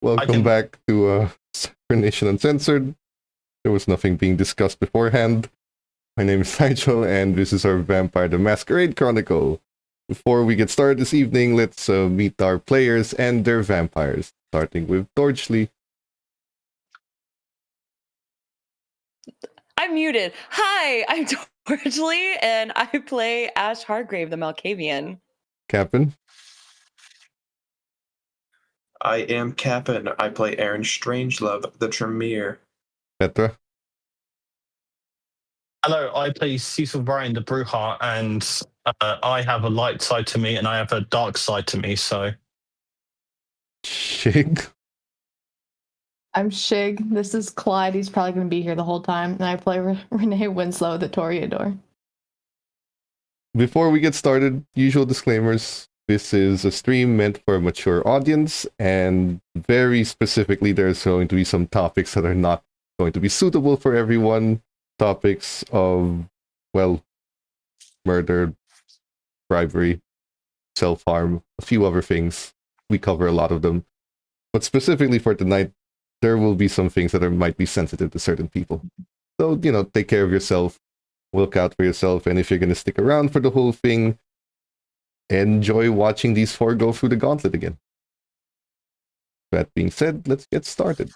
Welcome back to Nation Uncensored. There was nothing being discussed beforehand. My name is Nigel, and this is our Vampire the Masquerade Chronicle. Before we get started this evening, let's meet our players and their vampires, starting with Dorchley. I'm muted. Hi, I'm Dorchley, and I play Ash Hargrave, the Malkavian. Captain. I am Captain. I play Aaron Strangelove, the Tremere. Petra. Hello, I play Cecil Bryan, the Brewheart, and I have a light side to me and I have a dark side to me, so... Shig. I'm Shig. This is Clyde. He's probably going to be here the whole time. And I play Renee Winslow, the Toreador. Before we get started, usual disclaimers. This is a stream meant for a mature audience, and very specifically, there's going to be some topics that are not going to be suitable for everyone. Topics of, well, murder, bribery, self-harm, a few other things. We cover a lot of them. But specifically for tonight, there will be some things that might be sensitive to certain people. So, take care of yourself, look out for yourself, and if you're going to stick around for the whole thing, enjoy watching these four go through the gauntlet again. That being said, let's get started.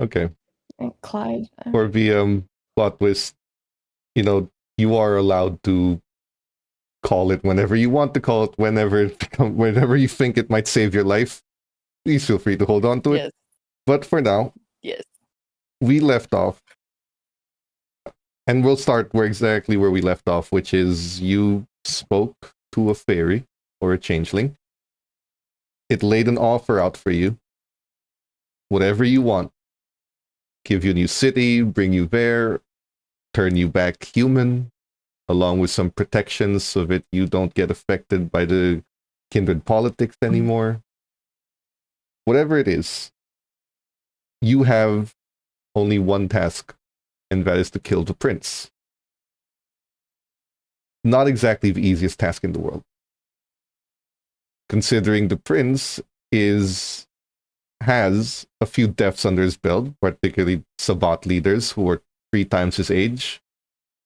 Okay. And Clyde. For the plot twist, you are allowed to call it whenever you want to call it, whenever you think it might save your life. Please feel free to hold on to it. Yes. But for now, Yes. we left off, and we'll start exactly where we left off, which is you spoke to a fairy or a changeling. It laid an offer out for you. Whatever you want. Give you a new city, bring you there, turn you back human, along with some protections so that you don't get affected by the kindred politics anymore. Whatever it is, you have only one task, and that is to kill the prince. Not exactly the easiest task in the world. Considering the prince has a few deaths under his belt, particularly Sabbat leaders who are 3 times his age,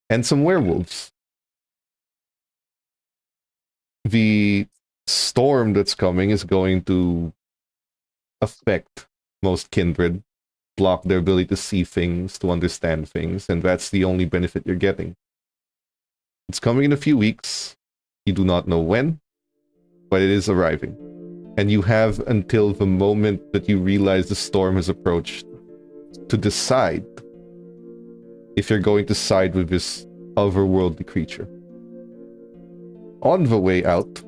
and some werewolves. The storm that's coming is going to affect most kindred, block their ability to see things, to understand things, and that's the only benefit you're getting. It's coming in a few weeks. You do not know when, but it is arriving. And you have until the moment that you realize the storm has approached to decide if you're going to side with this otherworldly creature. On the way out,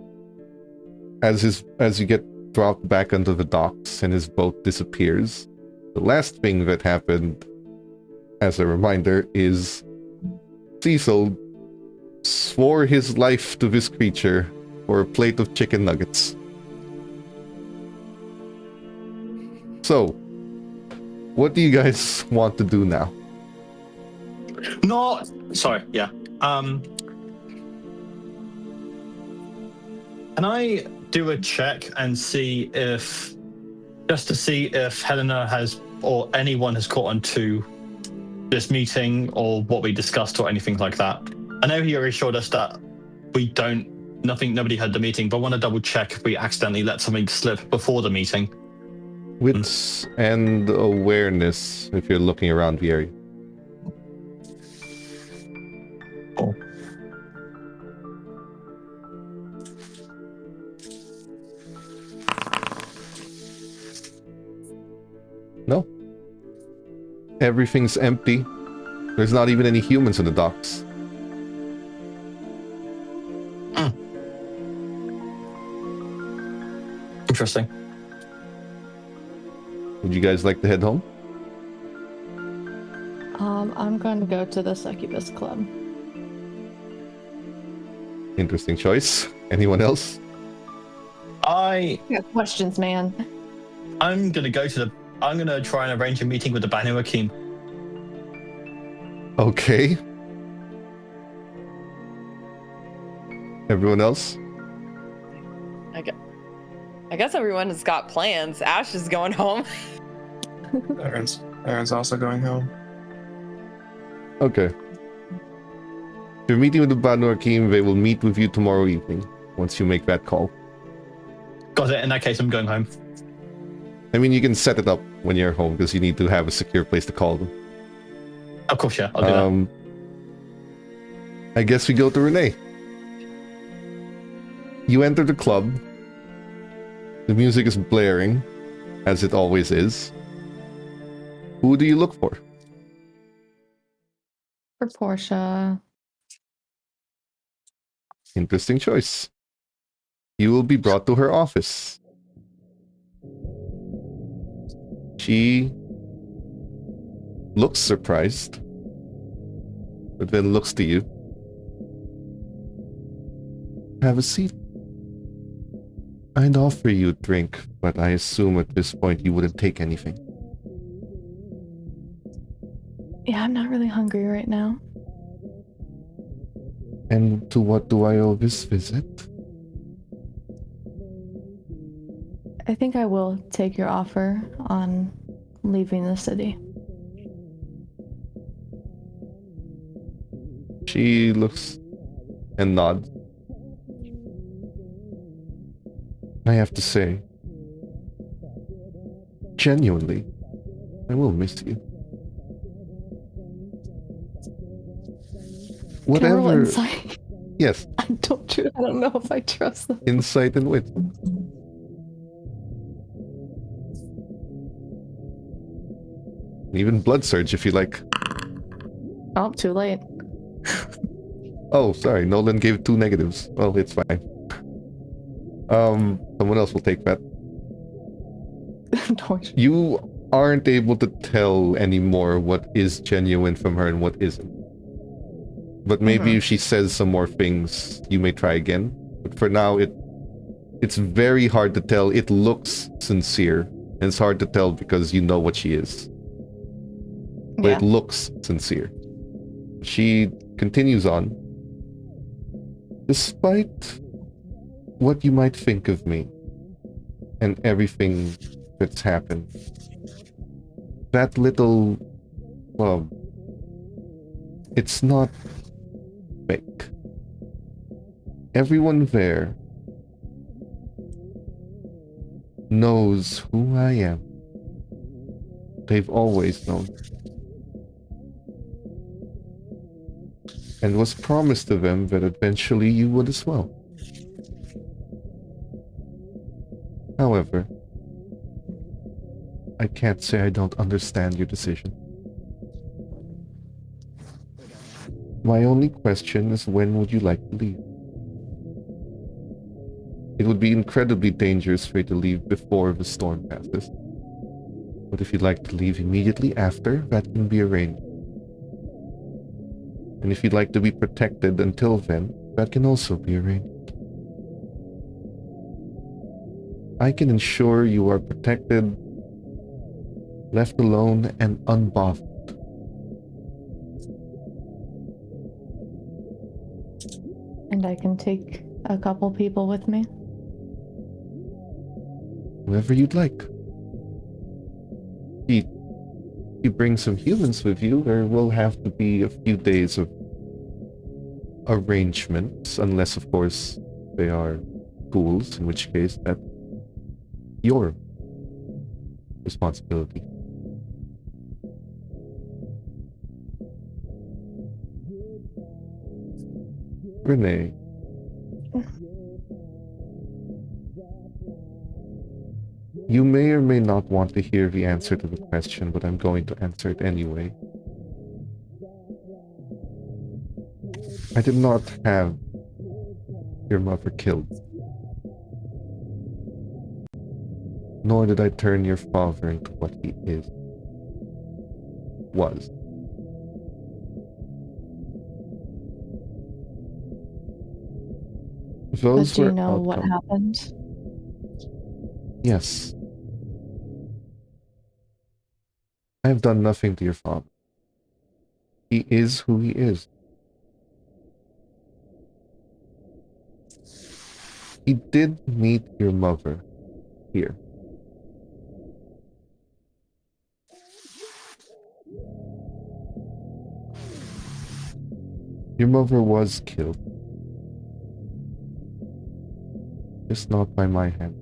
as you get dropped back onto the docks and his boat disappears, the last thing that happened, as a reminder, is Cecil swore his life to this creature for a plate of chicken nuggets. So, what do you guys want to do now? Can I do a check and see if Helena has, or anyone has caught on to this meeting or what we discussed or anything like that. I know he assured us that nobody heard the meeting, but I want to double check if we accidentally let something slip before the meeting. Wits and awareness if you're looking around the area. Cool. No. Everything's empty. There's not even any humans in the docks. Interesting. Would you guys like to head home? I'm going to go to the Succubus Club. Interesting choice. Anyone else? You got questions, man. I'm gonna try and arrange a meeting with the Banu Hakim. Okay. Everyone else? I guess everyone has got plans. Ash is going home. Aaron's also going home. Okay. If you're meeting with the Banu Hakim, they will meet with you tomorrow evening, once you make that call. Got it. In that case, I'm going home. I mean, you can set it up when you're home, because you need to have a secure place to call them. Of course, yeah, I'll do that. I guess we go to Renee. You enter the club. The music is blaring, as it always is. Who do you look for? For Portia. Interesting choice. You will be brought to her office. She looks surprised, but then looks to you. Have a seat. I'd offer you a drink, but I assume at this point you wouldn't take anything. Yeah, I'm not really hungry right now. And to what do I owe this visit? I think I will take your offer on leaving the city. She looks and nods. I have to say, genuinely, I will miss you. Can I roll Whatever. insight? Yes, I don't know if I trust them. insight and wit. Even blood surge if you like. Oh, too late. Oh, sorry, Nolan gave 2 negatives. Well, it's fine. Someone else will take that. Torture. You aren't able to tell anymore what is genuine from her and what isn't. But maybe if she says some more things, you may try again. But for now, it's very hard to tell. It looks sincere, and it's hard to tell because you know what she is. But it looks sincere. She continues on. Despite what you might think of me and everything that's happened, that little, well, it's not fake. Everyone there knows who I am. They've always known. And was promised to them that eventually you would as well. However, I can't say I don't understand your decision. My only question is, when would you like to leave? It would be incredibly dangerous for you to leave before the storm passes. But if you'd like to leave immediately after, that can be arranged. And if you'd like to be protected until then, that can also be arranged. I can ensure you are protected, left alone, and unbothered. And I can take a couple people with me. Whoever you'd like. He you bring some humans with you, there will have to be a few days of arrangements, unless, of course, they are fools, in which case that's your responsibility. Renee. You may or may not want to hear the answer to the question, but I'm going to answer it anyway. I did not have your mother killed. Nor did I turn your father into what he was. Those But do you were know what outcomes. happened? Yes. I have done nothing to your father. He is who he is. He did meet your mother here. Your mother was killed. Just not by my hand.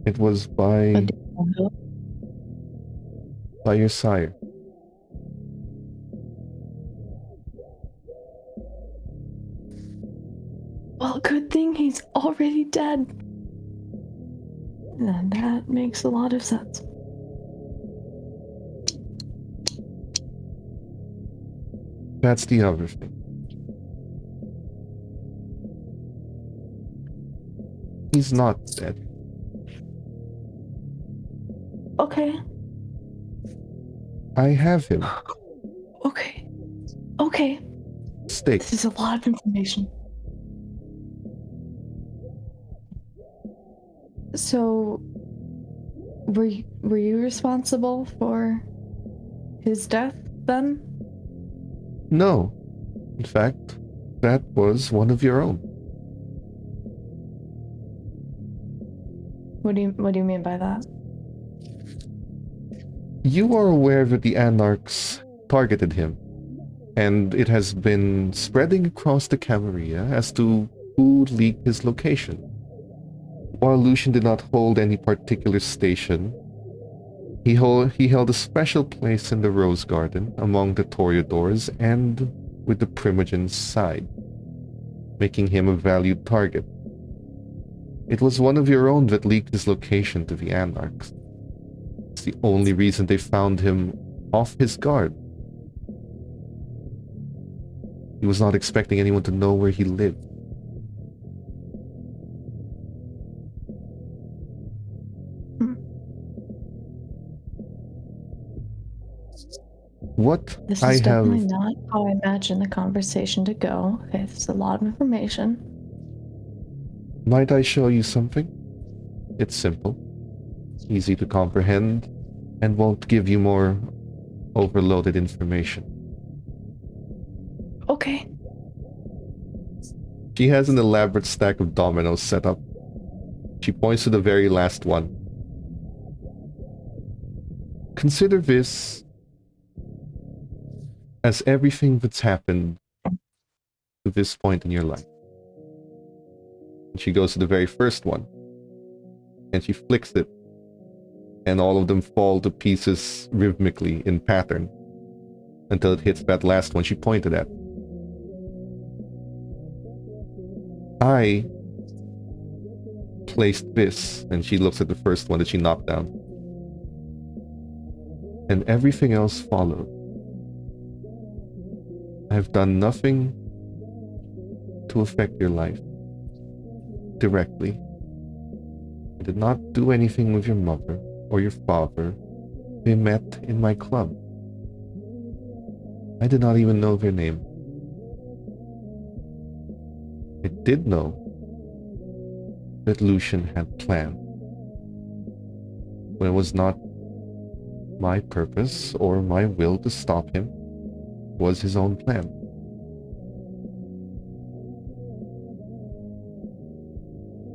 It was by your sire. Well, good thing he's already dead. And that makes a lot of sense. That's the other thing. He's not dead. Okay. I have him. Okay. Okay. Staked. This is a lot of information. So, were you responsible for his death then? No. In fact, that was one of your own. What do you mean by that? You are aware that the Anarchs targeted him, and it has been spreading across the Camarilla as to who leaked his location. While Lucian did not hold any particular station, he held a special place in the Rose Garden among the Toreadors and with the Primogen's side, making him a valued target. It was one of your own that leaked his location to the Anarchs. It's the only reason they found him off his guard. He was not expecting anyone to know where he lived. What This I is have... definitely not how I imagine the conversation to go. Okay, this is a lot of information. Might I show you something? It's simple, easy to comprehend, and won't give you more overloaded information. Okay. She has an elaborate stack of dominoes set up. She points to the very last one. Consider this as everything that's happened to this point in your life. And she goes to the very first one, and she flicks it, and all of them fall to pieces rhythmically in pattern until it hits that last one she pointed at. I placed this, and she looks at the first one that she knocked down, and everything else followed. I have done nothing to affect your life directly. I did not do anything with your mother or your father. They met in my club. I did not even know their name. I did know that Lucian had planned, but it was not my purpose or my will to stop him. It was his own plan.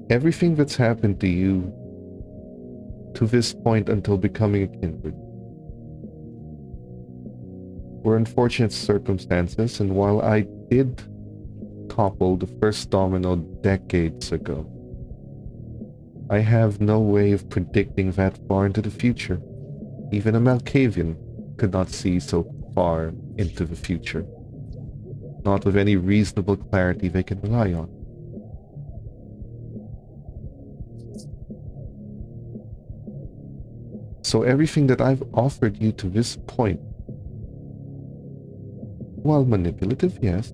Everything that's happened to you to this point until becoming a kindred. Were unfortunate circumstances, and while I did topple the first domino decades ago, I have no way of predicting that far into the future. Even a Malkavian could not see so far into the future. Not with any reasonable clarity they can rely on. So everything that I've offered you to this point, while manipulative, yes,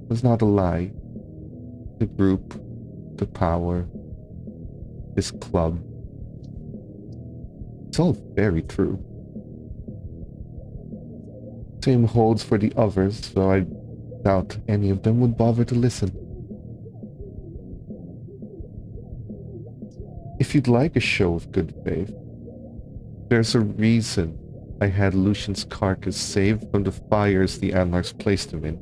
was not a lie. The group, the power, this club. It's all very true. Same holds for the others, though I doubt any of them would bother to listen. If you'd like a show of good faith, there's a reason I had Lucian's carcass saved from the fires the Anarchs placed him in.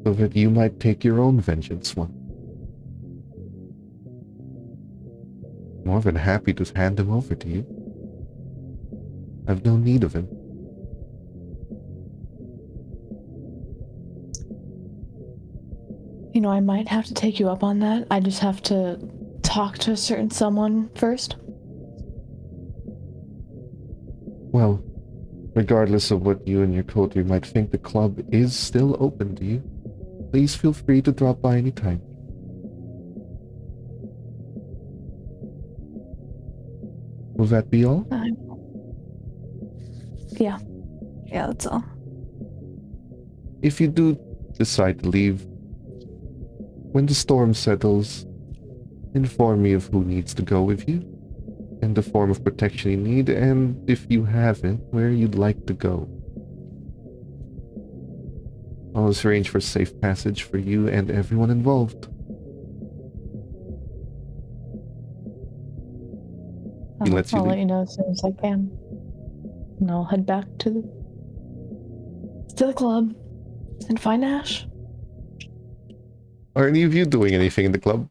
So that you might take your own vengeance one. More than happy to hand him over to you. I've no need of him. You know, I might have to take you up on that. I just have to talk to a certain someone first. Well, regardless of what you and your coterie might think, the club is still open to you. Please feel free to drop by anytime. Will that be all? Yeah. Yeah, that's all. If you do decide to leave, when the storm settles, inform me of who needs to go with you, and the form of protection you need, and if you haven't, where you'd like to go. I'll arrange for safe passage for you and everyone involved. He lets you I'll leave. let you know as soon as I can. And I'll head back to the club and find Ash. Are any of you doing anything in the club?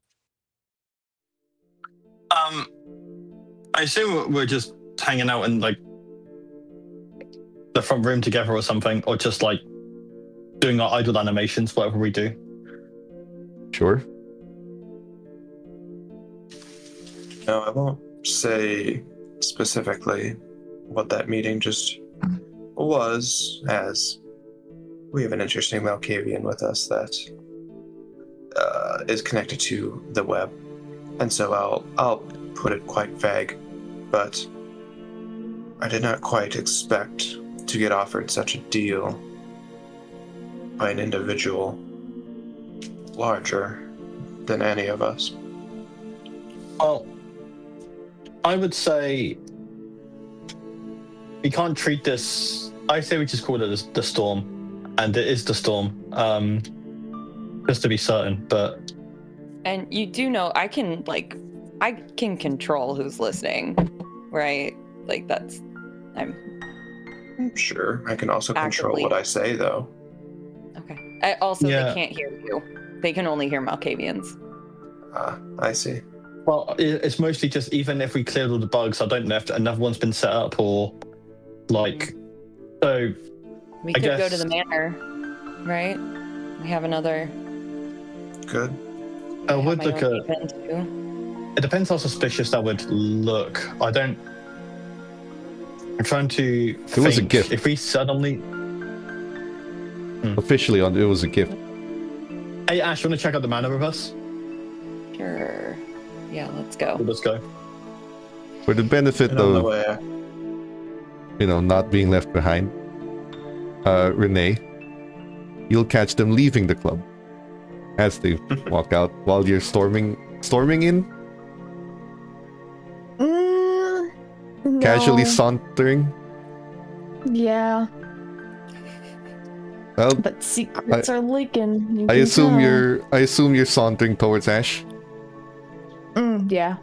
I assume we're just hanging out in like the front room together or something, or just like doing our idle animations, whatever we do. Sure. No, I won't say specifically what that meeting just was, as we have an interesting Malkavian with us that is connected to the web, and so I'll put it quite vague, but I did not quite expect to get offered such a deal by an individual larger than any of us. Well, I would say we can't treat this. I say we just call it the storm, and it is the storm, just to be certain. But And you do know I can control who's listening, right? Like I'm Sure, I can also control Actively. what I say, though. okay. They Yeah. can't hear you. They can only hear Malkavians. I see. well, it's mostly just even if we cleared all the bugs, I don't know if another one's been set up or like. So We I could go to guess- the manor, right? We have another. Good. I have would my look own at. event too. It depends how suspicious that would look. I'm trying to. It was a think. gift. If we suddenly. Officially, it was a gift. Hey Ash, you want to check out the manor with us? Sure. Yeah, let's go. Let's go. For the benefit And on the of, way, not being left behind, Renee, you'll catch them leaving the club as they walk out while you're storming in, casually No. sauntering. Yeah, Well, but secrets are leaking. You I can assume tell. you're sauntering towards Ash. Yeah.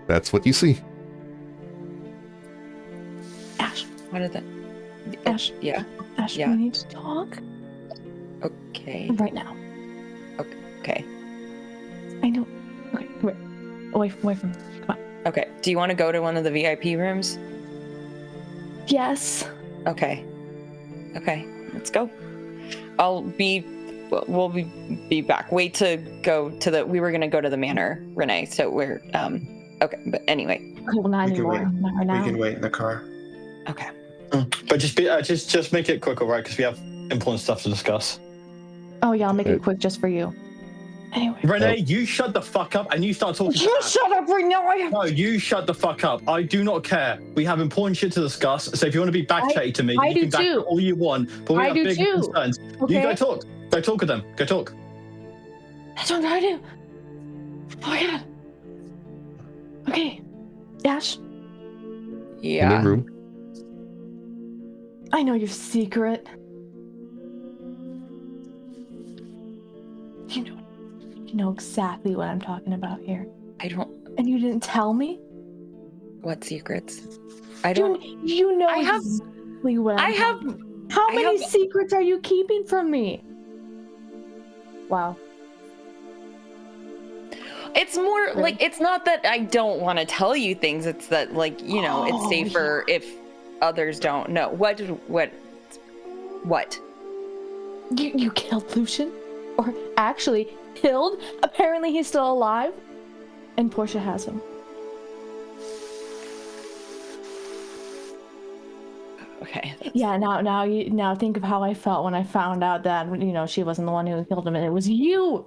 That's what you see. Ash. What is that? Ash. Yeah. Ash, Yeah. we need to talk Okay. right now. Okay. I know. Okay, come here. Away from me. Come on. Okay. Do you want to go to one of the VIP rooms? Yes. Okay. Okay. Let's go. We'll be back. Wait to go to we were gonna go to the manor, Renee. So we're okay. But anyway. Okay, well, not anymore. Not right now. We can wait in the car. Okay. But just make it quick, all right? Because we have important stuff to discuss. Oh yeah, I'll make it quick just for you. Anyway. Renee, you shut the fuck up and you start talking. You shut up right now. No, you shut the fuck up. I do not care. We have important shit to discuss. So if you want to be back chatty to me, you can back chat all you want. But we have big concerns. Okay. You go talk. Go talk with them. Go talk. That's what I'm trying to do. Oh my god. Okay. Ash, Yeah. In the room. I know your secret. You know exactly what I'm talking about here. I don't. And you didn't tell me? What secrets? I don't. You know I have. exactly what I I'm have. How I many have- secrets are you keeping from me? Wow. It's more Really? like it's not that I don't want to tell you things. It's that like it's safer if others don't know. What? You killed Lucian? Or actually killed? Apparently he's still alive. And Portia has him. Okay. Yeah, now think of how I felt when I found out that she wasn't the one who killed him and it was you.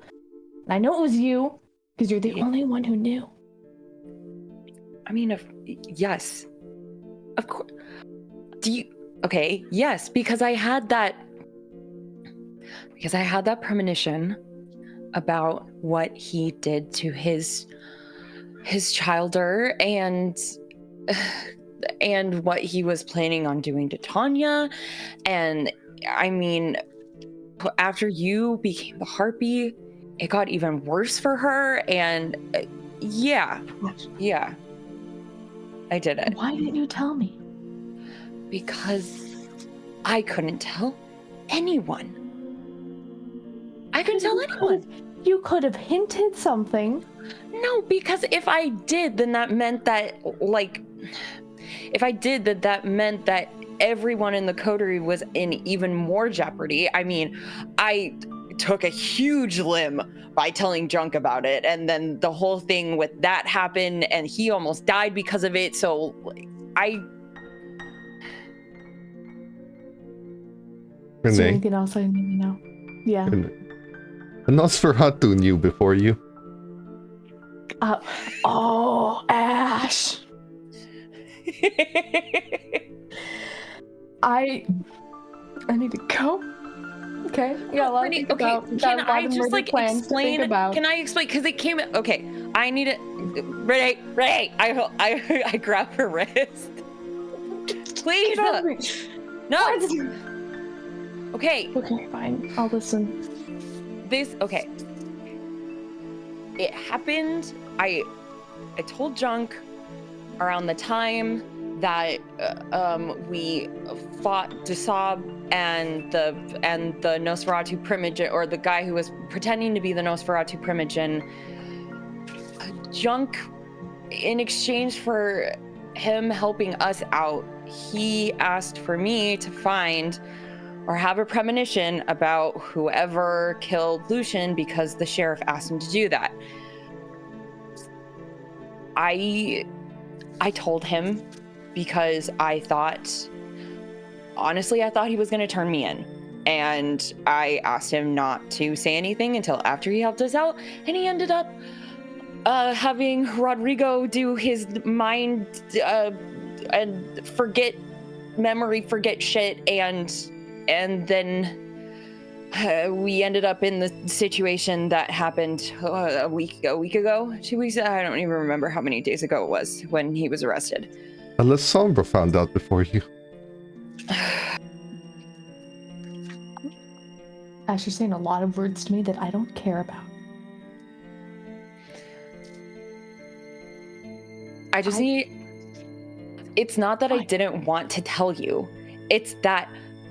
And I know it was you because you're the only one who knew. I mean, yes, of course. Do you? Okay, yes, because I had that premonition about what he did to his childer and what he was planning on doing to Tanya. And I mean, after you became the harpy, it got even worse for her. And yeah, I did it. Why didn't you tell me? Because I couldn't tell anyone. I couldn't tell anyone. You could have hinted something. No, because if I did, then that meant that, that meant that everyone in the coterie was in even more jeopardy. I mean, I took a huge limb by telling Junk about it, and then the whole thing with that happened, and he almost died because of it, so Is there Renee. anything else I need to know? Yeah. Nosferatu knew before you. Ash. I need to go. Okay. Yeah, a lot of things about. Can I just explain? Can I explain? Because it came. Okay, I need it. Renee. I grab her wrist. Please. No. Okay. Okay, fine. I'll listen. Okay. It happened. I told Junk around the time that we fought Dusab and the Nosferatu Primogen, or the guy who was pretending to be the Nosferatu Primogen. Junk, in exchange for him helping us out, he asked for me to find or have a premonition about whoever killed Lucian because the sheriff asked him to do that. I told him because I thought he was going to turn me in. And I asked him not to say anything until after he helped us out. And he ended up having Rodrigo do his mind and forget shit. And then we ended up in the situation that happened a week ago, 2 weeks. I don't even remember how many days ago it was when he was arrested. Unless Sombra found out before you. Ash, you're saying a lot of words to me that I don't care about. It's not that I didn't want to tell you. It's that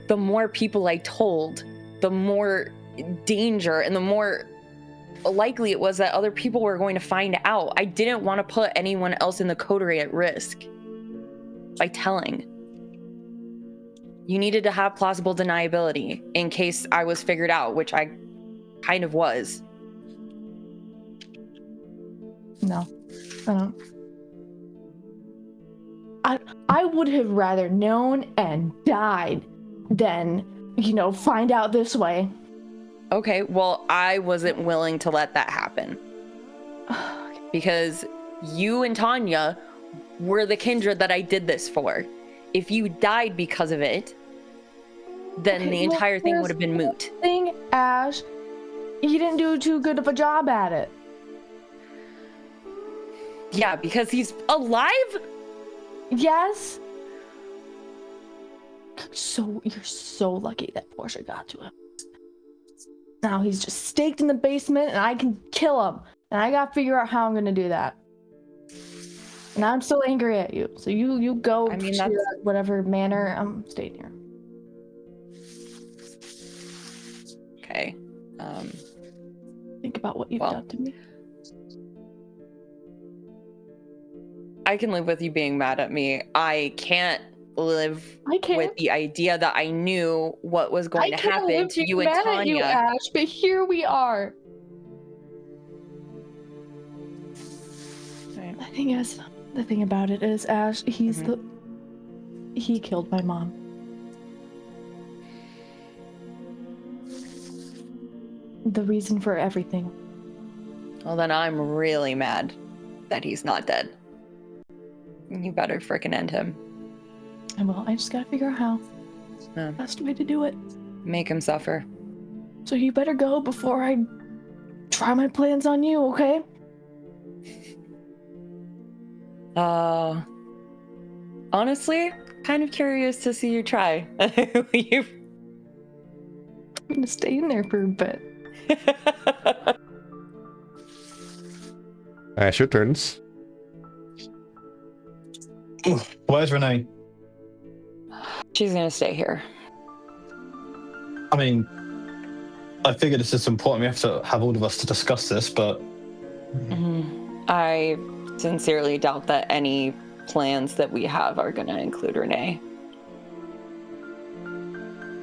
the more people I told, the more danger and the more likely it was that other people were going to find out. I didn't want to put anyone else in the coterie at risk by telling. You needed to have plausible deniability in case I was figured out, which I kind of was. No, I don't. I would have rather known and died than, find out this way. Okay, well, I wasn't willing to let that happen. Because you and Tanya were the kindred that I did this for. If you died because of it, then the entire thing would have been moot. Thing, Ash, he didn't do too good of a job at it. Yeah, because he's alive? Yes. You're so lucky that Portia got to him. Now he's just staked in the basement and I can kill him. And I gotta figure out how I'm gonna do that. And I'm still angry at you. So you go to whatever manor. I'm staying here. Okay. Think about what you've done to me. I can live with you being mad at me. I can't live with the idea that I knew what was going to happen to you and Tanya. At you, Ash, but here we are. Right. The thing about it is, Ash, he killed my mom. The reason for everything. Well, then I'm really mad that he's not dead. You better frickin' end him. I will. I just gotta figure out how. Yeah. Best way to do it. Make him suffer. So you better go before I try my plans on you, okay? Honestly, kind of curious to see you try. I'm gonna stay in there for a bit. Ash returns. Where's Renee? She's gonna stay here. I mean, I figured this is important. We have to have all of us to discuss this, but... I sincerely doubt that any plans that we have are gonna include Renee.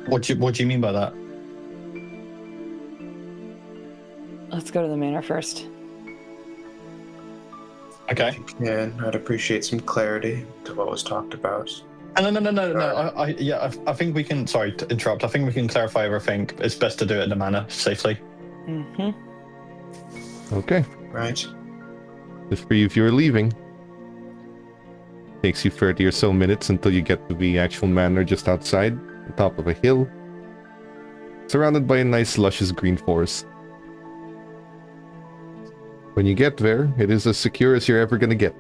What do you mean by that? Let's go to the manor first. Okay. If you can, I'd appreciate some clarity to what was talked about. No. I think we can. Sorry to interrupt. I think we can clarify everything. It's best to do it in a manner safely. Okay. Right. Just for you if you're leaving. Takes you 30 or so minutes until you get to the actual manor just outside, on top of a hill. Surrounded by a nice luscious green forest. When you get there, it is as secure as you're ever gonna get.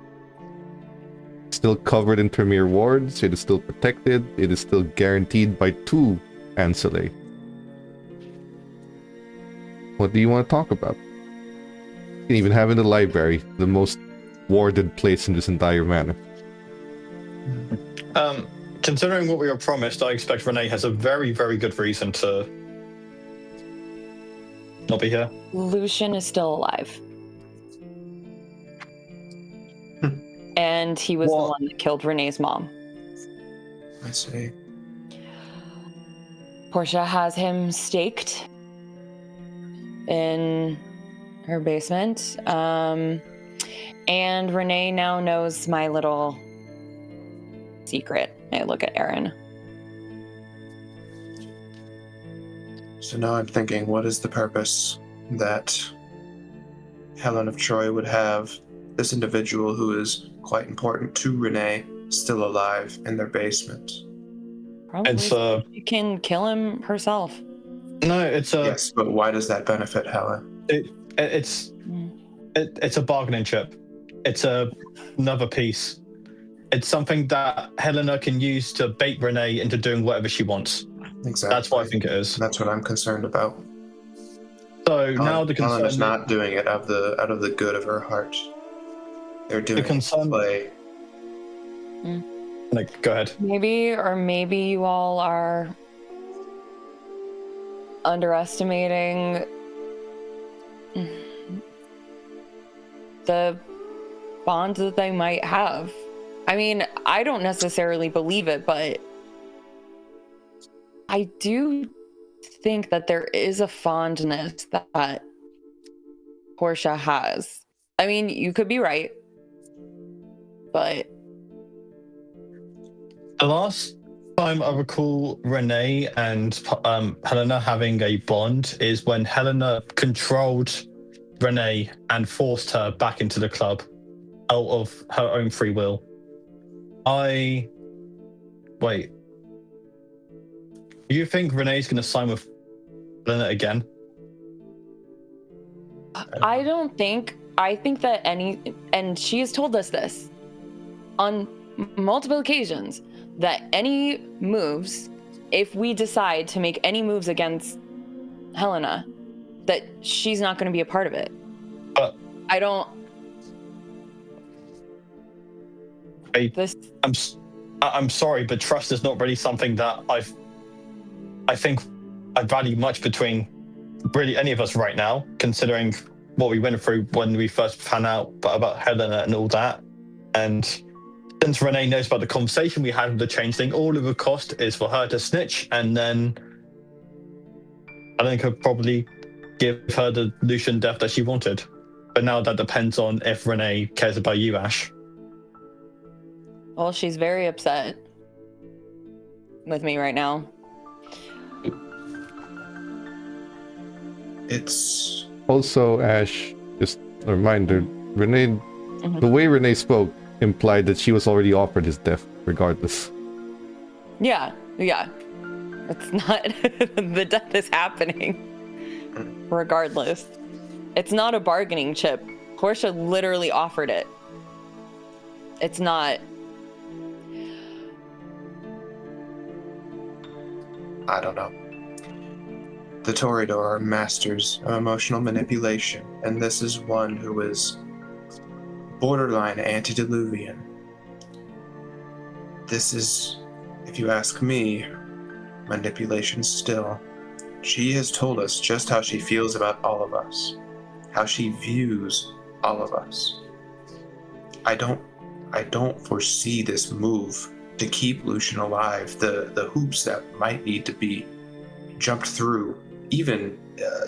Still covered in premier wards, it is still protected, it is still guaranteed by 2 ancillae. What do you want to talk about? You can even have in the library, the most warded place in this entire manor. Considering what we were promised, I expect Renee has a very, very good reason to not be here. Lucian is still alive. And he was the one that killed Renee's mom. I see. Portia has him staked in her basement. And Renee now knows my little secret. I look at Aaron. So now I'm thinking, what is the purpose that Helen of Troy would have this individual who is quite important to Renee still alive in their basement? Probably you can kill him herself. No, it's a... Yes, but why does that benefit Helen? It's a bargaining chip. It's another piece. It's something that Helena can use to bait Renee into doing whatever she wants. Exactly. That's what I think it is. That's what I'm concerned about. So now the concern Helen is not doing it out of the good of her heart. They're doing it to play. Like, go ahead. Maybe you all are underestimating the bond that they might have. I mean, I don't necessarily believe it, but I do think that there is a fondness that Portia has. I mean, you could be right, but The last time I recall Renee and Helena having a bond is when Helena controlled Renee and forced her back into the club out of her own free will. Wait. Do you think Renee's going to sign with Helena again? I think that and she has told us this on multiple occasions, that any moves, if we decide to make any moves against Helena, that she's not going to be a part of it. I'm sorry, but trust is not really something that I think I value much between really any of us right now, considering what we went through when we first found out about Helena and all that. And since Renee knows about the conversation we had with the change thing, all it would cost is for her to snitch, and then Helena could probably give her the Lucian death that she wanted. But now that depends on if Renee cares about you, Ash. Well, she's very upset with me right now. It's Also, Ash, just a reminder, Renee, the way Renee spoke implied that she was already offered his death, regardless. Yeah. It's not, the death is happening, regardless. It's not a bargaining chip. Portia literally offered it. It's not. I don't know. The Toreador are masters of emotional manipulation, and this is one who is borderline antediluvian. This is, if you ask me, manipulation still. She has told us just how she feels about all of us, how she views all of us. I don't foresee this move to keep Lucian alive, the hoops that might need to be jumped through, even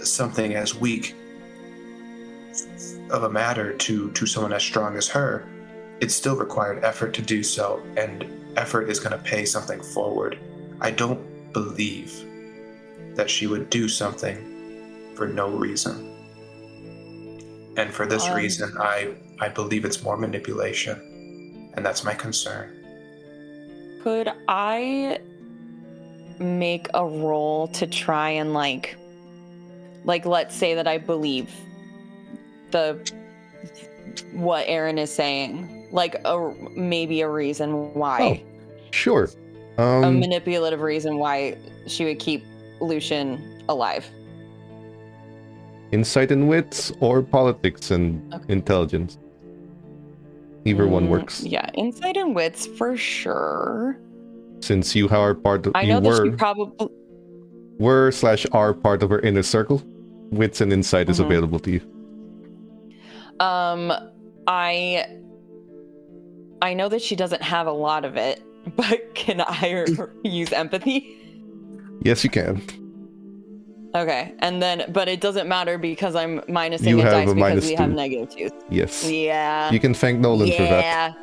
something as weak of a matter to someone as strong as her. It still required effort to do so, and effort is going to pay something forward. I don't believe that she would do something for no reason. And for this reason, I believe it's more manipulation, and that's my concern. Could I make a roll to try and like let's say that I believe what Aaron is saying, like maybe a reason why. Oh, sure. A manipulative reason why she would keep Lucian alive. Insight and wits, or politics and intelligence. Either one works. Yeah, insight and wits for sure. Since you are part of, I know that she probably were/are part of her inner circle, wits and insight is available to you. I know that she doesn't have a lot of it, but can I use empathy? Yes, you can. Okay, and then, but it doesn't matter because I'm minusing You a have dice a because we -2. have -2. Yes. Yeah. You can thank Nolan for that. Yeah.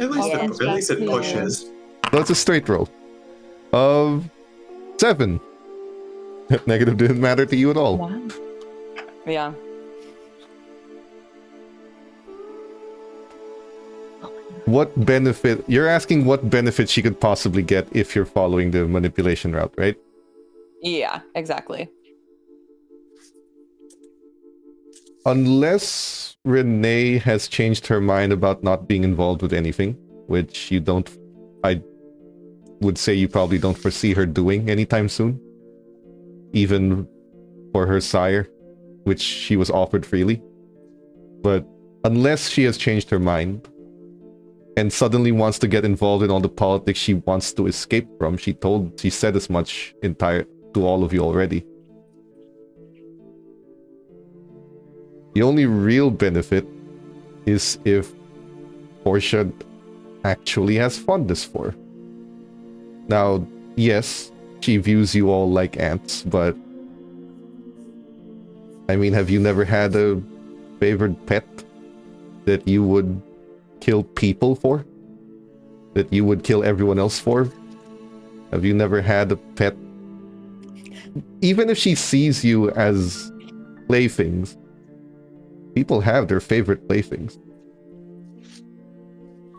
At least it pushes. So it's a straight roll of 7. Negative didn't matter to you at all. Wow. Yeah. What benefit? You're asking what benefit she could possibly get if you're following the manipulation route, right? Yeah, exactly. Unless Renee has changed her mind about not being involved with anything, which you don't, I would say you probably don't foresee her doing anytime soon. Even for her sire, which she was offered freely. But unless she has changed her mind and suddenly wants to get involved in all the politics she wants to escape from, she said as much to all of you already. The only real benefit is if Portia actually has fondness for. Now, yes, she views you all like ants, but I mean, have you never had a favorite pet that you would kill people for? That you would kill everyone else for? Have you never had a pet? Even if she sees you as playthings, people have their favorite playthings.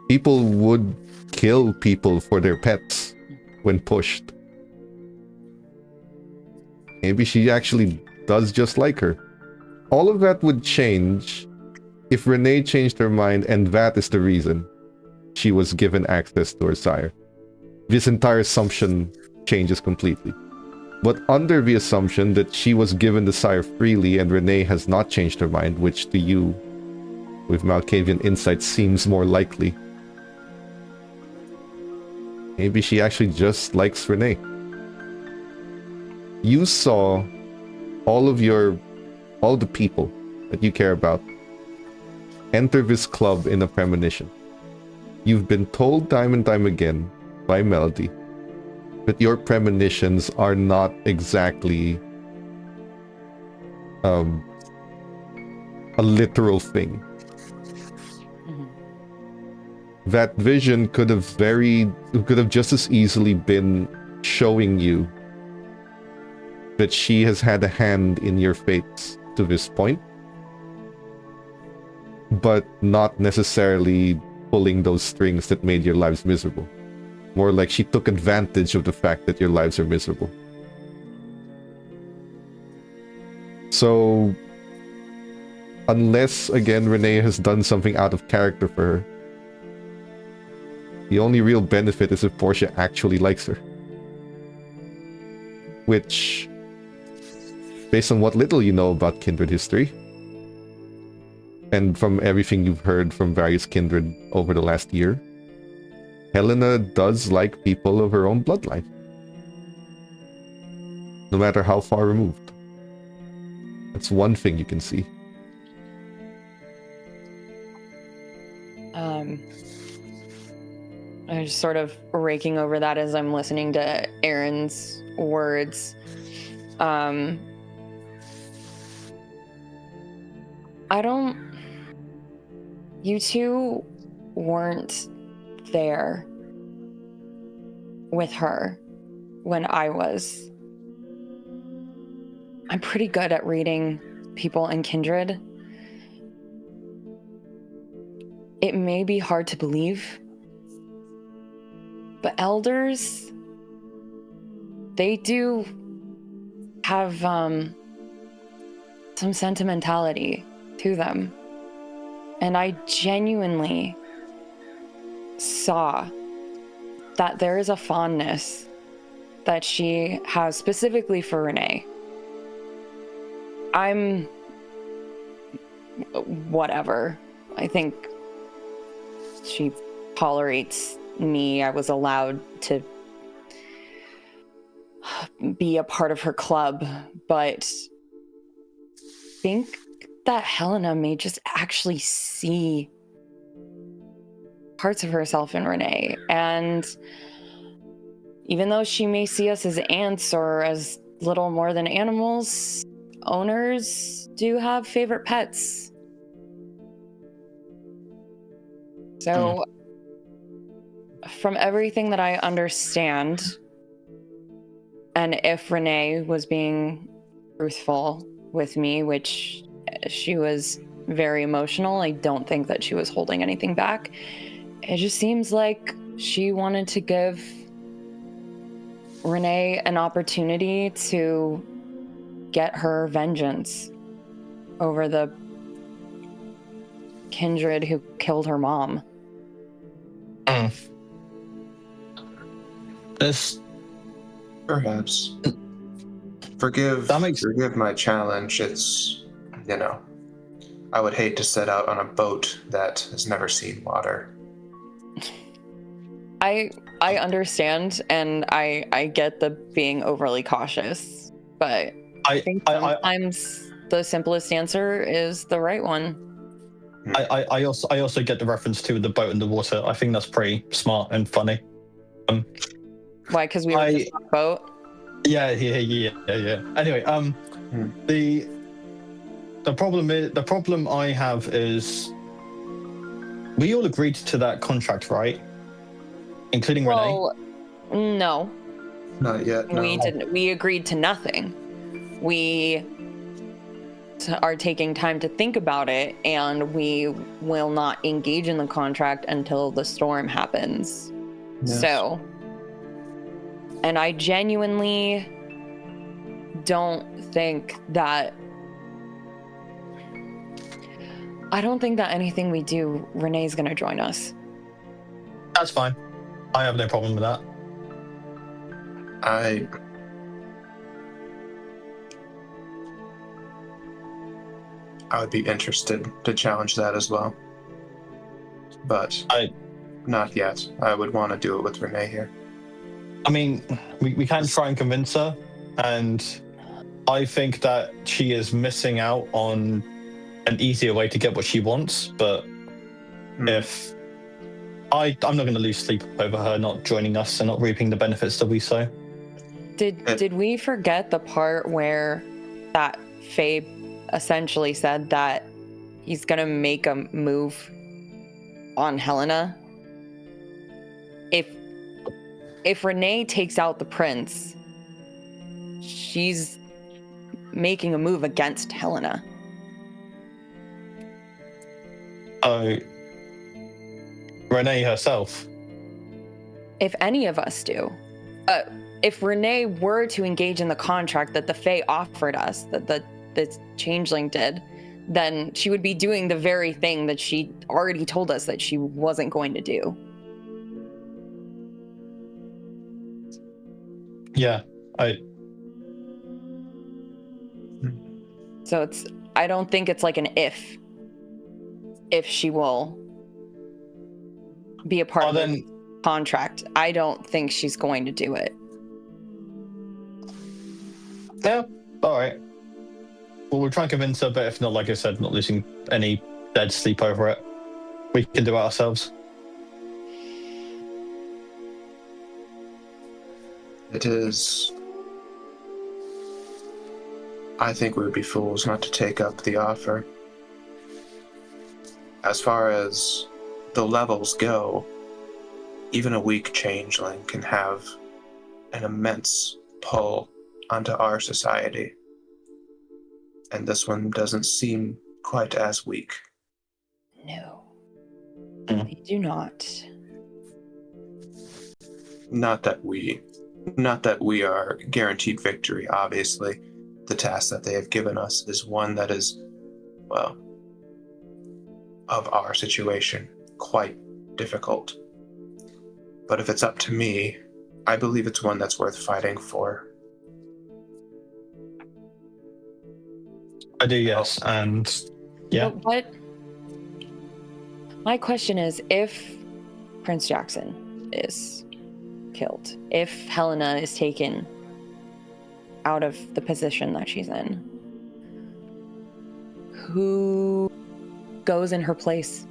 People would kill people for their pets when pushed. Maybe she actually does just like her. All of that would change if Renee changed her mind, and that is the reason she was given access to her sire. This entire assumption changes completely. But under the assumption that she was given the sire freely and Renee has not changed her mind, which to you, with Malkavian insight, seems more likely, maybe she actually just likes Renee. You saw all the people that you care about enter this club in a premonition. You've been told time and time again by Melody that your premonitions are not exactly a literal thing. That vision could have just as easily been showing you that she has had a hand in your fates to this point, but not necessarily pulling those strings that made your lives miserable. More like she took advantage of the fact that your lives are miserable. So, unless, again, Renee has done something out of character for her, the only real benefit is if Portia actually likes her. Which, based on what little you know about kindred history, and from everything you've heard from various kindred over the last year, Helena does like people of her own bloodline. No matter how far removed. That's one thing you can see. I'm just sort of raking over that as I'm listening to Aaron's words. You two weren't there with her when I was. I'm pretty good at reading people and kindred. It may be hard to believe, but elders, they do have some sentimentality to them. And I genuinely saw that there is a fondness that she has specifically for Renee. I'm whatever. I think she tolerates me. I was allowed to be a part of her club, but I think that Helena may just actually see parts of herself in Renee. And even though she may see us as ants or as little more than animals, owners do have favorite pets. So, from everything that I understand, and if Renee was being truthful with me, which she was very emotional, I don't think that she was holding anything back. It just seems like she wanted to give Renee an opportunity to get her vengeance over the kindred who killed her mom. This Perhaps. Forgive my challenge. It's, I would hate to set out on a boat that has never seen water. I understand, and I get the being overly cautious, but I think sometimes the simplest answer is the right one. I also get the reference to the boat in the water. I think that's pretty smart and funny. Why? Because we were just on a boat. Yeah. Anyway, the problem I have is we all agreed to that contract, right? Including Renee. Well, no, Not yet. No. we didn't. We agreed to nothing. We are taking time to think about it, and we will not engage in the contract until the storm happens. Yes. So, and I genuinely don't think that anything we do, Renee's gonna join us. That's fine. I have no problem with that. I would be interested to challenge that as well. But not yet. I would want to do it with Renee here. I mean, we can try and convince her, and I think that she is missing out on an easier way to get what she wants, but if I'm not going to lose sleep over her not joining us and not reaping the benefits that we sow. Did we forget the part where that Faye essentially said that he's gonna make a move on Helena? If Renee takes out the prince, she's making a move against Helena. Oh, Renee herself. If any of us do. If Renee were to engage in the contract that the Fae offered us, that the changeling did, then she would be doing the very thing that she already told us that she wasn't going to do. Yeah, So I don't think it's like an if she will be a part of the contract. I don't think she's going to do it. Yeah, all right. Well, we'll try and convince her, but if not, like I said, not losing any dead sleep over it. We can do it ourselves. It is... I think we would be fools not to take up the offer. As far as the levels go, even a weak changeling can have an immense pull onto our society. And this one doesn't seem quite as weak. No, they do not. Not that we are guaranteed victory, obviously. The task that they have given us is one that is, well, of our situation, quite difficult. But if it's up to me, I believe it's one that's worth fighting for. I do, yes, and yeah. But what? My question is, if Prince Jackson is killed, if Helena is taken out of the position that she's in, who goes in her place?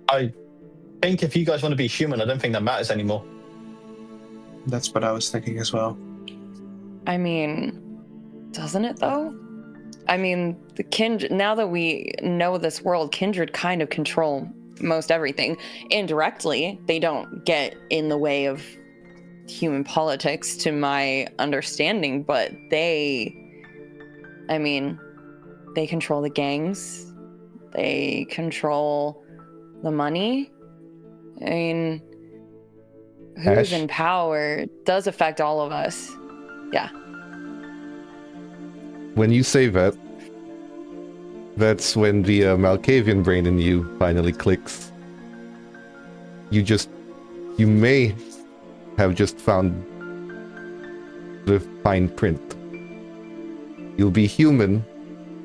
I think if you guys want to be human, I don't think that matters anymore. That's what I was thinking as well. I mean, doesn't it though? I mean, the kindred, now that we know this world, kindred kind of control most everything. Indirectly, they don't get in the way of human politics to my understanding, but they control the gangs, they control the money. I mean, who's in power does affect all of us. Yeah. When you say that, that's when the Malkavian brain in you finally clicks. You may have just found the fine print. You'll be human,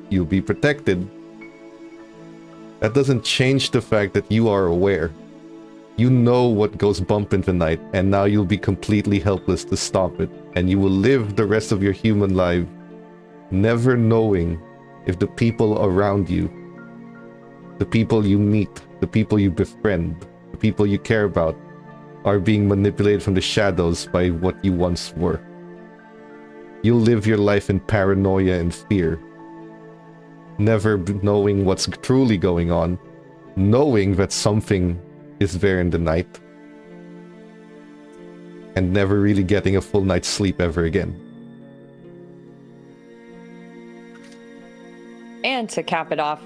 you'll be protected. That doesn't change the fact that you are aware. You know what goes bump in the night, and now you'll be completely helpless to stop it, and you will live the rest of your human life never knowing if the people around you the people you meet, the people you befriend, the people you care about, are being manipulated from the shadows by what you once were. You live your life in paranoia and fear, never knowing what's truly going on, knowing that something is there in the night, and never really getting a full night's sleep ever again. And to cap it off,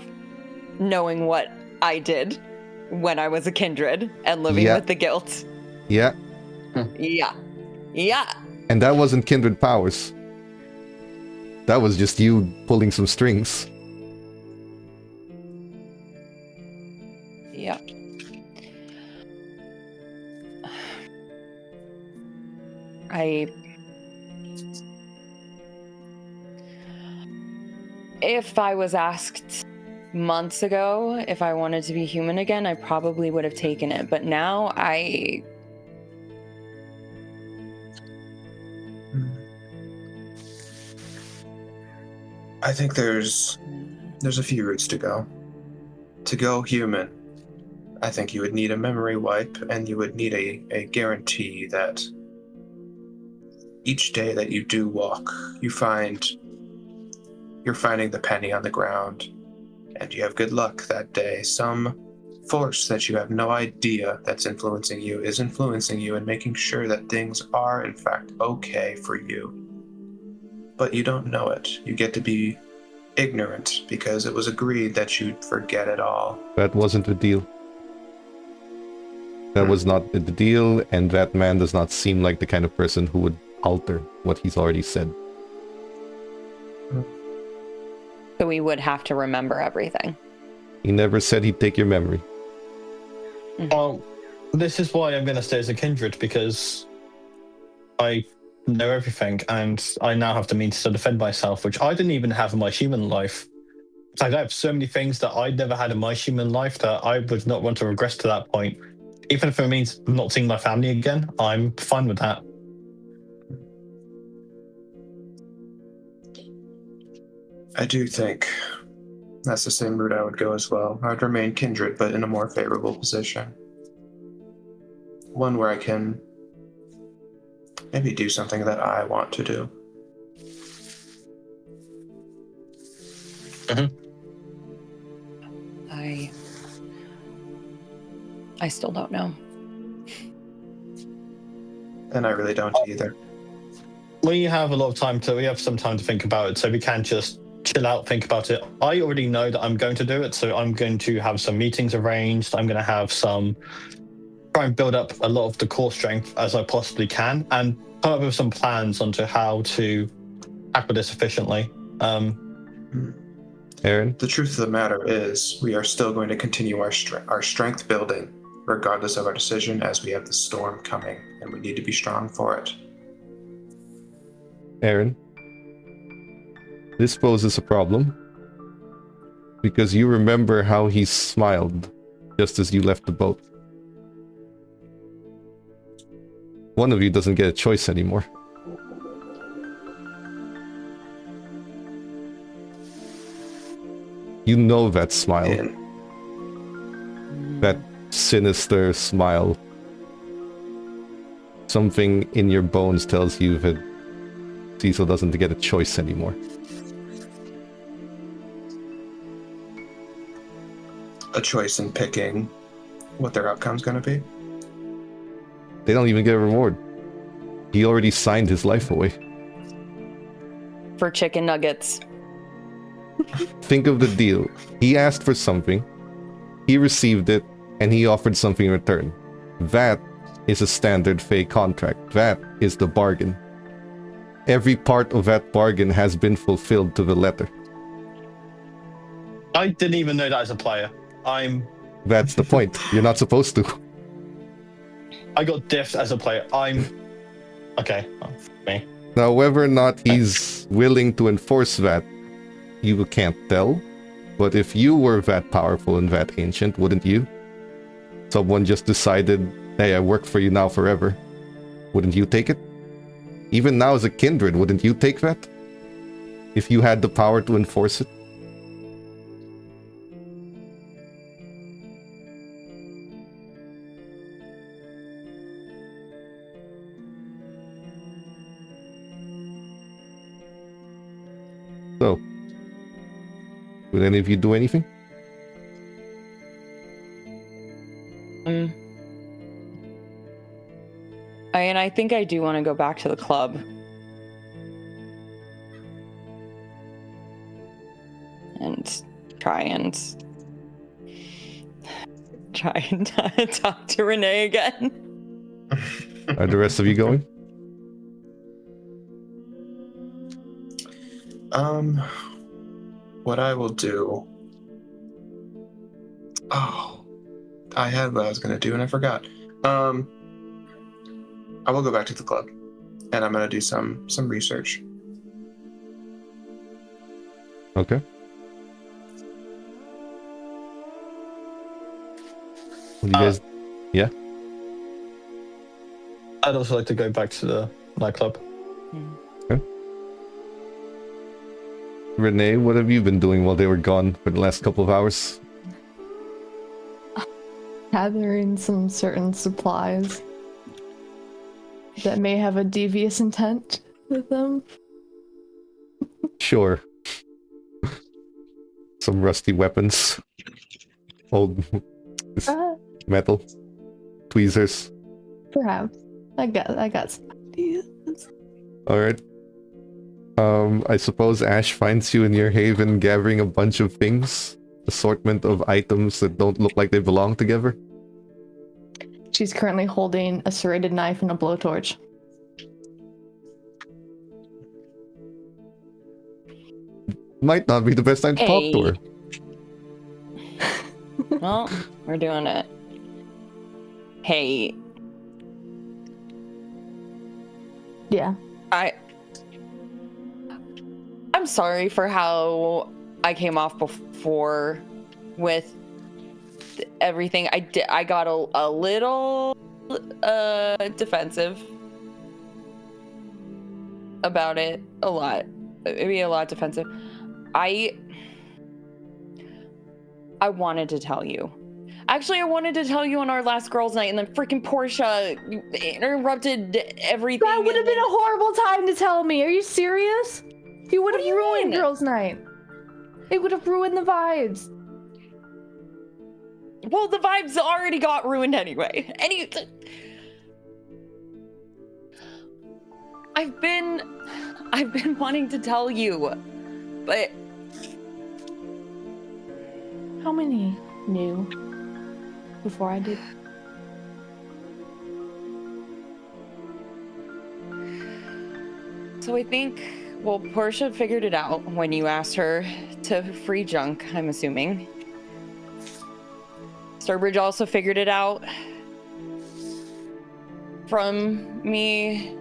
knowing what I did when I was a kindred and living Yeah. with the guilt. Yeah, Yeah. Yeah. and that wasn't kindred powers. That was just you pulling some strings. Yeah. If I was asked months ago if I wanted to be human again, I probably would have taken it. But now I think there's a few routes to go. To go human, I think you would need a memory wipe, and you would need a guarantee that each day that you do walk, you're finding the penny on the ground, and you have good luck that day. Some force that you have no idea that's influencing you is influencing you and making sure that things are, in fact, okay for you. But you don't know it. You get to be ignorant because it was agreed that you'd forget it all. That wasn't the deal. That was not the deal, and that man does not seem like the kind of person who would alter what he's already said. So we would have to remember everything. He never said he'd take your memory. Well, this is why I'm going to stay as a kindred, because I know everything, and I now have the means to defend myself, which I didn't even have in my human life. Like, I have so many things that I never had in my human life that I would not want to regress to that point. Even if it means not seeing my family again, I'm fine with that. I do think that's the same route I would go as well. I'd remain kindred, but in a more favorable position. One where I can maybe do something that I want to do. I still don't know. And I really don't either. We have a lot of time we have some time to think about it, so we can just chill out, think about it. I already know that I'm going to do it, so I'm going to have some meetings arranged. I'm going to have try and build up a lot of the core strength as I possibly can, and come up with some plans onto how to tackle this efficiently. Aaron? The truth of the matter is, we are still going to continue our strength building, regardless of our decision, as we have the storm coming, and we need to be strong for it. Aaron? This poses a problem, because you remember how he smiled just as you left the boat. One of you doesn't get a choice anymore. You know that smile. And That sinister smile. Something in your bones tells you that Cecil doesn't get a choice anymore. a choice in picking what their outcome's going to be. They don't even get a reward. He already signed his life away. For chicken nuggets. Think of the deal. He asked for something, he received it, and he offered something in return. That is a standard Fey contract. That is the bargain. Every part of that bargain has been fulfilled to the letter. I didn't even know that as a player. That's the point. You're not supposed to. I got diffs as a player. Okay. Me. Now, whether or not he's willing to enforce that, you can't tell. But if you were that powerful and that ancient, wouldn't you? Someone just decided, hey, I work for you now forever. Wouldn't you take it? Even now as a kindred, wouldn't you take that? If you had the power to enforce it? Would any of you do anything? I think I do want to go back to the club. And try and talk to Renee again. Are the rest of you going? What I will do. Oh, I had what I was gonna do and I forgot. I will go back to the club, and I'm gonna do some research. Okay. What do you guys? Yeah. I'd also like to go back to the nightclub. Okay. Renee, what have you been doing while they were gone for the last couple of hours? Gathering some certain supplies that may have a devious intent with them. Sure. Some rusty weapons. Old metal. Tweezers. Perhaps. I got some ideas. Alright. I suppose Ash finds you in your haven gathering a bunch of things. Assortment of items that don't look like they belong together. She's currently holding a serrated knife and a blowtorch. Might not be the best time to talk to her. Well, we're doing it. Hey. Yeah. I'm sorry for how I came off before with everything. I got a little defensive about it. A lot. Maybe a lot defensive. I wanted to tell you. Actually, I wanted to tell you on our last girls' night, and then freaking Portia interrupted everything. That would have been a horrible time to tell me. Are you serious? You would have ruined girls' night. It would have ruined the vibes. Well, the vibes already got ruined anyway. I've been wanting to tell you, but how many knew before I did? So I think, well, Portia figured it out when you asked her to free junk, I'm assuming. Sturbridge also figured it out from me.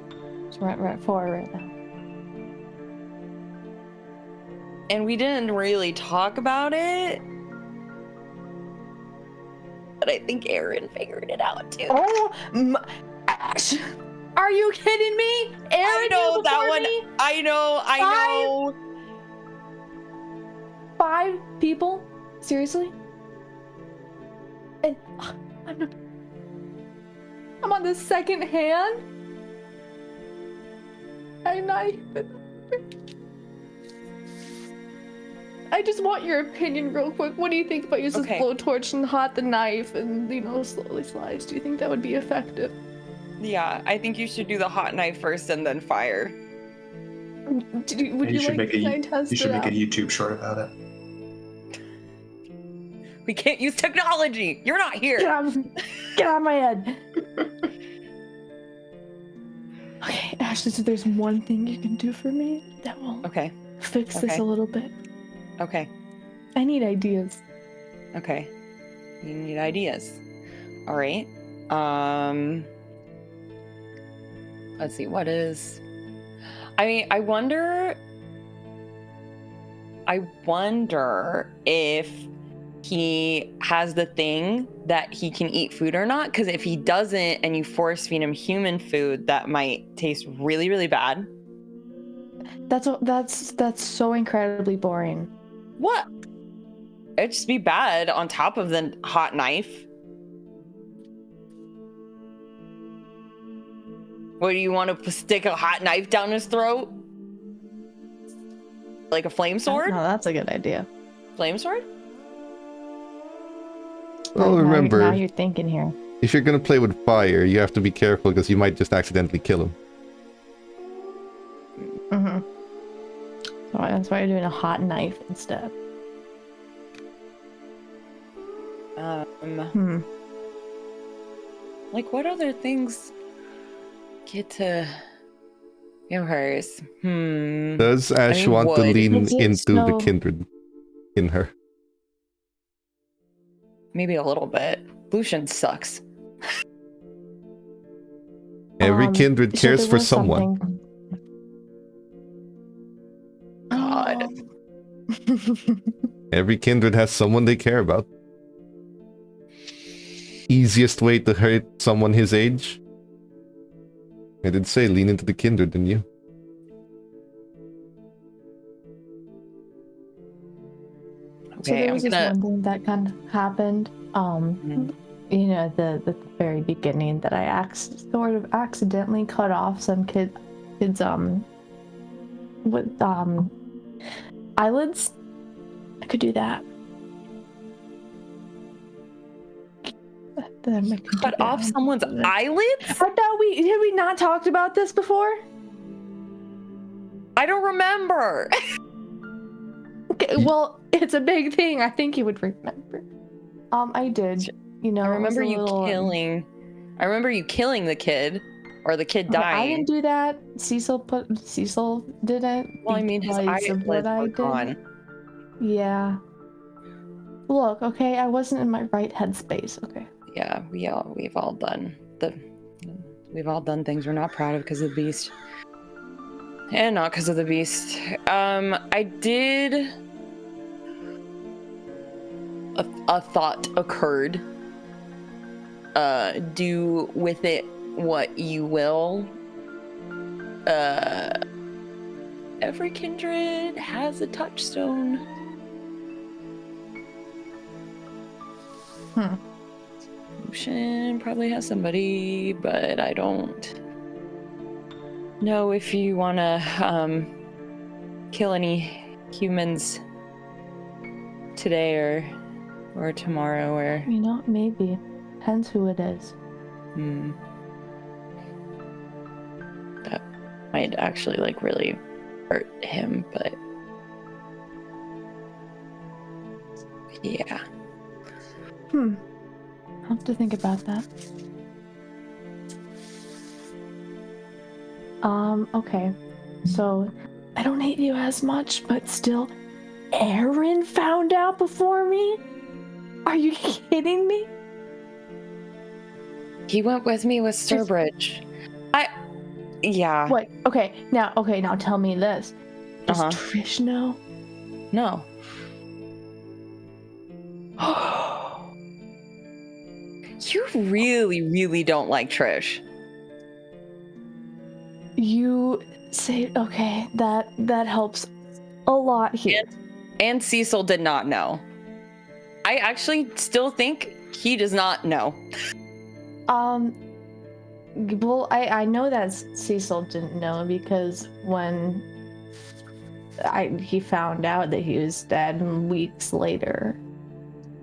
It's right for her right now. And we didn't really talk about it. But I think Aaron figured it out too. Oh, are you kidding me? Aaron, I know that one. me? I know. 5 people? Seriously? And I'm on the second hand? I'm not even... I just want your opinion real quick. What do you think about using this blowtorch and hot the knife and, slowly slice? Do you think that would be effective? Yeah, I think you should do the hot knife first and then fire. You should make a YouTube short about it. We can't use technology. You're not here. Get out of my head. Okay, Ashley, so there's one thing you can do for me that will fix this a little bit. Okay. I need ideas. Okay. You need ideas. All right. Let's see. What is... I mean, I wonder if he has the thing that he can eat food or not. Because if he doesn't and you force feed him human food, that might taste really, really bad. That's so incredibly boring. What? It'd just be bad on top of the hot knife. What, do you want to stick a hot knife down his throat? Like a flame sword? No, that's a good idea. Flame sword? Well, Right, remember, now you're thinking here. if you're gonna play with fire, you have to be careful because you might just accidentally kill him. Mm-hmm. So that's why you're doing a hot knife instead. Like, what other things get to give hers? Does Ash want to wood. lean Is it into the so- kindred in her? Maybe a little bit. Lucian sucks. Every kindred so cares there for was someone. something- God. Every kindred has someone they care about. Easiest way to hurt someone his age? I did say lean into the kindred, didn't you? So Okay, there I'm was this gonna. one thing that kind of happened. You know, the very beginning that I sort of accidentally cut off some kids with eyelids. I could do that. Then I can Cut do off that. someone's eyelids? I thought had we not talked about this before? I don't remember. Okay, well, it's a big thing. I think you would remember. I did. You know, I remember it was a you little, killing. I remember you killing the kid, or the kid Okay, I dying. didn't do that. Cecil did it. Well, I mean, his because of what eyelids I were did. gone. Yeah. Look, okay, I wasn't in my right headspace. Okay. Yeah, we've all done things we're not proud of because of the beast, and not because of the beast. I did. A thought occurred. Do with it what you will. Every kindred has a touchstone. Lucian probably has somebody, but I don't know if you want to kill any humans today or tomorrow or. You know, maybe. Depends who it is. That might actually like really hurt him, but yeah. I'll have to think about that. Okay. So, I don't hate you as much, but still, Aaron found out before me? Are you kidding me? He went with me with Sturbridge. Yeah. What? Okay, now tell me this. Does Trish know? No. You really, really don't like Trish. You say, okay, that helps a lot here. And Cecil did not know. I actually still think he does not know. Well, I know that Cecil didn't know because when he found out that he was dead weeks later.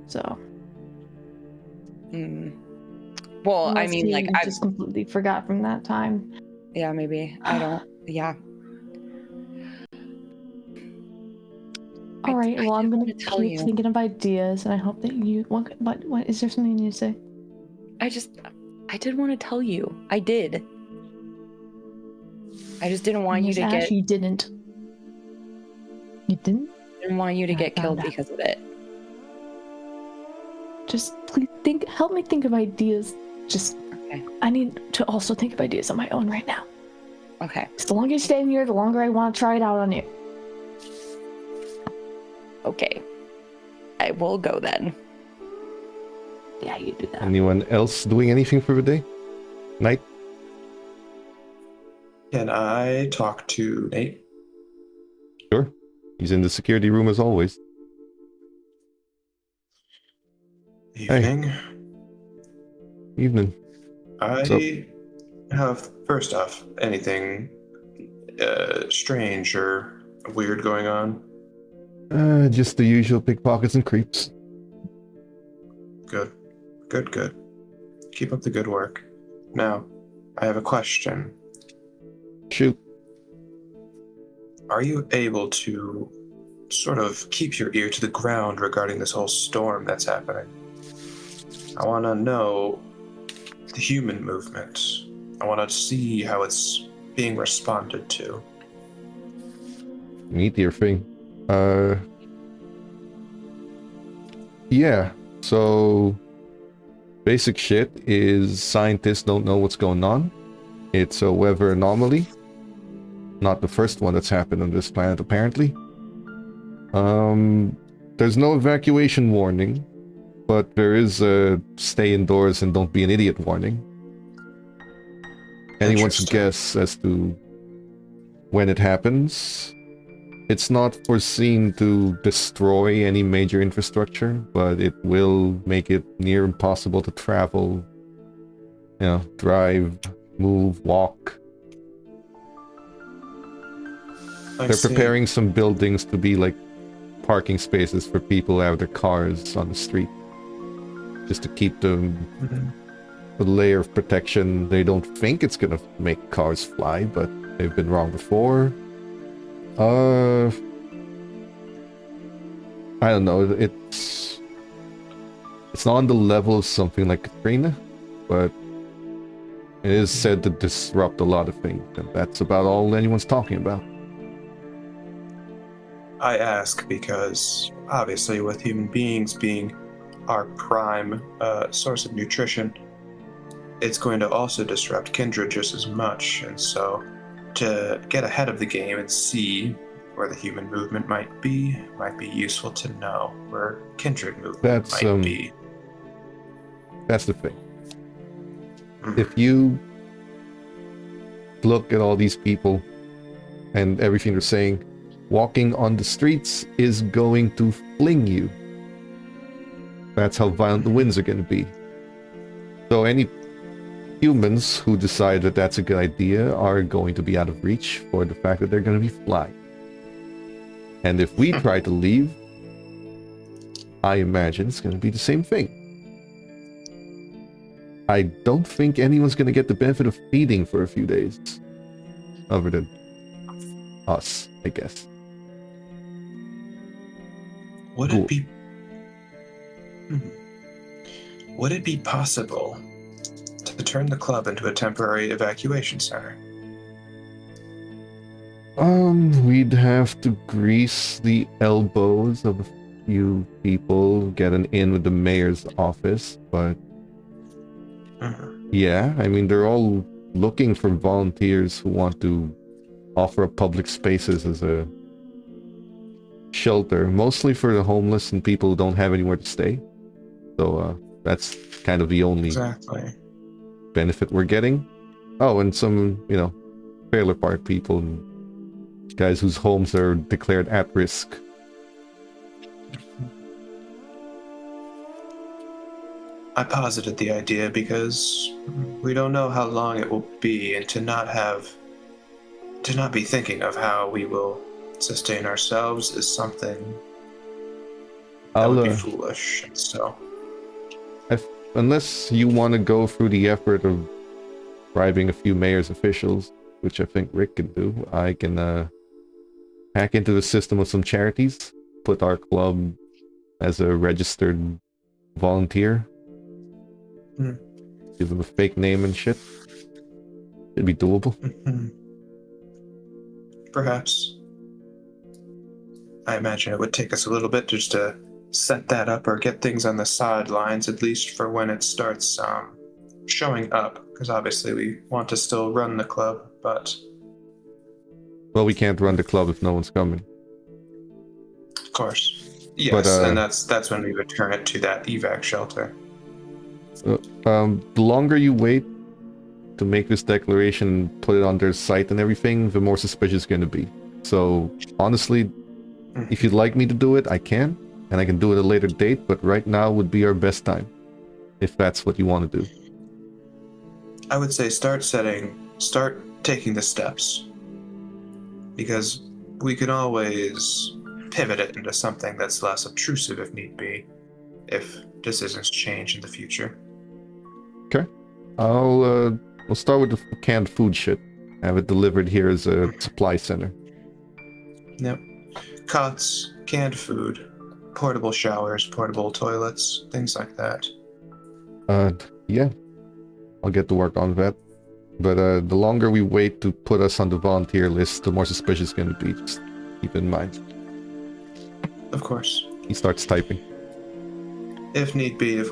So. Well, Unless I mean, he like, I just completely forgot from that time. Yeah, maybe. I don't. Yeah. All right. Well, I'm gonna tell keep you. thinking of ideas, and I hope that you. What is there something you need to say? I did want to tell you. I did. I just didn't want you to Ash, get. You didn't. You didn't? Didn't want you to get killed out. because of it. Just please help me think of ideas. Just. Okay. I need to also think of ideas on my own right now. Okay. Because the longer you stay in here, the longer I want to try it out on you. Okay. I will go then. Yeah, you do that. Anyone else doing anything for the day? Night? Can I talk to Nate? Sure. He's in the security room as always. Evening. Evening. I have, first off, anything strange or weird going on? Just the usual pickpockets and creeps. Good. Good. Keep up the good work. Now, I have a question. Shoot. Are you able to sort of keep your ear to the ground regarding this whole storm that's happening? I want to know the human movement. I want to see how it's being responded to. Meteor thing. Yeah. So basic shit is scientists don't know what's going on. It's a weather anomaly. Not the first one that's happened on this planet, apparently. There's no evacuation warning, but there is a stay indoors and don't be an idiot warning. Anyone's guess as to when it happens. It's not foreseen to destroy any major infrastructure, but it will make it near impossible to travel, drive, move, walk. They're preparing some buildings to be like parking spaces for people who have their cars on the street. Just to keep them a layer of protection. They don't think it's gonna make cars fly, but they've been wrong before. I don't know. It's not on the level of something like Katrina, but it is said to disrupt a lot of things, and that's about all anyone's talking about. I ask because, obviously, with human beings being our prime source of nutrition, it's going to also disrupt kindred just as much, and so to get ahead of the game and see where the human movement might be useful to know where kindred movement might be. That's the thing. If you look at all these people and everything they're saying, walking on the streets is going to fling you. That's how violent the winds are going to be. So any humans who decide that that's a good idea are going to be out of reach for the fact that they're going to be flying. And if we try to leave, I imagine it's going to be the same thing. I don't think anyone's going to get the benefit of feeding for a few days. Other than us, I guess. Would it be possible to turn the club into a temporary evacuation center? We'd have to grease the elbows of a few people, get an in with the mayor's office, but yeah, I mean, they're all looking for volunteers who want to offer up public spaces as a shelter, mostly for the homeless and people who don't have anywhere to stay. So that's kind of the only benefit we're getting. Oh, and some, trailer park people and guys whose homes are declared at risk. I posited the idea because we don't know how long it will be, and to not be thinking of how we will sustain ourselves is something that would be foolish. So, unless you want to go through the effort of bribing a few mayor's officials, which I think Rick can do, I can hack into the system of some charities, put our club as a registered volunteer, give them a fake name and shit. It'd be doable. Perhaps. I imagine it would take us a little bit just to set that up or get things on the sidelines, at least for when it starts showing up, because obviously we want to still run the club, but... Well, we can't run the club if no one's coming. Of course. Yes, and that's when we would turn it to that evac shelter. The longer you wait to make this declaration, put it on their site and everything, the more suspicious it's going to be. So, honestly, if you'd like me to do it, I can. And I can do it at a later date, but right now would be our best time. If that's what you want to do. I would say start taking the steps. Because we can always pivot it into something that's less obtrusive if need be, if decisions change in the future. We'll start with the canned food shit. Have it delivered here as a supply center. Yep. Cots, canned food, portable showers, portable toilets, things like that. Yeah. I'll get to work on that. But the longer we wait to put us on the volunteer list, the more suspicious it's going to be. Just keep in mind. Of course. He starts typing. If need be,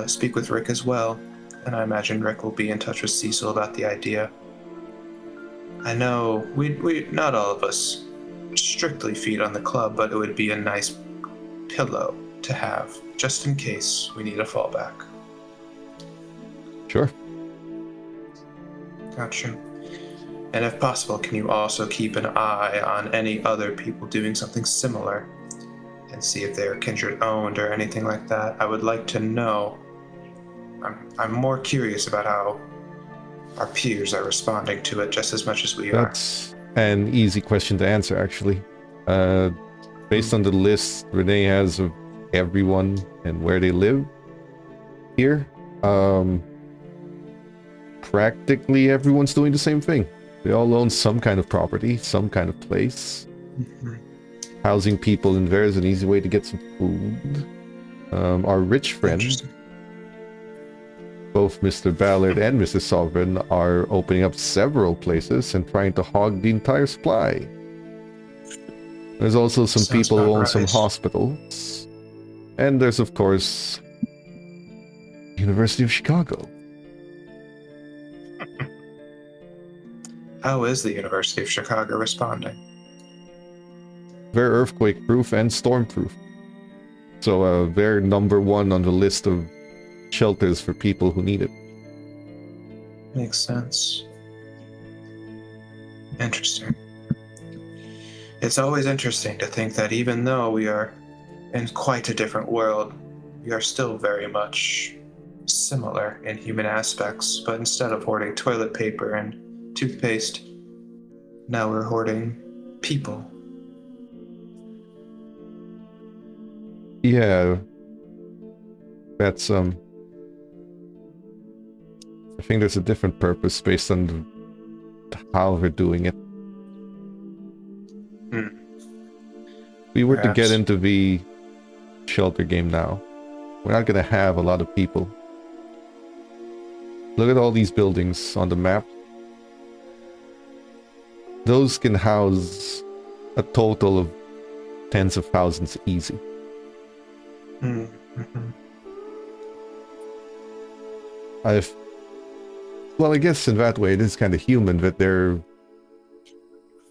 speak with Rick as well, and I imagine Rick will be in touch with Cecil about the idea. I know we not all of us strictly feed on the club, but it would be a nice pillow to have, just in case we need a fallback. Sure. Gotcha. And if possible, can you also keep an eye on any other people doing something similar and see if they're kindred owned or anything like that? I would like to know. I'm more curious about how our peers are responding to it just as much as we are. That's an easy question to answer, actually. Based on the list Renee has of everyone and where they live here, practically everyone's doing the same thing. They all own some kind of property, some kind of place. Mm-hmm. Housing people in there is an easy way to get some food. Our rich friends, both Mr. Ballard and Mr. Sovereign, are opening up several places and trying to hog the entire supply. There's also some Sounds people who own about some right. hospitals. And there's, of course, University of Chicago. How is the University of Chicago responding? They're earthquake-proof and storm-proof. So they're number one on the list of shelters for people who need it. Makes sense. Interesting. It's always interesting to think that even though we are in quite a different world, we are still very much similar in human aspects, but instead of hoarding toilet paper and toothpaste, now we're hoarding people. Yeah. That's, I think there's a different purpose based on how they're doing it. If we were to get Perhaps. into the shelter game now, we're not going to have a lot of people. Look at all these buildings on the map. Those can house a total of tens of thousands easy. Mm-hmm. Well, I guess in that way it is kind of human that they're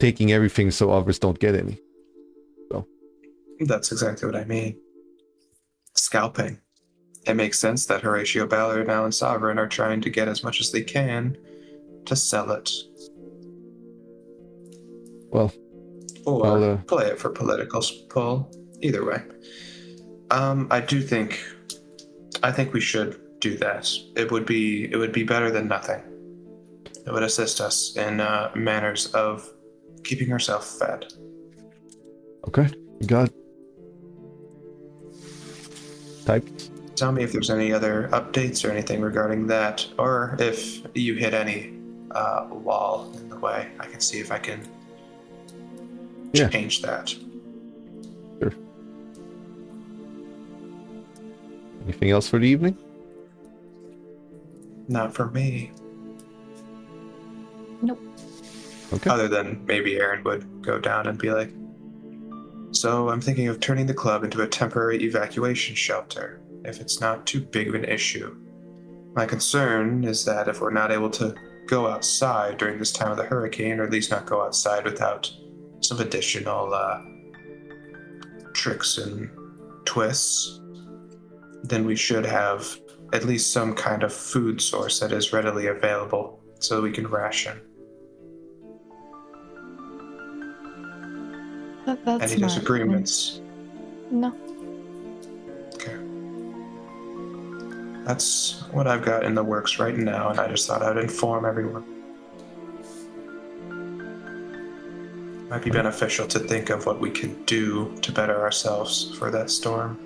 taking everything so others don't get any. That's exactly what I mean. Scalping. It makes sense that Horatio Ballard now and Sovereign are trying to get as much as they can to sell it. Well, Or I'll, play it for political pull. Either way. I think we should do that. It would be better than nothing. It would assist us in manners of keeping ourselves fed. okay, you got it. Typed. Tell me if there's any other updates or anything regarding that, or if you hit any wall in the way. I can see if I can Yeah. change that. Sure. Anything else for the evening? Not for me. Nope. Okay. Other than maybe Aaron would go down and be like, so I'm thinking of turning the club into a temporary evacuation shelter, if it's not too big of an issue. My concern is that if we're not able to go outside during this time of the hurricane, or at least not go outside without some additional tricks and twists, then we should have at least some kind of food source that is readily available so we can ration. That's Any smart. disagreements? No. Okay. That's what I've got in the works right now, and I just thought I'd inform everyone. Might be beneficial to think of what we can do to better ourselves for that storm.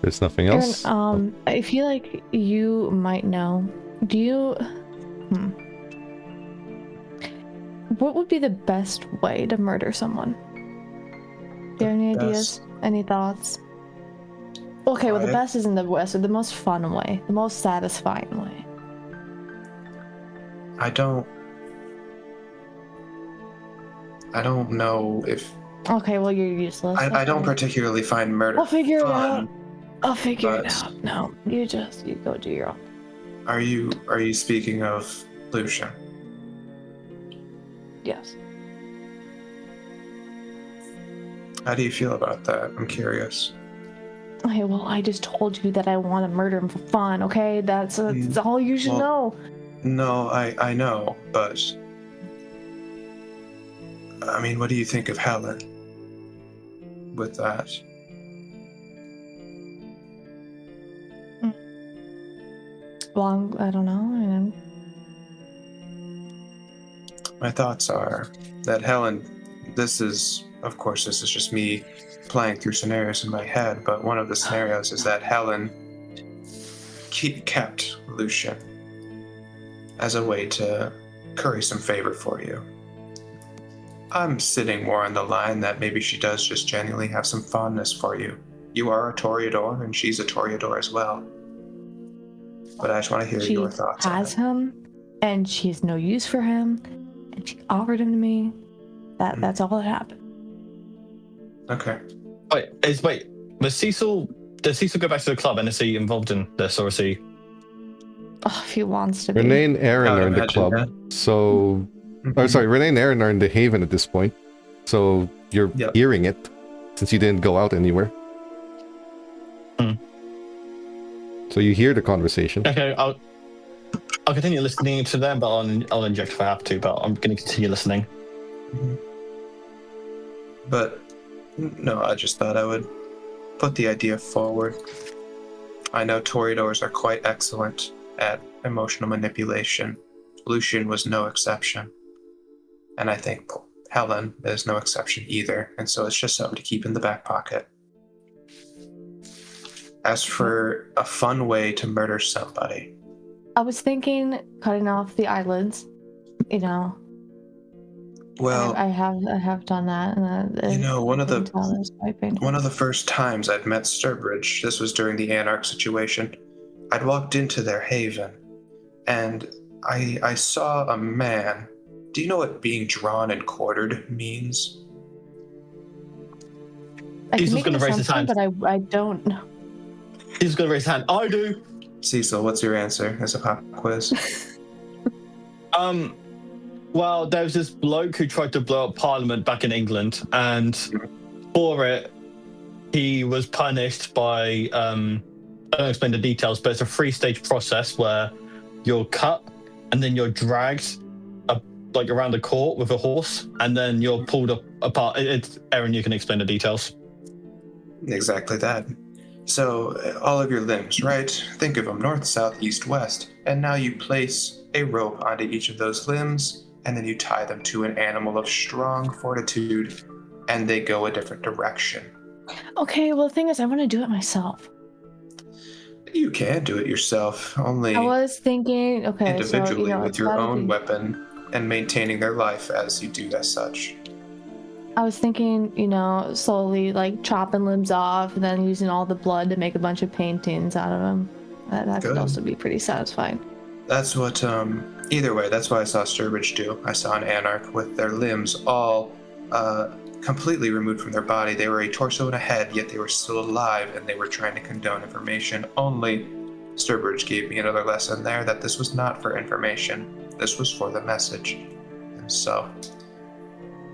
There's nothing else. Aaron, I feel like you might know. Do you? What would be the best way to murder someone? Do you have any ideas? Any thoughts? Okay, well, the best isn't the best, or the most fun way, the most satisfying way. I don't know if. Okay, well, you're useless. I don't particularly find murder. I'll figure fun, it out. I'll figure it but- out. No, you go do your own. Are you speaking of Lucian? Yes. How do you feel about that? I'm curious. Okay, well, I just told you that I want to murder him for fun. Okay, that's all you should know. No, I know, but I mean, what do you think of Helen with that? Well, I don't know. I mean, My thoughts are that Helen, this is just me playing through scenarios in my head, but one of the scenarios is that Helen kept Lucian as a way to curry some favor for you. I'm sitting more on the line that maybe she does just genuinely have some fondness for you. You are a Toreador, and she's a Toreador as well. But I just want to hear your thoughts on has it. him, and she has no use for him, and she offered him to me. That's all that happened. Okay. Does Cecil go back to the club, and is he involved in this, or is he? Oh, if he wants to be. Renee and Aaron I would are in the imagine club, that. so... Mhm. Or sorry, Renee and Aaron are in the Haven at this point, so you're Yep. hearing it, since you didn't go out anywhere. So you hear the conversation. Okay, I'll continue listening to them, but I'll inject if I have to. But I'm going to continue listening. Mhm. But no, I just thought I would put the idea forward. I know Toreadors are quite excellent at emotional manipulation. Lucian was no exception. And I think Helen is no exception either. And so it's just something to keep in the back pocket. As for a fun way to murder somebody, I was thinking cutting off the eyelids. You know. well, I have done that, and you know, one of the quite painful. first times I'd met Sturbridge, this was during the Anarch situation, I'd walked into their haven, and I saw a man. Do you know what being drawn and quartered means? I He's can just make an gonna raise his assumption, hand. but I don't know. He's going to raise his hand. I do. Cecil, what's your answer as a pop quiz? Well, there was this bloke who tried to blow up Parliament back in England, and for it, he was punished by, I don't explain the details, but it's a 3-stage process where you're cut, and then you're dragged like around the court with a horse, and then you're pulled apart. Aaron, you can explain the details. Exactly that. So, all of your limbs, right? Think of them north, south, east, west. And now you place a rope onto each of those limbs, and then you tie them to an animal of strong fortitude, and they go a different direction. Okay, well, the thing is, I want to do it myself. You can do it yourself, only I was thinking, okay, individually so, with it's your gotta own be- weapon and maintaining their life as you do as such. I was thinking, slowly, like, chopping limbs off, and then using all the blood to make a bunch of paintings out of them. That could Good. also be pretty satisfying. That's what, either way, that's what I saw Sturbridge do. I saw an Anarch with their limbs all completely removed from their body. They were a torso and a head, yet they were still alive, and they were trying to condone information. Only Sturbridge gave me another lesson there that this was not for information. This was for the message. And so,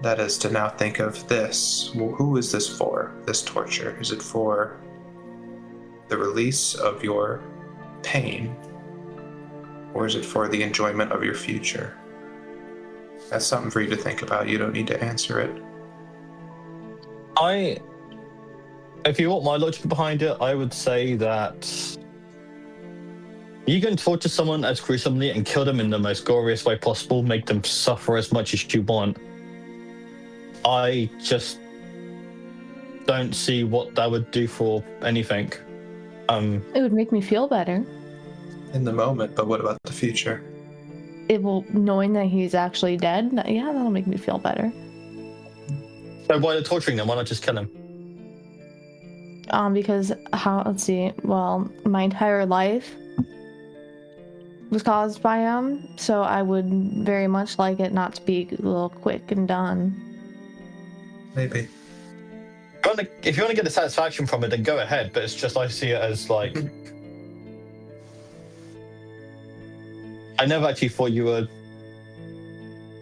that is to now think of this. Well, who is this for, this torture? Is it for the release of your pain? Or is it for the enjoyment of your future? That's something for you to think about. You don't need to answer it. If you want my logic behind it, I would say that You can torture someone as gruesomely and kill them in the most glorious way possible, make them suffer as much as you want. I just don't see what that would do for anything. It would make me feel better. In the moment, but what about the future? It will, knowing that he's actually dead. Yeah, that'll make me feel better. So why are they torturing them? Why not just kill him? Because let's see. Well, my entire life was caused by him, so I would very much like it not to be a little quick and done. Maybe. If you want to get the satisfaction from it, then go ahead. But it's just I see it as like I never actually thought you were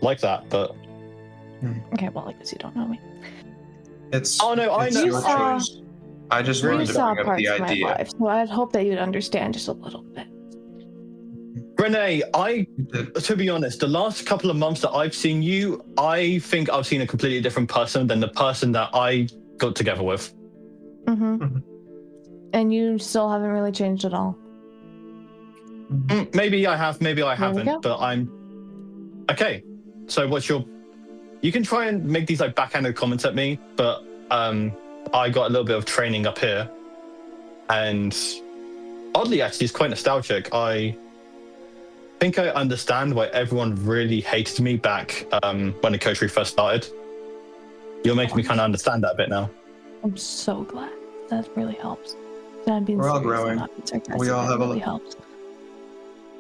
like that, but Okay, well, I guess you don't know me. It's. Oh, no, I it's know. your saw- choice. I just You wanted to saw bring up parts the of my idea. life, so I'd hope that you'd understand just a little bit. Renee, You did. to be honest, the last couple of months that I've seen you, I think I've seen a completely different person than the person that I got together with. Mm-hmm. And you still haven't really changed at all. Maybe I have, maybe I There we go. haven't, but I'm okay. So what's your? You can try and make these like backhanded comments at me, but I got a little bit of training up here, and oddly, actually, it's quite nostalgic. I think I understand why everyone really hated me back when the coterie first started. You're making me kind of understand that a bit now. I'm so glad. That really helps. Not being We're all serious and growing. not being sarcastic. We all that have a really lot. helps.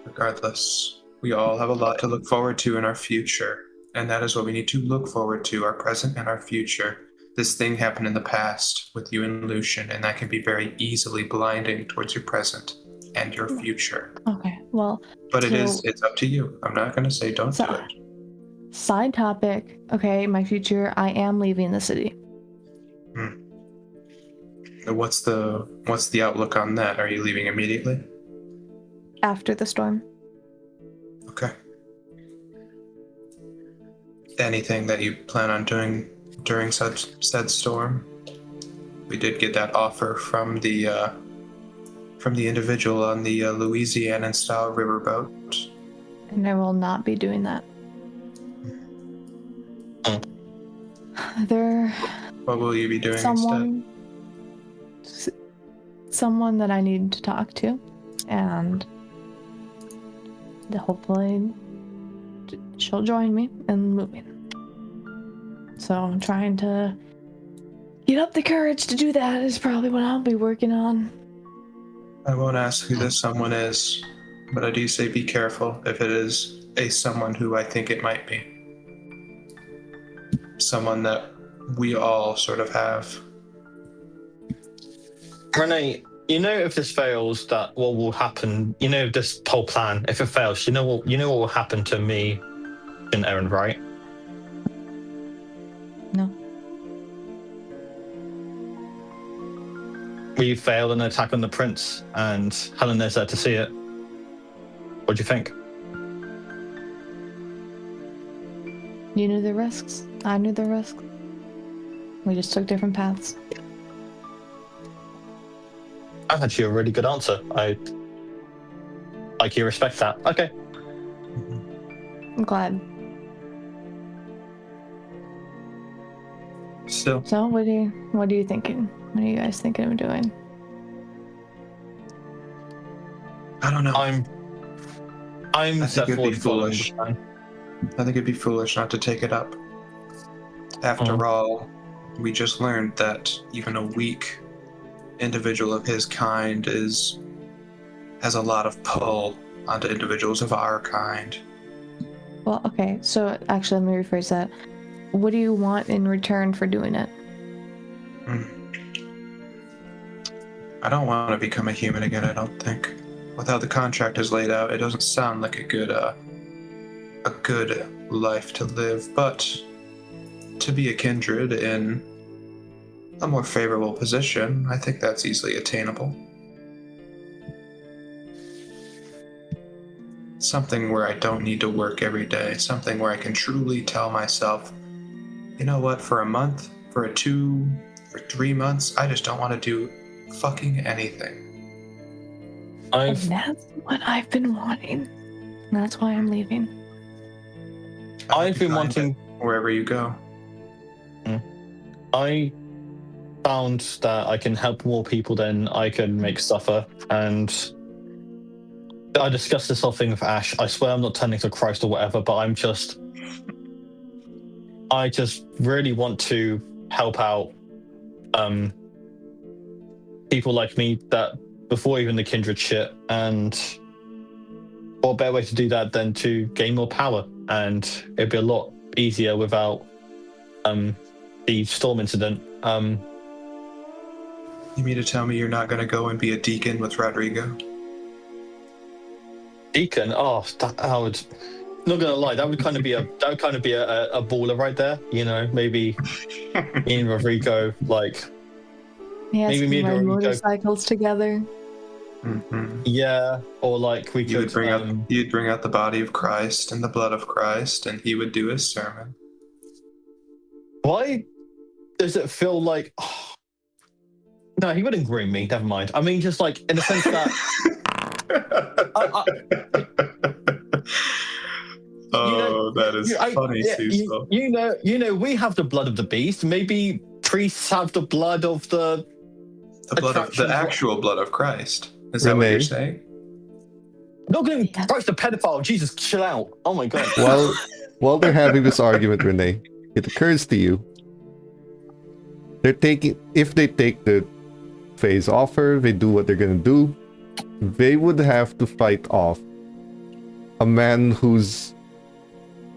Regardless, we all have a lot to look forward to in our future, and that is what we need to look forward to: our present and our future. This thing happened in the past with you and Lucian, and that can be very easily blinding towards your present and your future. Okay, well, But So- it's up to you. I'm not going to say don't So- do it. side topic. Okay, my future. I am leaving the city. What's the outlook on that? Are you leaving immediately? After the storm. Okay. Anything that you plan on doing during said storm? We did get that offer from the individual on the Louisiana style riverboat. And I will not be doing that. There What will you be doing instead? someone that I need to talk to, and hopefully she'll join me in moving. So I'm trying to get up the courage to do that is probably what I'll be working on. I won't ask who this someone is, but I do say be careful if it is a someone who I think it might be. Someone that we all sort of have. Renee, you know if this fails, that what will happen? You know this whole plan. If it fails, you know what will happen to me and Aaron, right? No. We fail an attack on the prince, and Helen is there to see it. What do you think? You knew the risks. I knew the risks. We just took different paths. That's actually a really good answer. I like you respect that. Okay. I'm glad. Still, So what are you thinking? What are you guys thinking of doing? I don't know. I'm I think set it'd be forward following foolish. the plan. I think it'd be foolish not to take it up. After all, we just learned that even a weak individual of his kind has a lot of pull onto individuals of our kind. Well, okay, so actually let me rephrase that. What do you want in return for doing it? I don't want to become a human again, I don't think. With how the contract is laid out, it doesn't sound like a good life to live, but to be a kindred in a more favorable position, I think that's easily attainable. Something where I don't need to work every day, something where I can truly tell myself, you know what, for a month, for 3 months, I just don't want to do fucking anything. And that's what I've been wanting. And that's why I'm leaving. I've been Find wanting. it wherever you go. I found that I can help more people than I can make suffer, and I discussed this whole thing with Ash. I swear I'm not turning to Christ or whatever, but I just really want to help out people like me that before even the kindred shit, and what better way to do that than to gain more power? And it'd be a lot easier without the storm incident. You mean to tell me you're not going to go and be a deacon with Rodrigo? Deacon, I would. Not gonna lie, that would kind of be a baller right there. You know, maybe me and Rodrigo, like, Yes, maybe we me and ride Rodrigo, motorcycles together. Mm-hmm. yeah, or like we You'd could. bring out the body of Christ and the blood of Christ, and he would do his sermon. Why does it feel like? Oh, no, he wouldn't groom me. Never mind. I mean, just like in the sense that. That is funny, Cecil. You know, we have the blood of the beast. Maybe priests have the blood of the actual blood of Christ. Is that what you're saying? Not going to Christ the pedophile. Jesus, chill out. Oh my god. While they're having this argument, Renee, it occurs to you if they take the phase offer, they do what they're gonna do, they would have to fight off a man who's,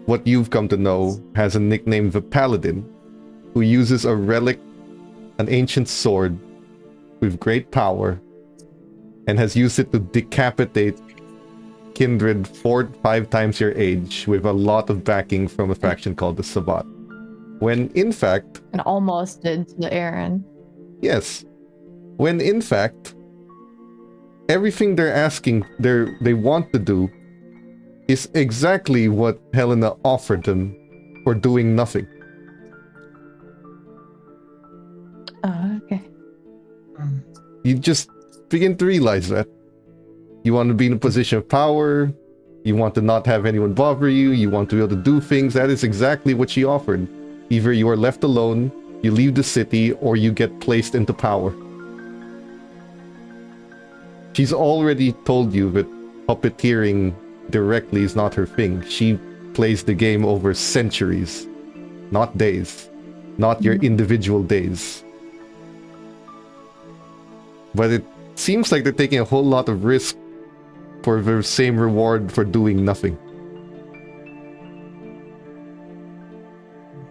what you've come to know, has a nickname, the Paladin, who uses a relic, an ancient sword with great power, and has used it to decapitate kindred 4-5 times your age with a lot of backing from a faction called the Sabbat. When in fact... And almost did to Aaron. Yes. When in fact, everything they're asking, they want to do is exactly what Helena offered them for doing nothing. Oh, okay. You just begin to realize that. You want to be in a position of power, you want to not have anyone bother you, you want to be able to do things. That is exactly what she offered. Either you are left alone, you leave the city, or you get placed into power. She's already told you that puppeteering directly is not her thing. She plays the game over centuries, not days, not your individual days. But it seems like they're taking a whole lot of risk for the same reward for doing nothing.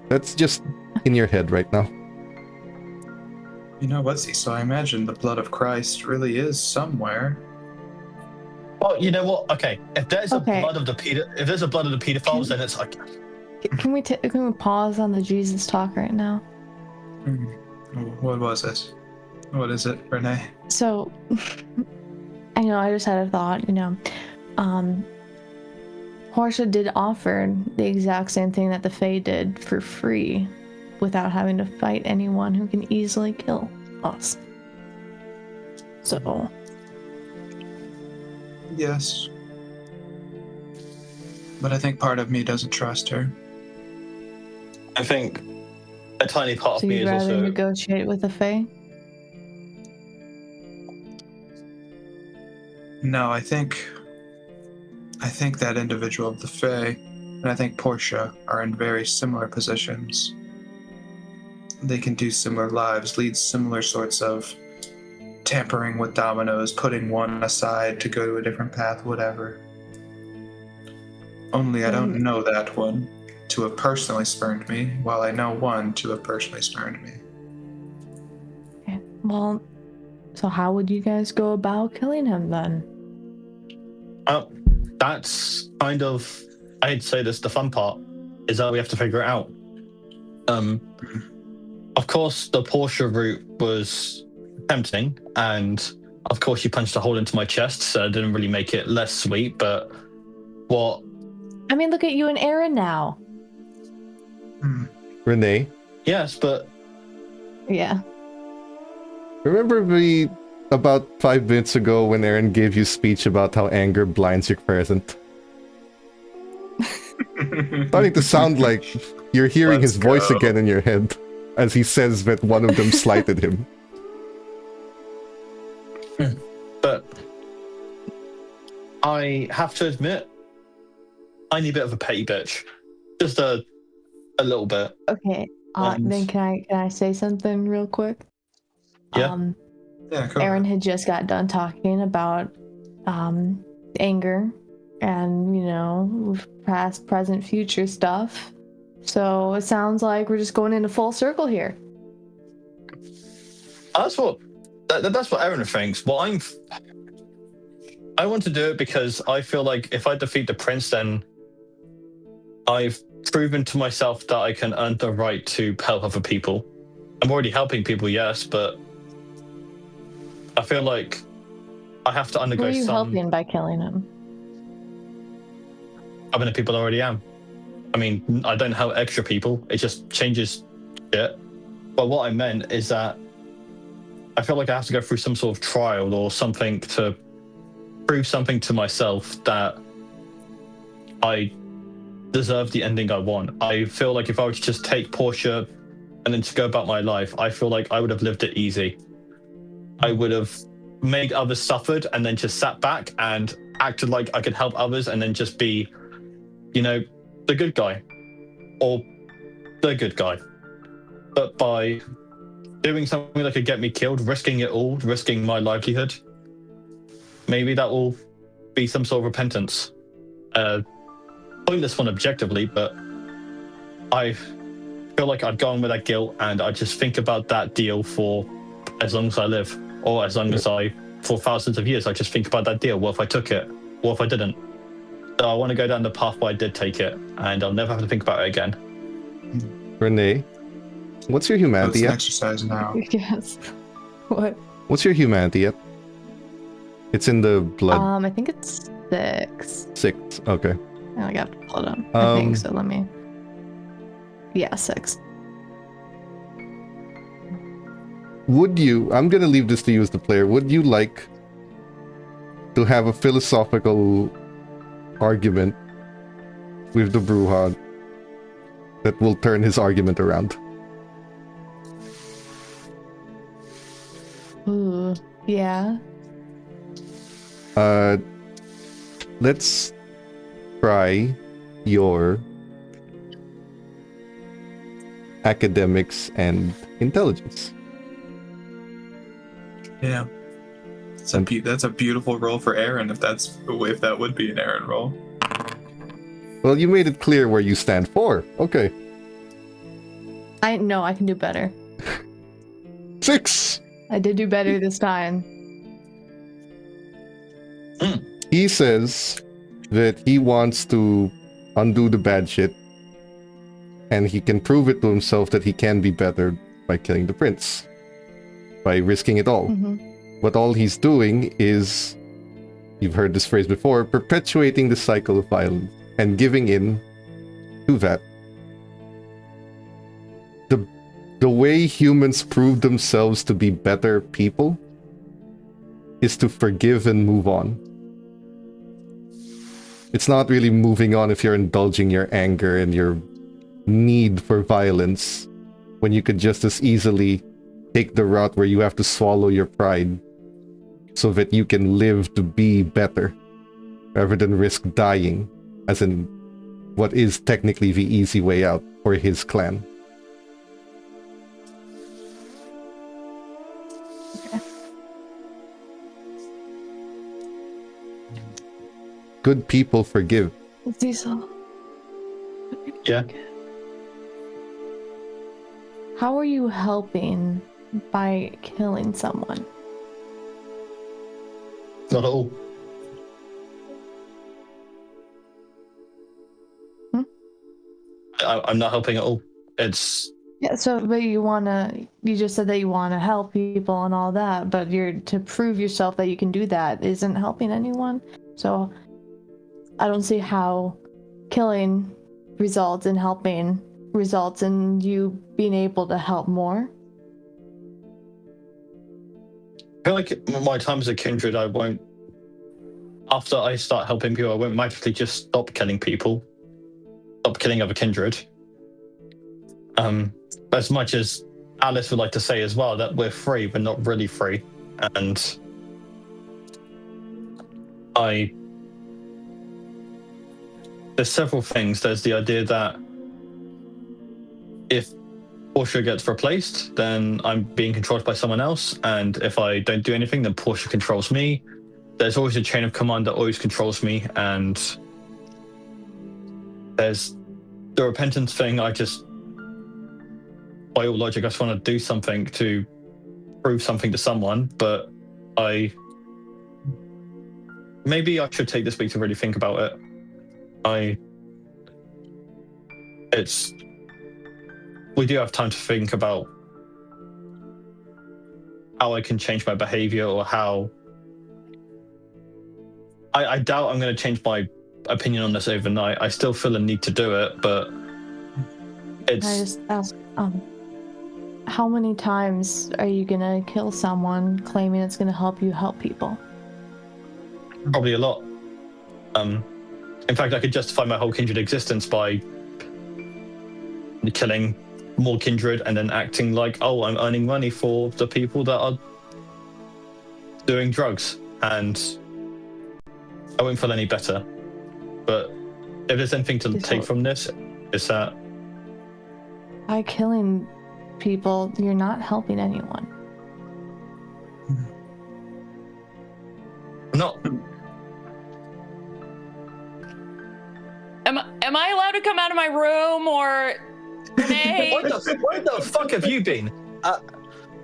That's just in your head right now. You know what, so I imagine the blood of Christ really is somewhere. Well, you know what? Okay, if there's a blood of the pedophiles, then it's like. Can we pause on the Jesus talk right now? What was it? What is it, Renee? So, I know I just had a thought. Portia did offer the exact same thing that the Fae did for free, without having to fight anyone who can easily kill us. So. Yes. But I think part of me doesn't trust her. I think a tiny part of me is also... So you'd rather negotiate with the Fae? No, I think that individual of the Fae, and I think Portia, are in very similar positions. They can do similar lives, lead similar sorts of tampering with dominoes, putting one aside to go to a different path, whatever. Only I don't know that one to have personally spurned me, while I know one to have personally spurned me. Okay. Well, so how would you guys go about killing him then? That's kind of, I'd say this, the fun part is that we have to figure it out. Of course, the Portia route was tempting, and of course you punched a hole into my chest, so it didn't really make it less sweet, but what... I mean, look at you and Aaron now. Renee? Yes, but... Yeah. Remember the about 5 minutes ago when Aaron gave you speech about how anger blinds your present. Starting to sound like you're hearing Let's his voice go. again in your head as he says that one of them slighted him. But I have to admit, I'm a bit of a petty bitch. Just a little bit. Okay. And- Then can I say something real quick? Yeah. Yeah, go Aaron ahead. had just got done talking about anger and, you know, past, present, future stuff. So it sounds like we're just going into full circle here. That's what Aaron thinks. I want to do it because I feel like if I defeat the prince, then I've proven to myself that I can earn the right to help other people. I'm already helping people, yes, but I feel like I have to Who undergo are you some helping by killing him? helping the people I already am. I mean, I don't help extra people. It just changes shit. But what I meant is that I feel like I have to go through some sort of trial or something to prove something to myself that I deserve the ending I want. I feel like if I were to just take Portia and then just go about my life, I feel like I would have lived it easy. I would have made others suffered and then just sat back and acted like I could help others and then just be, you know, the good guy or the good guy. But by doing something that could get me killed, risking it all, risking my livelihood, maybe that will be some sort of repentance. Pointless one objectively, but I feel like I'd go on with that guilt and I just think about that deal for as long as I live, or as long as for thousands of years, I just think about that deal. What if I took it? What if I didn't? So I want to go down the path where I did take it, and I'll never have to think about it again. Renee, what's your So it's humanity an at? exercise now. Yes. What? What's your humanity at? It's in the blood. I think it's 6. 6. Okay. I got to pull it up. I think so. Let me. Yeah, 6. Would you, I'm gonna leave this to you as the player, would you like to have a philosophical argument with the Bruja that will turn his argument around? Ooh. Yeah. Let's try your academics and intelligence. Yeah. That's a beautiful roll for Aaron if that would be an Aaron roll. Well, you made it clear where you stand for. Okay. I know I can do better. 6! I did do better this time. He says that he wants to undo the bad shit, and he can prove it to himself that he can be better by killing the prince, by risking it all. Mm-hmm. But all he's doing is, you've heard this phrase before, perpetuating the cycle of violence and giving in to that. The way humans prove themselves to be better people is to forgive and move on. It's not really moving on if you're indulging your anger and your need for violence, when you could just as easily take the route where you have to swallow your pride so that you can live to be better, rather than risk dying, as in what is technically the easy way out for his clan. Good people forgive. Cecil. Yeah. How are you helping by killing someone? Not at all. I'm not helping at all. It's Yeah, so but you just said that you wanna help people and all that, but to prove yourself that you can do that isn't helping anyone. So I don't see how killing results in helping results in you being able to help more. feel like my time as a kindred, I won't. After I start helping people, I won't magically just stop killing people, stop killing other kindred. As much as Alice would like to say as well that we're free, we're not really free, and there's several things. There's the idea that if Portia gets replaced, then I'm being controlled by someone else, and if I don't do anything, then Portia controls me. There's always a chain of command that always controls me, and there's the repentance thing. I just, by all logic, I just want to do something to prove something to someone, but maybe I should take this week to really think about it. We do have time to think about how I can change my behavior, or how I doubt I'm going to change my opinion on this overnight. I still feel a need to do it, but it's... Can I just ask, how many times are you going to kill someone claiming it's going to help you help people? Probably a lot. In fact, I could justify my whole kindred existence by killing more kindred and then acting like, oh, I'm earning money for the people that are doing drugs, and I won't feel any better. But if there's anything to take from this, is that by killing people, you're not helping anyone. not. Am I allowed to come out of my room, or Renee? Where the fuck have you been?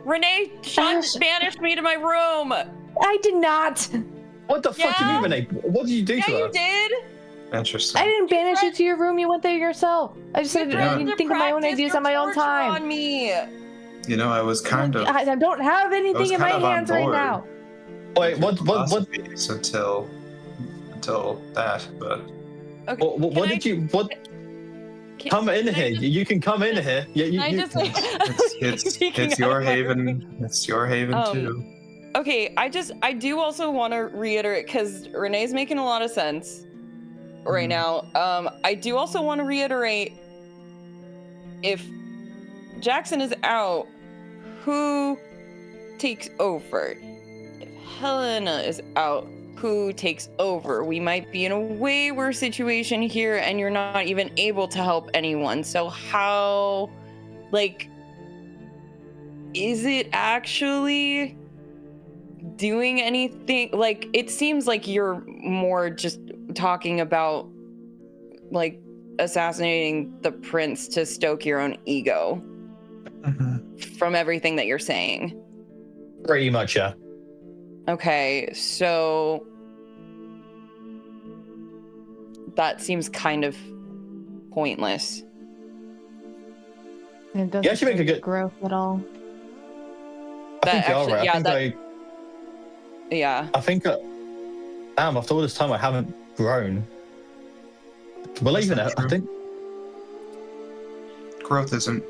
Renee, Sean banished me to my room. I did not. What the fuck do you mean, Renee? What did you do to her? Yeah, you did. Interesting. I didn't banish you to your room. You went there yourself. I just said I didn't think of my own ideas on my own time. On me. You know, I was kind of. I don't have anything in my hands right now. Wait, what? Until that, but. Okay. What did you? What? Come in here. You can come in here. Yeah, It's your haven. It's your haven too. Okay, I do also want to reiterate, because Renee's making a lot of sense right now. I do also want to reiterate, if Jackson is out, who takes over? If Helena is out, who takes over? We might be in a way worse situation here, and you're not even able to help anyone. So how, is it actually doing anything? It seems like you're more just talking about, assassinating the prince to stoke your own ego. From everything that you're saying. Pretty much, yeah. Okay, so that seems kind of pointless. And it doesn't You actually make a good growth at all. I think damn, after all this time I haven't grown. Well, even I think growth isn't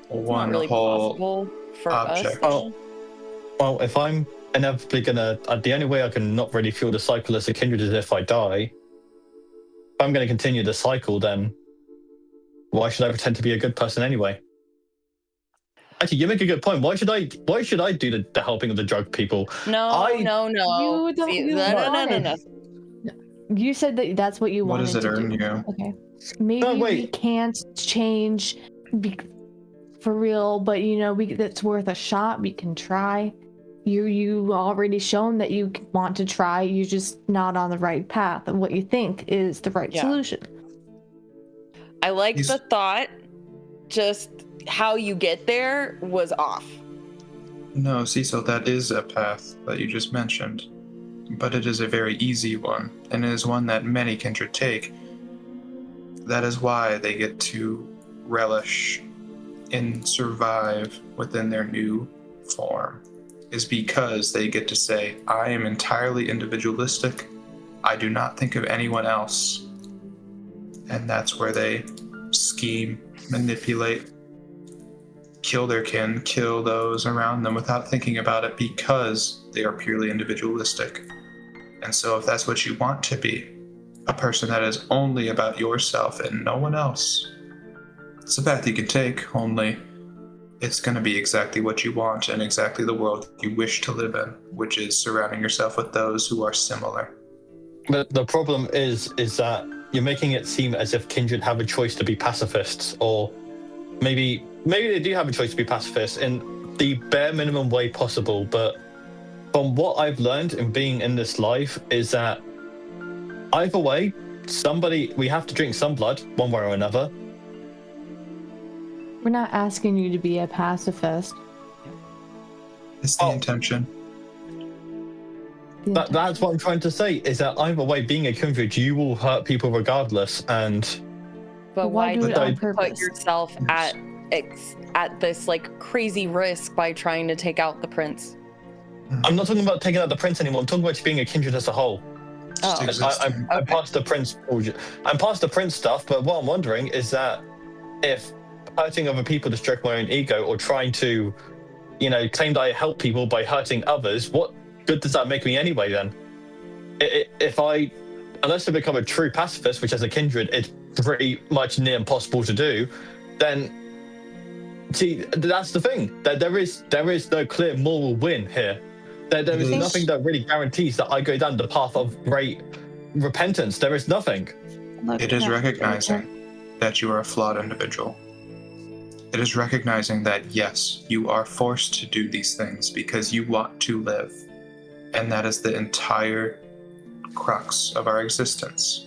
one really whole possible for object. us. Well, if I'm inevitably gonna, the only way I can not really feel the cycle as a kindred is if I die. If I'm gonna continue the cycle, then why should I pretend to be a good person anyway? Actually, you make a good point. Why should I do the helping of the drug people? No. You said that's what you wanted to do. What does it earn you? Okay. Maybe we can't change for real, but that's worth a shot. We can try. You already shown that you want to try. You're just not on the right path of what you think is the right solution. I like the thought. Just how you get there was off. No, so that is a path that you just mentioned, but it is a very easy one, and it is one that many kindred take. That is why they get to relish and survive within their new form, is because they get to say, I am entirely individualistic. I do not think of anyone else. And that's where they scheme, manipulate, kill their kin, kill those around them without thinking about it because they are purely individualistic. And so if that's what you want to be, a person that is only about yourself and no one else, it's a path you can take, only it's going to be exactly what you want and exactly the world you wish to live in, which is surrounding yourself with those who are similar. But the problem is that you're making it seem as if kindred have a choice to be pacifists, or maybe they do have a choice to be pacifists in the bare minimum way possible. But from what I've learned in being in this life is that either way, we have to drink some blood, one way or another. We're not asking you to be a pacifist. It's the intention. That's what I'm trying to say, is that either way, being a kindred, you will hurt people regardless. And But why do do it on you put purpose? yourself at this like crazy risk by trying to take out the prince? I'm not talking about taking out the prince anymore. I'm talking about being a kindred as a whole. Oh, I'm past the prince. I'm past the prince stuff. But what I'm wondering is that if hurting other people to stroke my own ego, or trying to, claim that I help people by hurting others, what good does that make me anyway? Then, unless I become a true pacifist, which as a kindred it's pretty much near impossible to do, then see, that's the thing. That there is no clear moral win here. There is nothing that really guarantees that I go down the path of great repentance. There is nothing. It is recognizing that you are a flawed individual. It is recognizing that, yes, you are forced to do these things because you want to live. And that is the entire crux of our existence.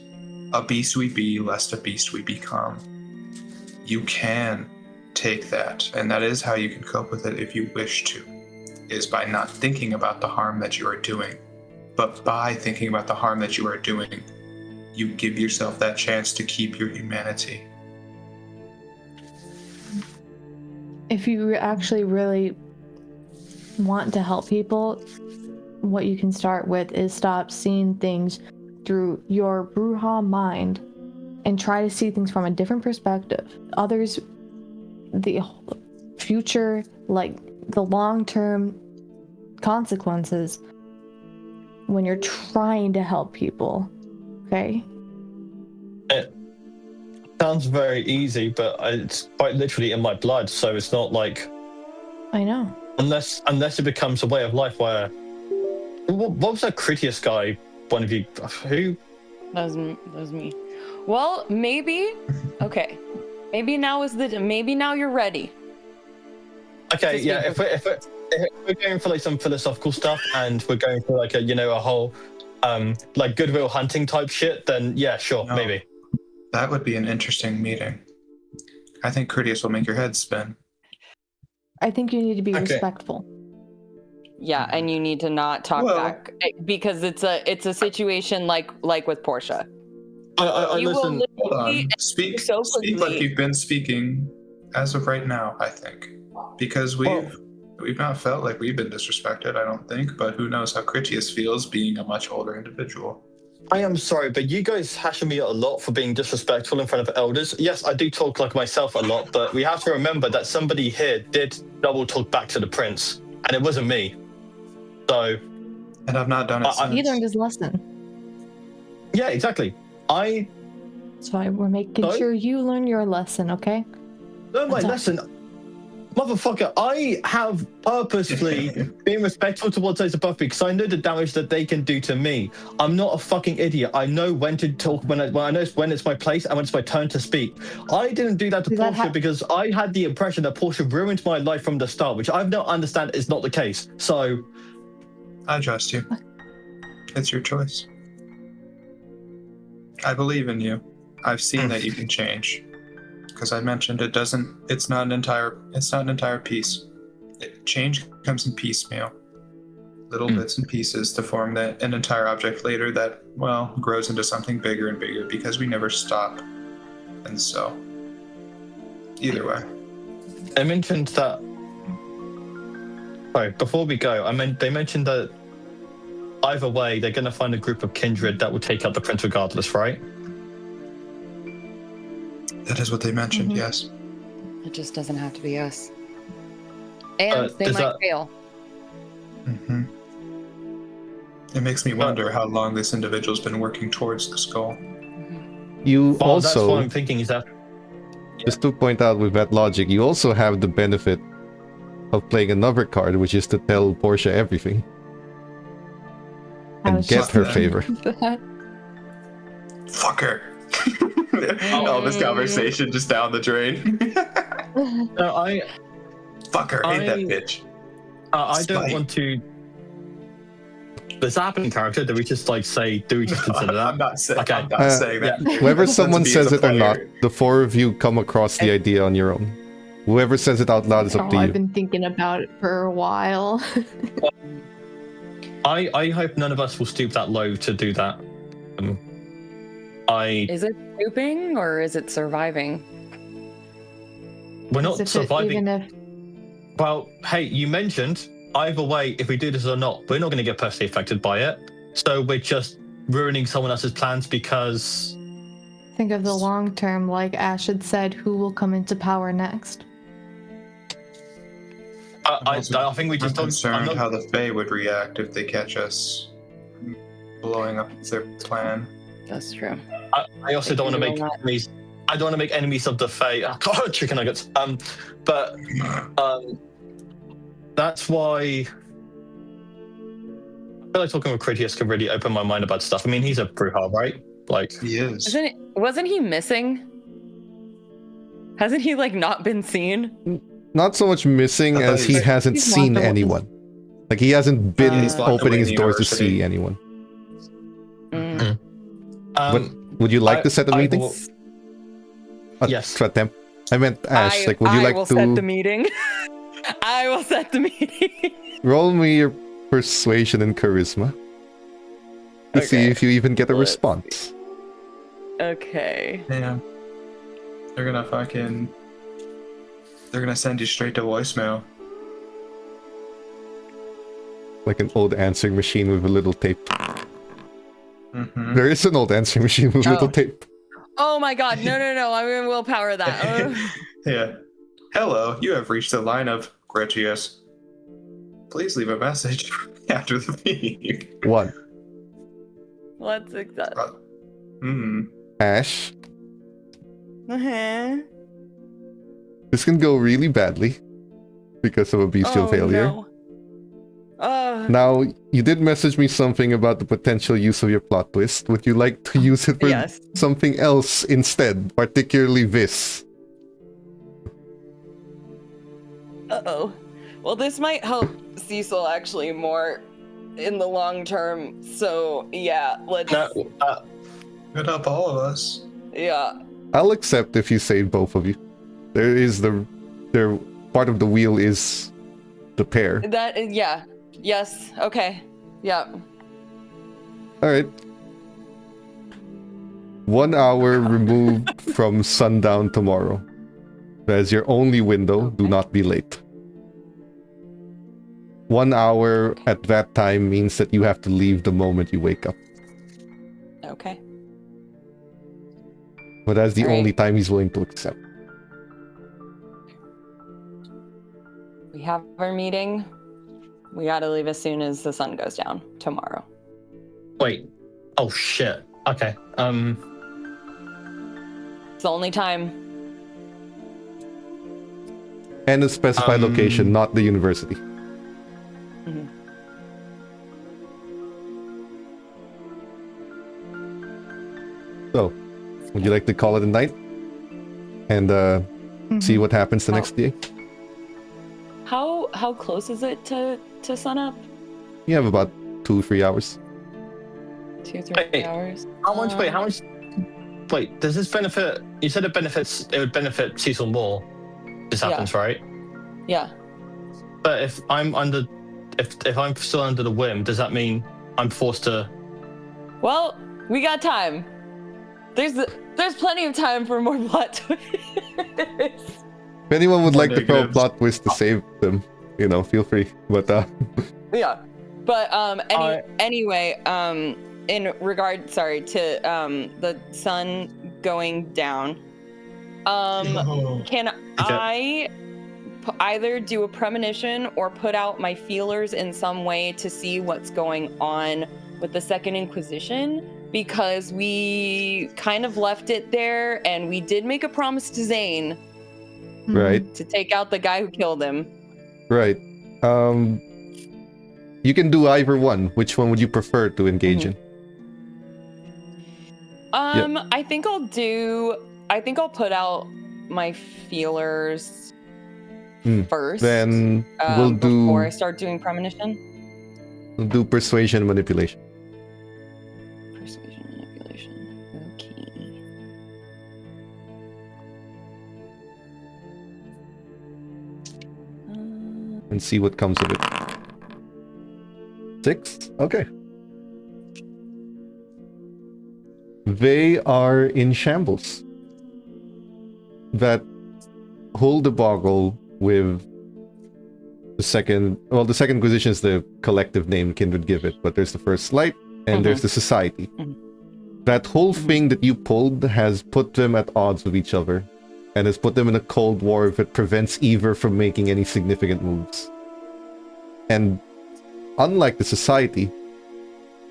A beast we be, lest a beast we become. You can take that, and that is how you can cope with it if you wish to, is by not thinking about the harm that you are doing. But by thinking about the harm that you are doing, you give yourself that chance to keep your humanity. If you actually really want to help people, what you can start with is stop seeing things through your Bruja mind and try to see things from a different perspective. Others, the future, like the long-term consequences when you're trying to help people, okay? It sounds very easy, but it's quite literally in my blood, so it's not like... I know. Unless it becomes a way of life where... What was that Critias guy, one of you... Who? That was me. Well, maybe... Okay. Maybe now you're ready. Okay, yeah, if we're going for like some philosophical stuff and we're going for like a whole like Goodwill Hunting type shit, then yeah, sure, No. maybe. That would be an interesting meeting. I think Critias will make your head spin. I think you need to be respectful. Yeah, and you need to not talk back because it's a situation like with Portia. I You will listen. Hold on. literally Speak so like quickly. you've been speaking as of right now, I think. Because we've not felt like we've been disrespected, I don't think, but who knows how Critias feels being a much older individual. I am sorry, but you guys hash on me a lot for being disrespectful in front of elders. Yes, I do talk like myself a lot, but we have to remember that somebody here did double talk back to the prince, and it wasn't me. So... And I've not done it since. He learned his lesson. Yeah, exactly. That's why we're making sure you learn your lesson, okay? Learn my lesson. Motherfucker, I have purposefully been respectful towards those above me because I know the damage that they can do to me. I'm not a fucking idiot. I know when to talk, when I know when it's my place and when it's my turn to speak. I didn't do that to Portia because I had the impression that Portia ruined my life from the start, which I now understand is not the case. So... I trust you. It's your choice. I believe in you. I've seen that you can change. Because I mentioned it's not an entire piece. Change comes in piecemeal. Little bits and pieces to form an entire object later that, well, grows into something bigger and bigger because we never stop. And so, either way. I mentioned that... Sorry, before we go, they mentioned that either way, they're going to find a group of kindred that will take out the prince regardless, right? That is what they mentioned, yes. It just doesn't have to be us. And they does might that- fail. Mm-hmm. It makes me wonder how long this individual's been working towards this goal. You Well, that's what also, I'm thinking is that just to point out with that logic, you also have the benefit of playing another card, which is to tell Portia everything I and was get just her thinking favor. that. Fuck her. All this conversation just down the drain. no, I Fuck her. Hate that bitch. I don't Spite. want to. Does that happen in character? Do we just say? Do we just consider that? I'm not saying. Okay. I'm not saying that. Whether That's someone meant to be as says a it or not, player. the four of you come across the idea on your own. Whoever says it out loud is up to I've you. been thinking about it for a while. I hope none of us will stoop that low to do that. Is it stooping or is it surviving? We're As not if it- surviving. even if Well, hey, you mentioned either way, if we do this or not, we're not going to get personally affected by it. So we're just ruining someone else's plans because. think of the long term, like Ash had said, who will come into power next? I think we I'm just don't. concerned how the Fae would react if they catch us blowing up their plan. That's true. I also don't want to make enemies. I don't want to make enemies of the Fae. Oh, God, chicken nuggets. But that's why I feel like talking with Critias could really open my mind about stuff. I mean, he's a Bruja, right? Like He is. Wasn't he missing? Hasn't he not been seen? Not so much missing I thought as he he's- hasn't he's seen locked away. anyone. Like he hasn't been He's locked away opening in his the doors to university. see anyone. Mm. Would you like to set a meeting? Yes. Tratem. I meant Ash. Would you I like will to set the meeting. I will set the meeting. roll me your persuasion and charisma to see Okay. if you even get a Let's response? Okay. Damn. They're gonna send you straight to voicemail. Like an old answering machine with a little tape. Mm-hmm. There is an old answering machine with little Oh. tape. Oh my god, no, I'm gonna willpower that. Yeah. Hello, you have reached the line of Gretius. Please leave a message after the beep. One. Let's accept. Ash. Uh-huh. This can go really badly because of a bestial failure. No. Now, you did message me something about the potential use of your plot twist. Would you like to use it for Yes. something else instead, particularly this? Uh-oh. Well, this might help Cecil actually more in the long term. So, yeah, let's... Could help all of us. Yeah. I'll accept if you save both of you. Part of the wheel is the pair. Yeah. Yes. Okay. Yeah. Alright. 1 hour removed from sundown tomorrow. That is your only window. Do not be late. 1 hour at that time means that you have to leave the moment you wake up. Okay. But that's the Alright. only time he's willing to accept. We have our meeting. We gotta leave as soon as the sun goes down tomorrow. Wait. Oh shit. Okay. It's the only time. And a specified location, not the university. Mhm. So, would you like to call it a night? And see what happens the Oh. next day? How close is it to sunup? You have about 2-3 hours. 2-3 Wait. hours. How much? Wait. How much? Wait. Does this benefit? You said it would benefit Cecil more. This Yeah. happens, right? Yeah. But if I'm still under the whim, does that mean I'm forced to? Well, we got time. There's plenty of time for more plot twists. If anyone would like to throw a Negatives. plot twist to save them, feel free. But Yeah. But anyway, in regard to the sun going down, can I either do a premonition or put out my feelers in some way to see what's going on with the Second Inquisition, because we kind of left it there, and we did make a promise to Zane Right. to take out the guy who killed him. Right. You can do either one. Which one would you prefer to engage in? I think I'll put out my feelers first. Then we'll do before I start doing premonition. We'll do persuasion manipulation. Persuasion manipulation. Okay. And see what comes of it. 6? Okay. They are in shambles. That whole debacle with the second Inquisition is the collective name Kindred give it, but there's the First Light and there's the Society. That whole thing that you pulled has put them at odds with each other and has put them in a cold war that prevents either from making any significant moves. And unlike the Society,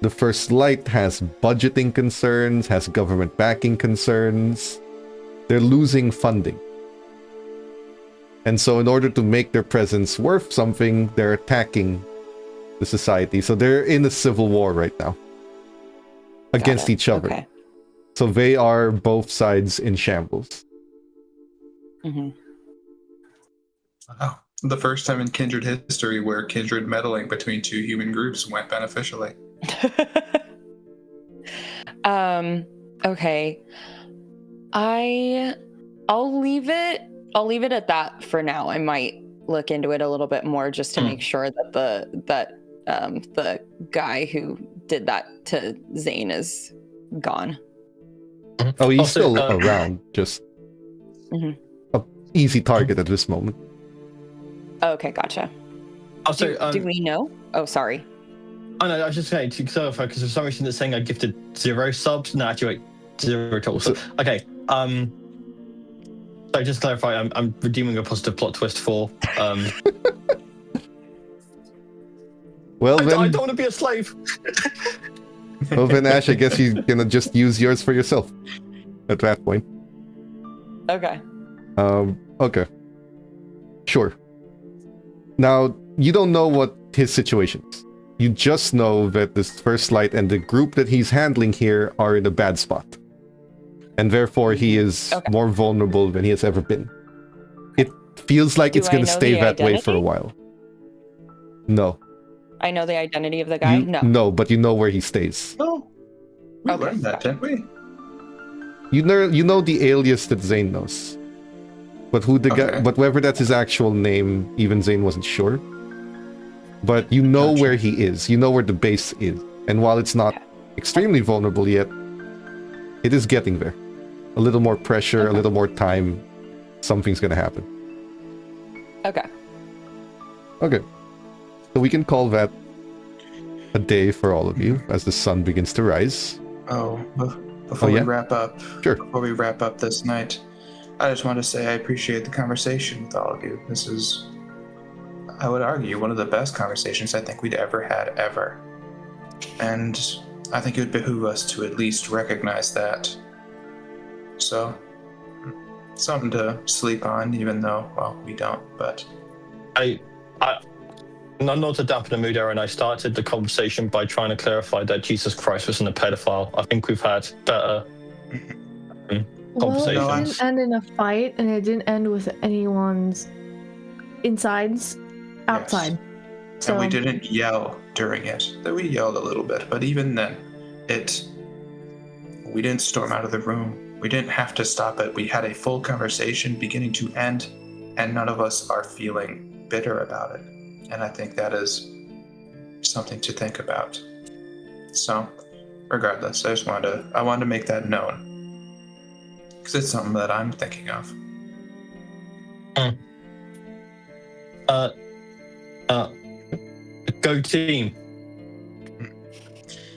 the First Light has budgeting concerns, has government backing concerns. They're losing funding. And so in order to make their presence worth something, they're attacking the Society. So they're in a civil war right now. Against each other. Okay. So they are both sides in shambles. Wow. The first time in Kindred history where Kindred meddling between two human groups went beneficially. Okay. I'll leave it at that for now. I might look into it a little bit more just to make sure that the guy who did that to Zane is gone. Oh, he's still around, just a easy target at this moment. Okay, gotcha. Also, do we know? Oh, sorry. Oh no, I was just saying to clarify, because for some reason it's saying I gifted 0 subs. No, actually, wait, 0 total subs. Okay. So just to clarify, I'm redeeming a positive plot twist for. Well, then, I don't want to be a slave. well then, Ash, I guess you're gonna just use yours for yourself at that point. Okay. Okay. Sure. Now, you don't know what his situation is. You just know that this First Light and the group that he's handling here are in a bad spot. And therefore, he is more vulnerable than he has ever been. It feels like it's going to stay that way for a while. No. I know the identity of the guy? No, but you know where he stays. Oh, we learned that, didn't we? You know the alias that Zane knows. But who the guy, but whether that's his actual name, even Zane wasn't sure. But you know where he is. You know where the base is. And while it's not extremely vulnerable yet, it is getting there. A little more pressure, a little more time. Something's gonna happen. Okay. Okay. So we can call that a day for all of you as the sun begins to rise. Before we wrap up, before we wrap up this night, I just want to say I appreciate the conversation with all of you. This is, I would argue, one of the best conversations I think we'd ever had, ever. And I think it would behoove us to at least recognize that. So, something to sleep on, even though, well, we don't, but... Not to dampen the mood, Aaron, I started the conversation by trying to clarify that Jesus Christ wasn't a pedophile. I think we've had better conversations. Well, it didn't end in a fight, and it didn't end with anyone's insides outside. Yes. So. And we didn't yell during it. We yelled a little bit, but even then, we didn't storm out of the room. We didn't have to stop it. We had a full conversation beginning to end, and none of us are feeling bitter about it. And I think that is something to think about. So, regardless, I wanted to make that known. Because it's something that I'm thinking of. Go team.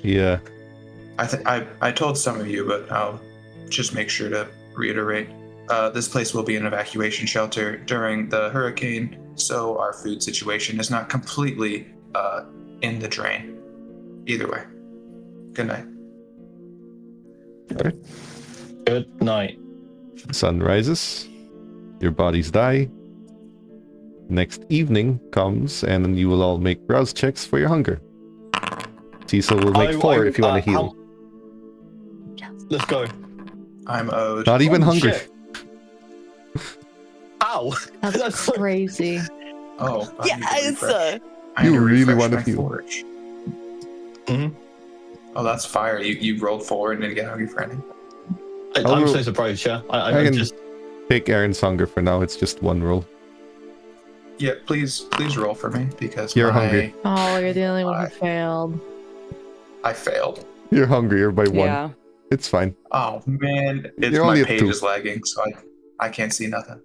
Yeah. I told some of you, but I'll just make sure to reiterate. this place will be an evacuation shelter during the hurricane, so our food situation is not completely in the drain. Either way. Good night. Good night. Sun rises, your bodies die. Next evening comes, and you will all make browse checks for your hunger. Cecil will make 4 if you want to heal. Let's go. I'm owed. Not even Holy hungry. shit. Ow! That's crazy. Oh, I need to Yes. refresh. I need You to really refresh want to my heal. forge. Mhm. Oh, that's fire. You rolled forward and didn't get hungry for anything. I'm so surprised, yeah. I I can just... take Aaron's hunger for now. It's just 1 roll. Yeah, please roll for me because You're hungry. Oh, you're the only one who failed. I failed. You're hungrier by 1. Yeah. It's fine. Oh man, You're my only at page 2. is lagging, so I can't see nothing.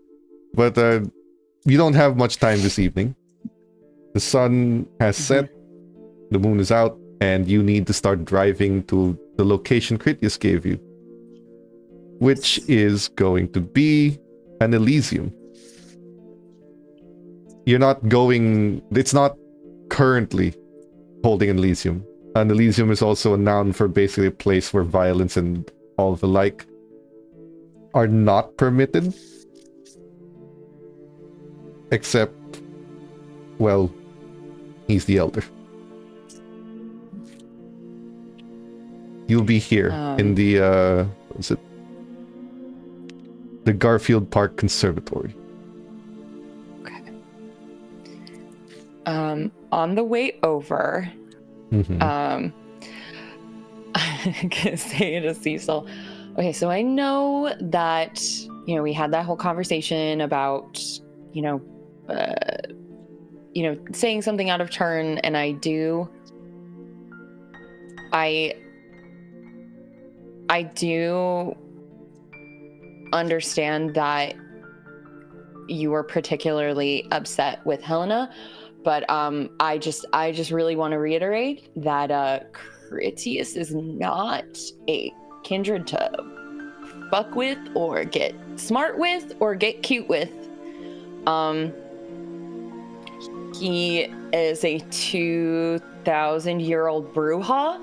But you don't have much time this evening. The sun has set, the moon is out, and you need to start driving to the location Critias gave you, which is going to be an Elysium. You're not going... It's not currently holding an Elysium. An Elysium is also a noun for basically a place where violence and all the like are not permitted. Except, well, he's the elder. You'll be here in the, what is it? The Garfield Park Conservatory. On the way over, I'm gonna say to Cecil, okay, so I know that, we had that whole conversation about, saying something out of turn, and I do understand that you were particularly upset with Helena, but I just really want to reiterate that Critias is not a kindred to fuck with or get smart with or get cute with. He is a 2,000-year-old Bruja,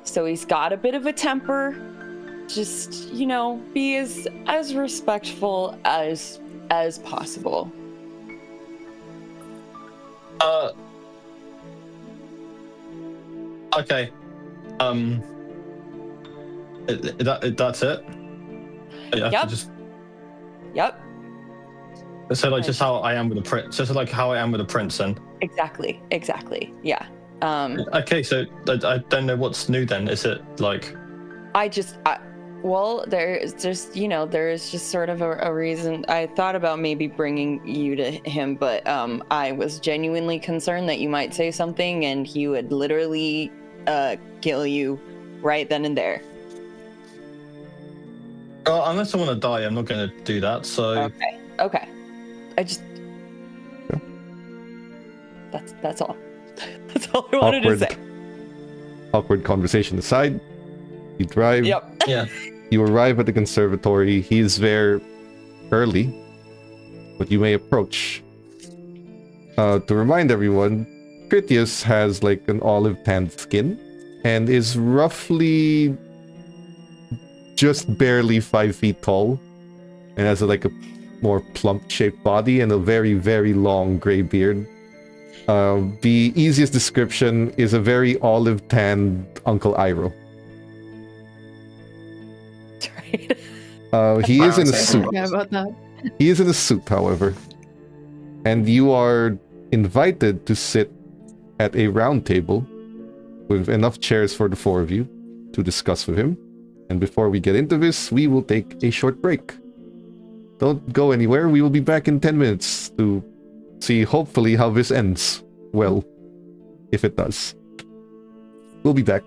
so he's got a bit of a temper. Just, be as respectful as possible. Okay. That's it? Yep. Yep. So like just how I am with the prince, just like how I am with the prince then. Exactly. Yeah. Okay, so I don't know what's new then. Is it like? There's just sort of a reason. I thought about maybe bringing you to him, but I was genuinely concerned that you might say something and he would literally kill you right then and there. Unless I want to die, I'm not going to do that. So okay. I just that's all. That's all I wanted to say. Awkward conversation aside, you drive. Yep. Yeah. You arrive at the conservatory. He's there early, but you may approach. To remind everyone, Critias has like an olive tanned skin and is roughly just barely 5 feet tall and has a more plump shaped body and a very, very long gray beard. The easiest description is a very olive tanned Uncle Iroh. He is in a suit. Yeah, about that. He is in a suit, however. And you are invited to sit at a round table with enough chairs for the 4 of you to discuss with him. And before we get into this, we will take a short break. Don't go anywhere. We will be back in 10 minutes to see, hopefully, how this ends. Well, if it does. We'll be back.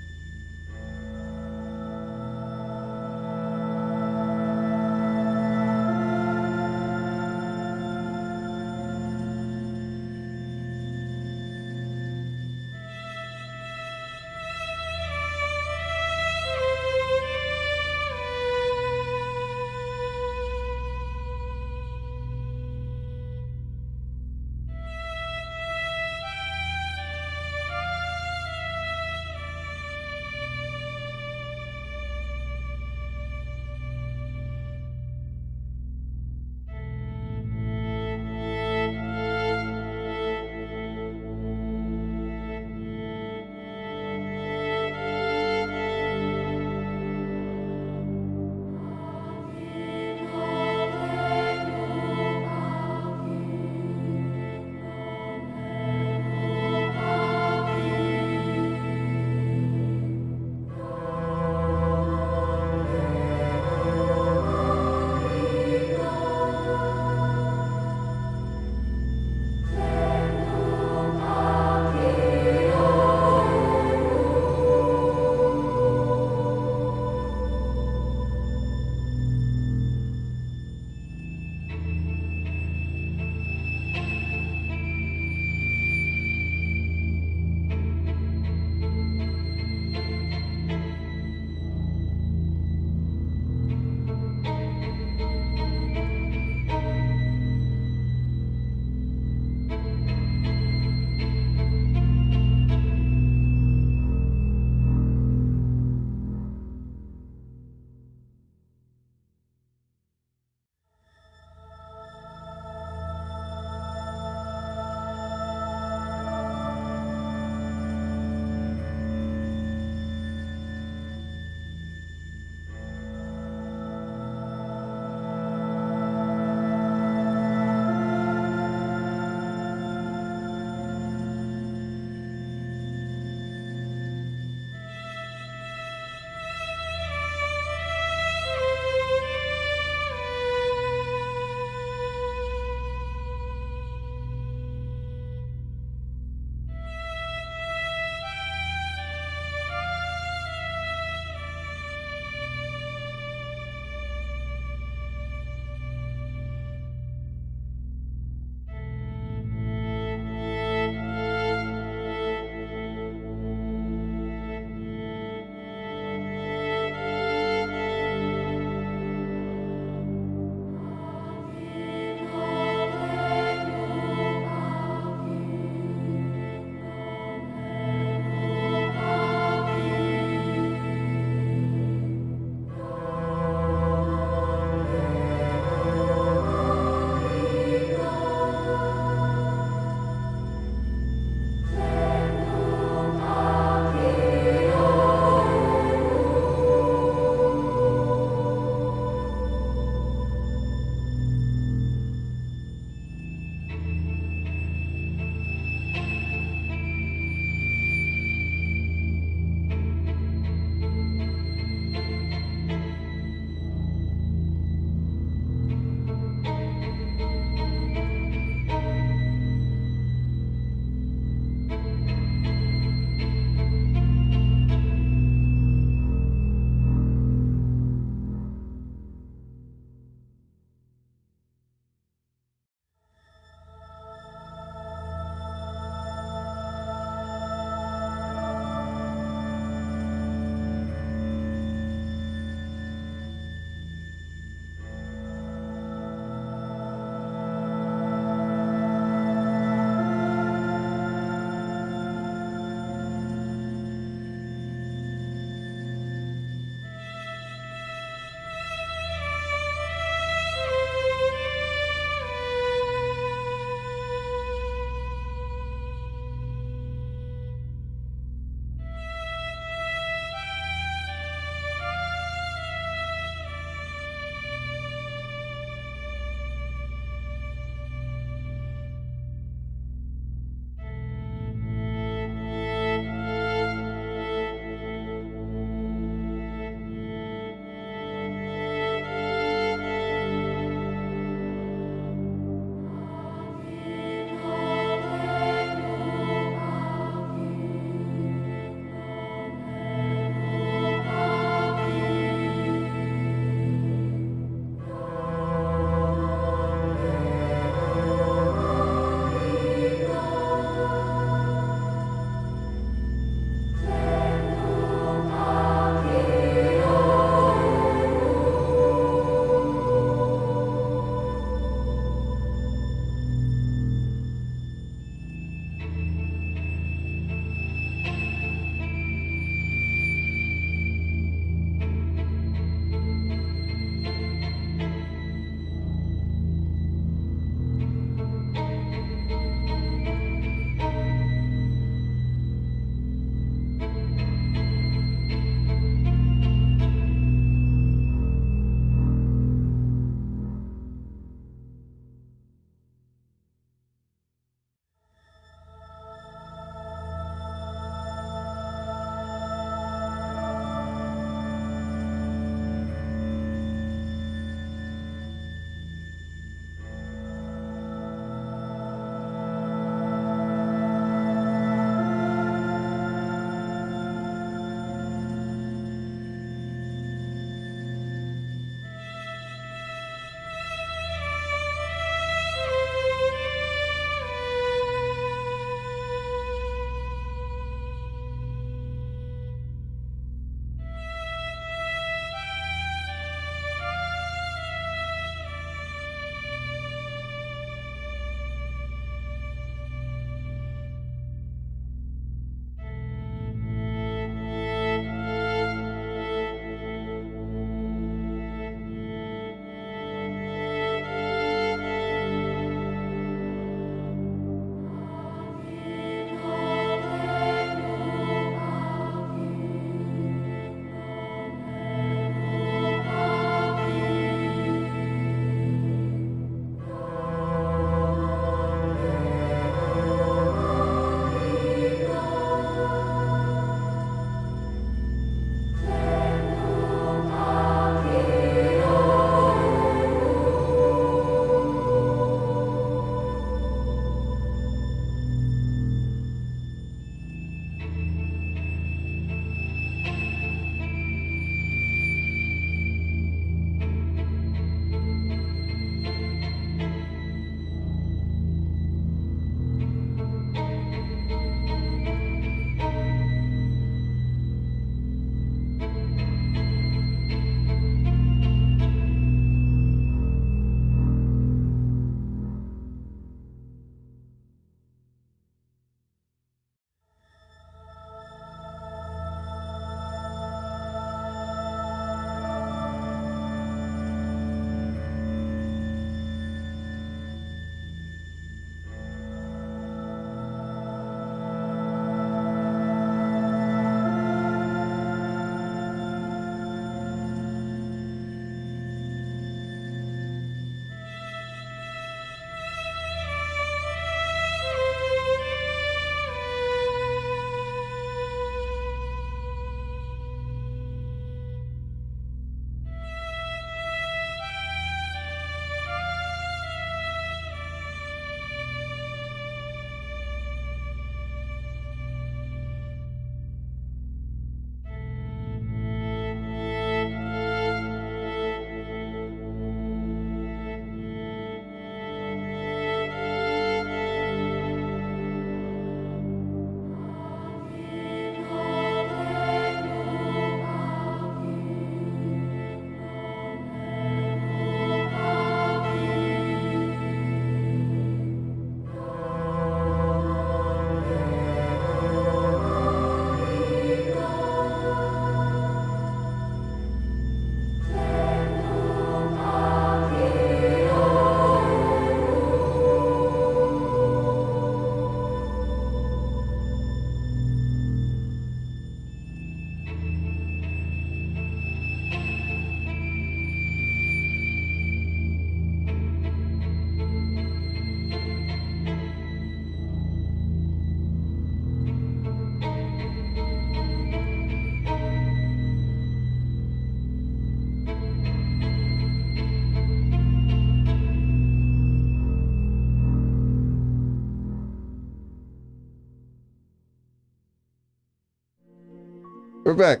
We're back.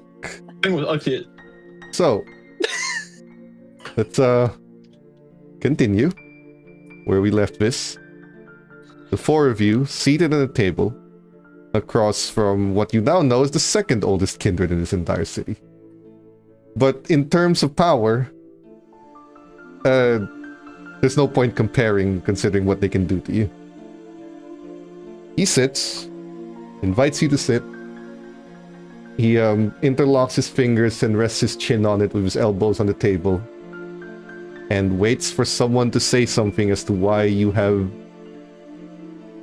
Okay. So, let's continue where we left this. The four of you seated at a table across from what you now know is the second oldest kindred in this entire city. But in terms of power, there's no point comparing considering what they can do to you. He sits, invites you to sit. He interlocks his fingers and rests his chin on it with his elbows on the table and waits for someone to say something as to why you have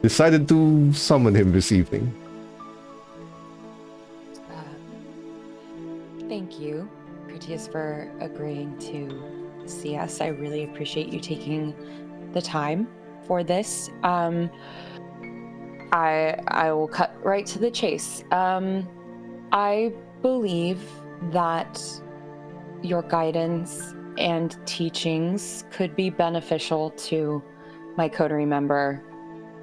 decided to summon him this evening. Thank you, Critias, for agreeing to see us. I really appreciate you taking the time for this. I will cut right to the chase. I believe that your guidance and teachings could be beneficial to my coterie member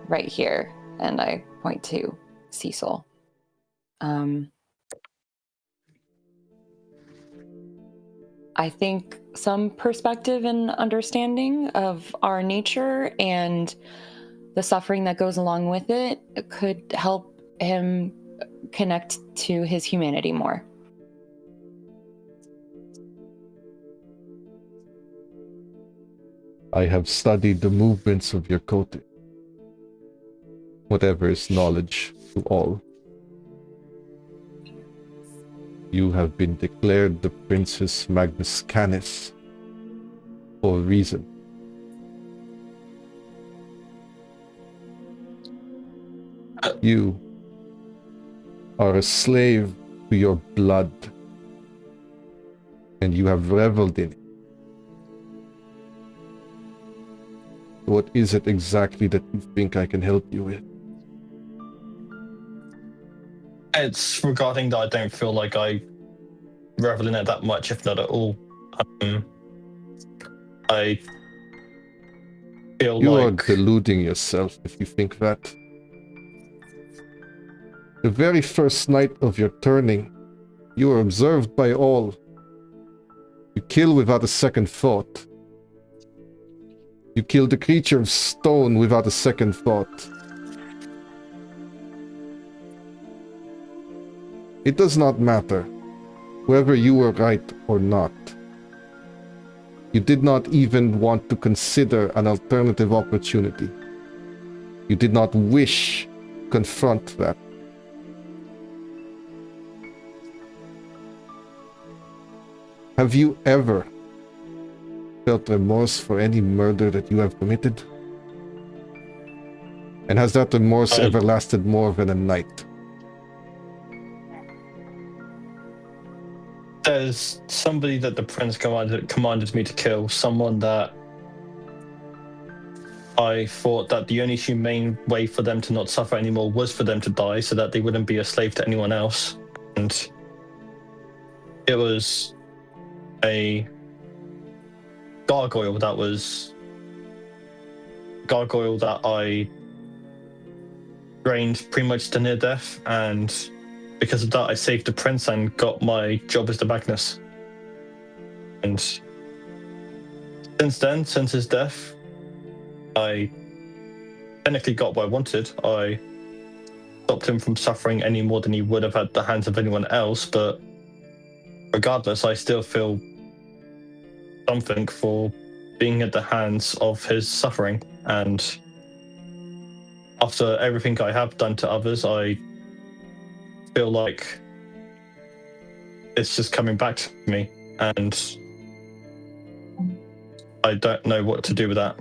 right here, and I point to Cecil. I think some perspective and understanding of our nature and the suffering that goes along with it could help him connect to his humanity more. I have studied the movements of your coterie. Whatever is knowledge to all. You have been declared the Princess Magnus Canis for a reason. You are a slave to your blood, and you have reveled in it. What is it exactly that you think I can help you with? It's regarding that I don't feel like I revel in it that much, if not at all. I feel You like... are deluding yourself if you think that. The very first night of your turning, you are observed by all. You kill without a second thought. You killed a creature of stone without a second thought. It does not matter whether you were right or not. You did not even want to consider an alternative opportunity. You did not wish to confront that. Have you ever felt remorse for any murder that you have committed? And has that remorse ever lasted more than a night? There's somebody that the prince commanded me to kill, someone that I thought that the only humane way for them to not suffer anymore was for them to die so that they wouldn't be a slave to anyone else. And it was a gargoyle that I drained pretty much to near death, and because of that I saved the prince and got my job as the Magnus. And since then, since his death, I technically got what I wanted. I stopped him from suffering any more than he would have at the hands of anyone else, but regardless, I still feel something for being at the hands of his suffering. And after everything I have done to others, I feel like it's just coming back to me, and I don't know what to do with that.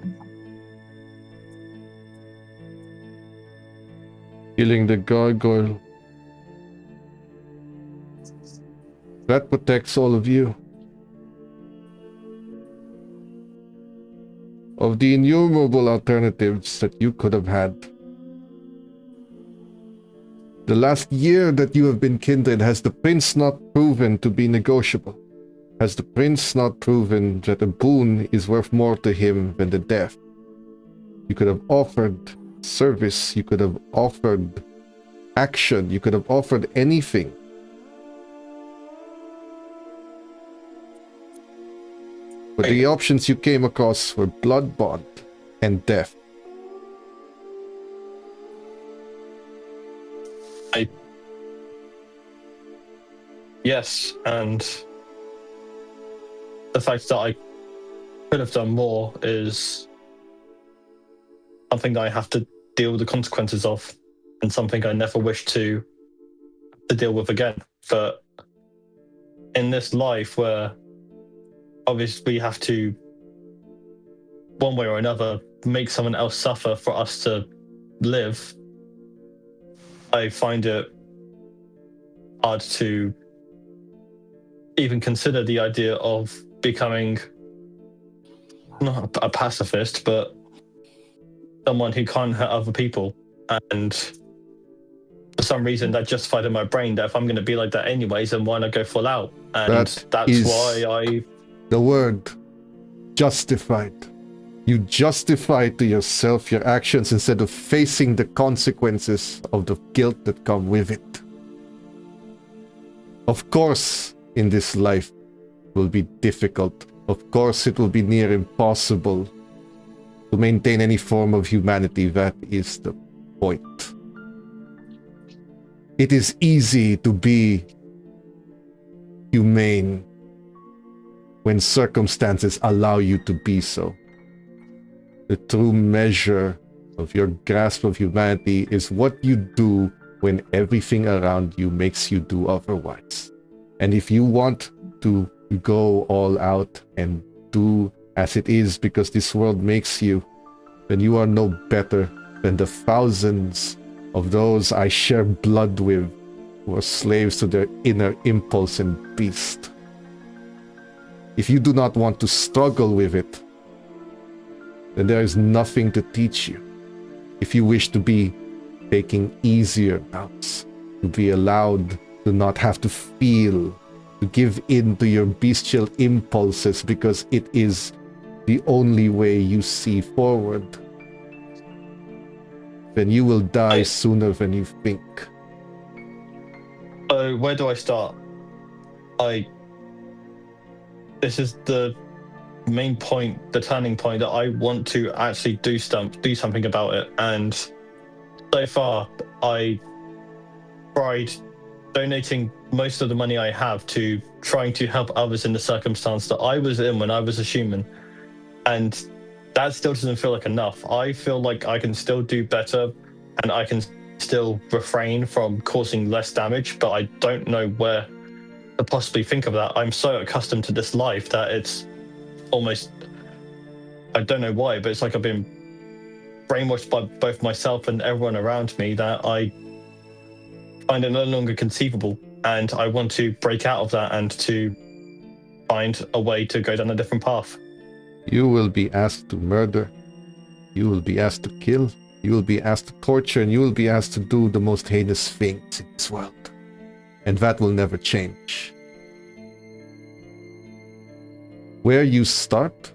Killing the gargoyle. That protects all of you. Of the innumerable alternatives that you could have had. The last year that you have been kindred, has the prince not proven to be negotiable? Has the prince not proven that a boon is worth more to him than the death? You could have offered service, you could have offered action, you could have offered anything. But the options you came across were blood bond and death. Yes, and the fact that I could have done more is something I have to deal with the consequences of, and something I never wish to deal with again. But in this life where obviously we have to, one way or another, make someone else suffer for us to live, I find it hard to even consider the idea of becoming not a pacifist, but someone who can't hurt other people. And for some reason that justified in my brain that if I'm going to be like that anyways, then why not go full out? And that's why I... The word justified. You justify to yourself your actions instead of facing the consequences of the guilt that come with it. Of course, in this life it will be difficult. Of course, it will be near impossible to maintain any form of humanity. That is the point. It is easy to be humane when circumstances allow you to be so. The true measure of your grasp of humanity is what you do when everything around you makes you do otherwise. And if you want to go all out and do as it is because this world makes you, then you are no better than the thousands of those I share blood with who are slaves to their inner impulse and beast. If you do not want to struggle with it, then there is nothing to teach you. If you wish to be taking easier routes, to be allowed to not have to feel, to give in to your bestial impulses because it is the only way you see forward, then you will die sooner than you think. Where do I start? This is the main point, the turning point that I want to actually do something about it. And so far, I tried donating most of the money I have to trying to help others in the circumstance that I was in when I was a human. And that still doesn't feel like enough. I feel like I can still do better and I can still refrain from causing less damage, but I don't know where to possibly think of that. I'm so accustomed to this life that it's almost, I don't know why, but it's like I've been brainwashed by both myself and everyone around me that I find it no longer conceivable. And I want to break out of that and to find a way to go down a different path. You will be asked to murder. You will be asked to kill. You will be asked to torture, and you will be asked to do the most heinous things in this world. And that will never change. Where you start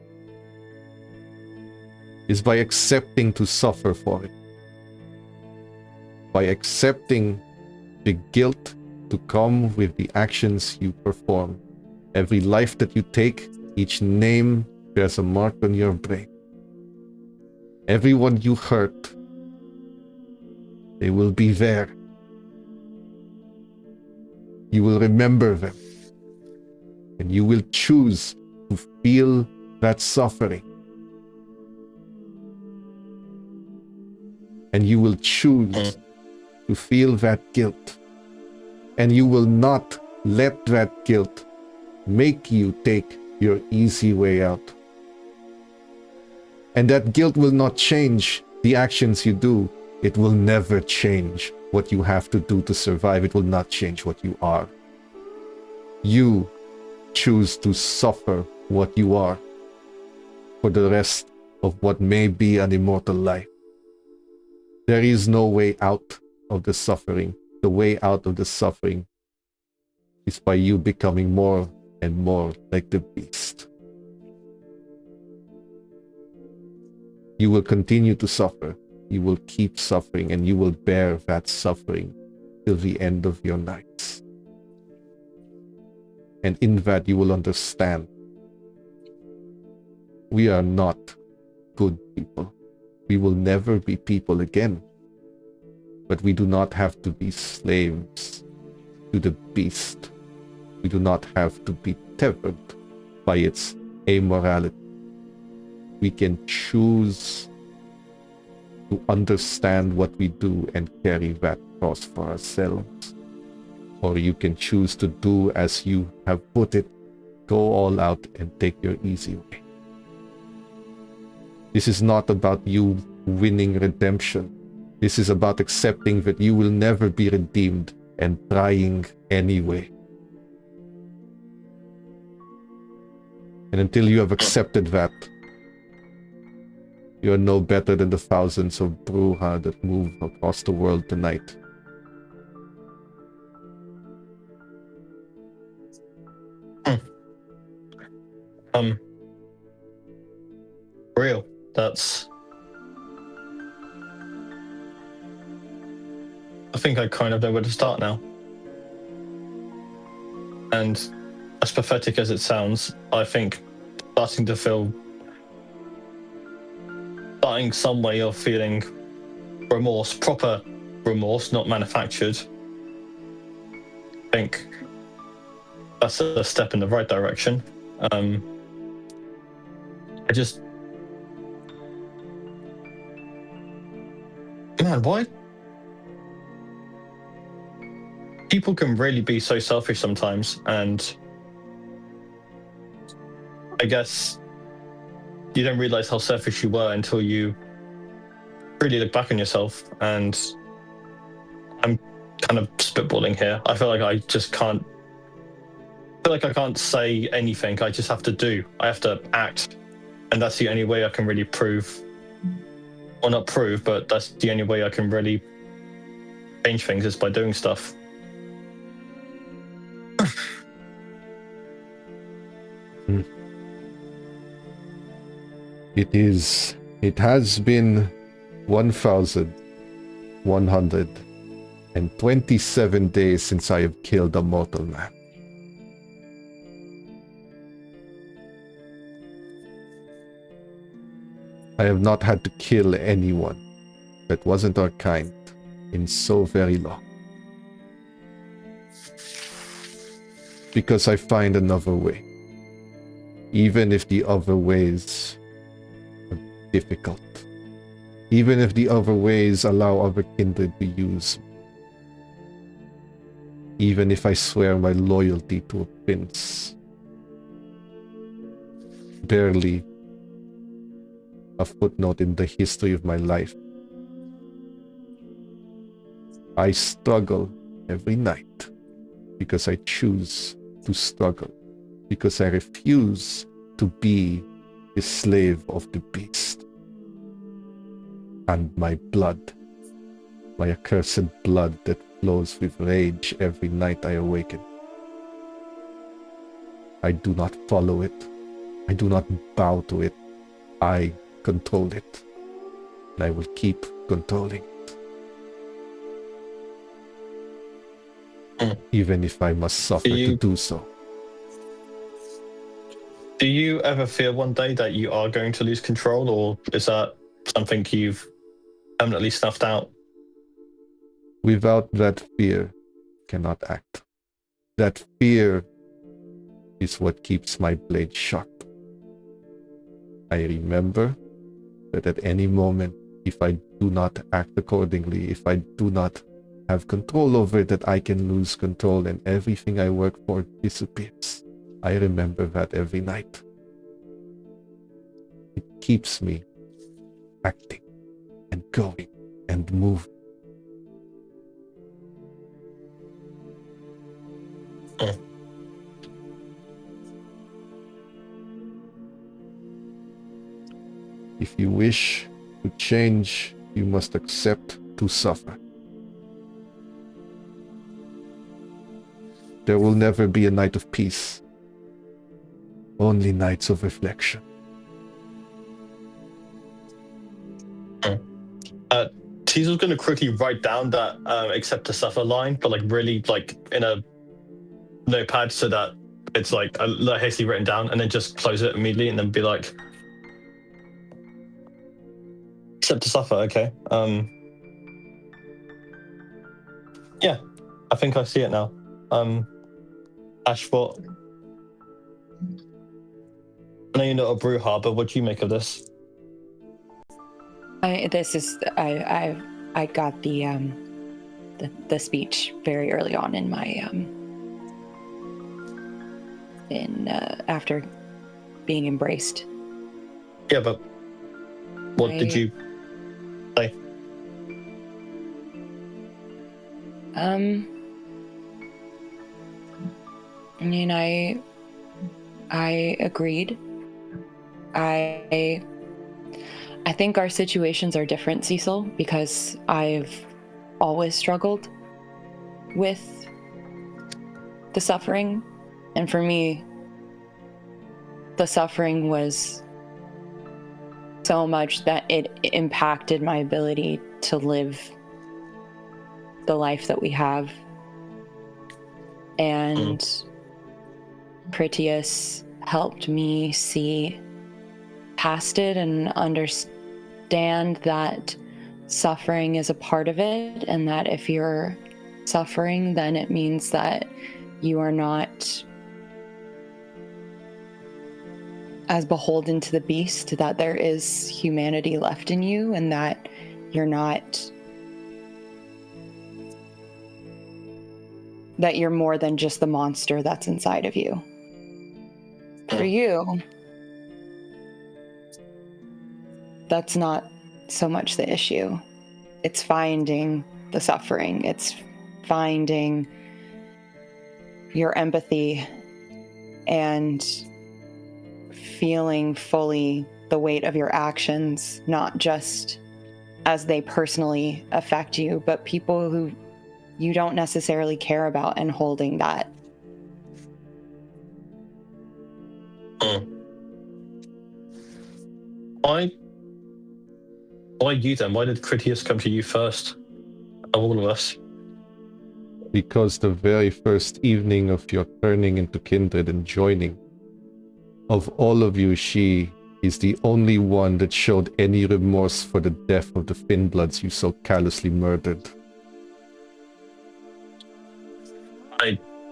is by accepting to suffer for it. By accepting the guilt to come with the actions you perform. Every life that you take, each name bears a mark on your brain. Everyone you hurt, they will be there. You will remember them. And you will choose to feel that suffering. And you will choose to feel that guilt. And you will not let that guilt make you take your easy way out. And that guilt will not change the actions you do. It will never change what you have to do to survive. It will not change what you are. You choose to suffer what you are for the rest of what may be an immortal life. There is no way out of the suffering. The way out of the suffering is by you becoming more and more like the beast. You will continue to suffer. You will keep suffering, and you will bear that suffering till the end of your nights. And in that you will understand We are not good people. We will never be people again. But we do not have to be slaves to the beast. We do not have to be tethered by its amorality. We can choose to understand what we do and carry that cross for ourselves. Or you can choose to do as you have put it, go all out and take your easy way. This is not about you winning redemption. This is about accepting that you will never be redeemed and trying anyway. And until you have accepted that, you are no better than the thousands of Bruja that move across the world tonight. Real. That's... I think I kind of know where to start now. And as pathetic as it sounds, I think starting some way of feeling remorse, proper remorse, not manufactured. I think that's a step in the right direction. Man, why? People can really be so selfish sometimes, and I guess you don't realize how selfish you were until you really look back on yourself. And I'm kind of spitballing here. I feel like I can't say anything. I just have to do. I have to act, and that's the only way I can really prove, or not prove, but that's the only way I can really change things, is by doing stuff. It has been 1,127 days since I have killed a mortal man. I have not had to kill anyone that wasn't our kind in so very long. Because I find another way. Even if the other ways are difficult. Even if the other ways allow other kindred to use me. Even if I swear my loyalty to a prince. Barely a footnote in the history of my life. I struggle every night because I choose to struggle, because I refuse to be the slave of the beast. And my blood, my accursed blood that flows with rage every night I awaken. I do not follow it. I do not bow to it. I control it. And I will keep controlling it. Even if I must suffer to do so. Do you ever feel one day that you are going to lose control, or is that something you've permanently snuffed out? Without that fear, cannot act. That fear is what keeps my blade sharp. I remember that at any moment, if I do not act accordingly, if I do not have control over it, that I can lose control and everything I work for disappears. I remember that every night. It keeps me acting and going and moving. If you wish to change, you must accept to suffer. There will never be a night of peace. Only nights of reflection. Teasel's going to quickly write down that accept to suffer line, but like really like in a notepad so that it's like hastily written down, and then just close it immediately and then be like, Except to suffer, okay. Yeah, I think I see it now. Ash, what? I know you're not a Brewha, but what do you make of this? I got the speech very early on in my after being embraced. Yeah, but what did you say? I mean, I agreed. I think our situations are different, Cecil, because I've always struggled with the suffering. And for me, the suffering was so much that it impacted my ability to live the life that we have. And Critias helped me see past it and understand that suffering is a part of it, and that if you're suffering, then it means that you are not as beholden to the beast, that there is humanity left in you, and that you're not, that you're more than just the monster that's inside of you. For you, that's not so much the issue. It's finding the suffering. It's finding your empathy and feeling fully the weight of your actions, not just as they personally affect you, but people who you don't necessarily care about, and holding that. Why you then? Why did Critias come to you first of all of us? Because the very first evening of your turning into kindred and joining, of all of you, she is the only one that showed any remorse for the death of the Finnbloods you so callously murdered.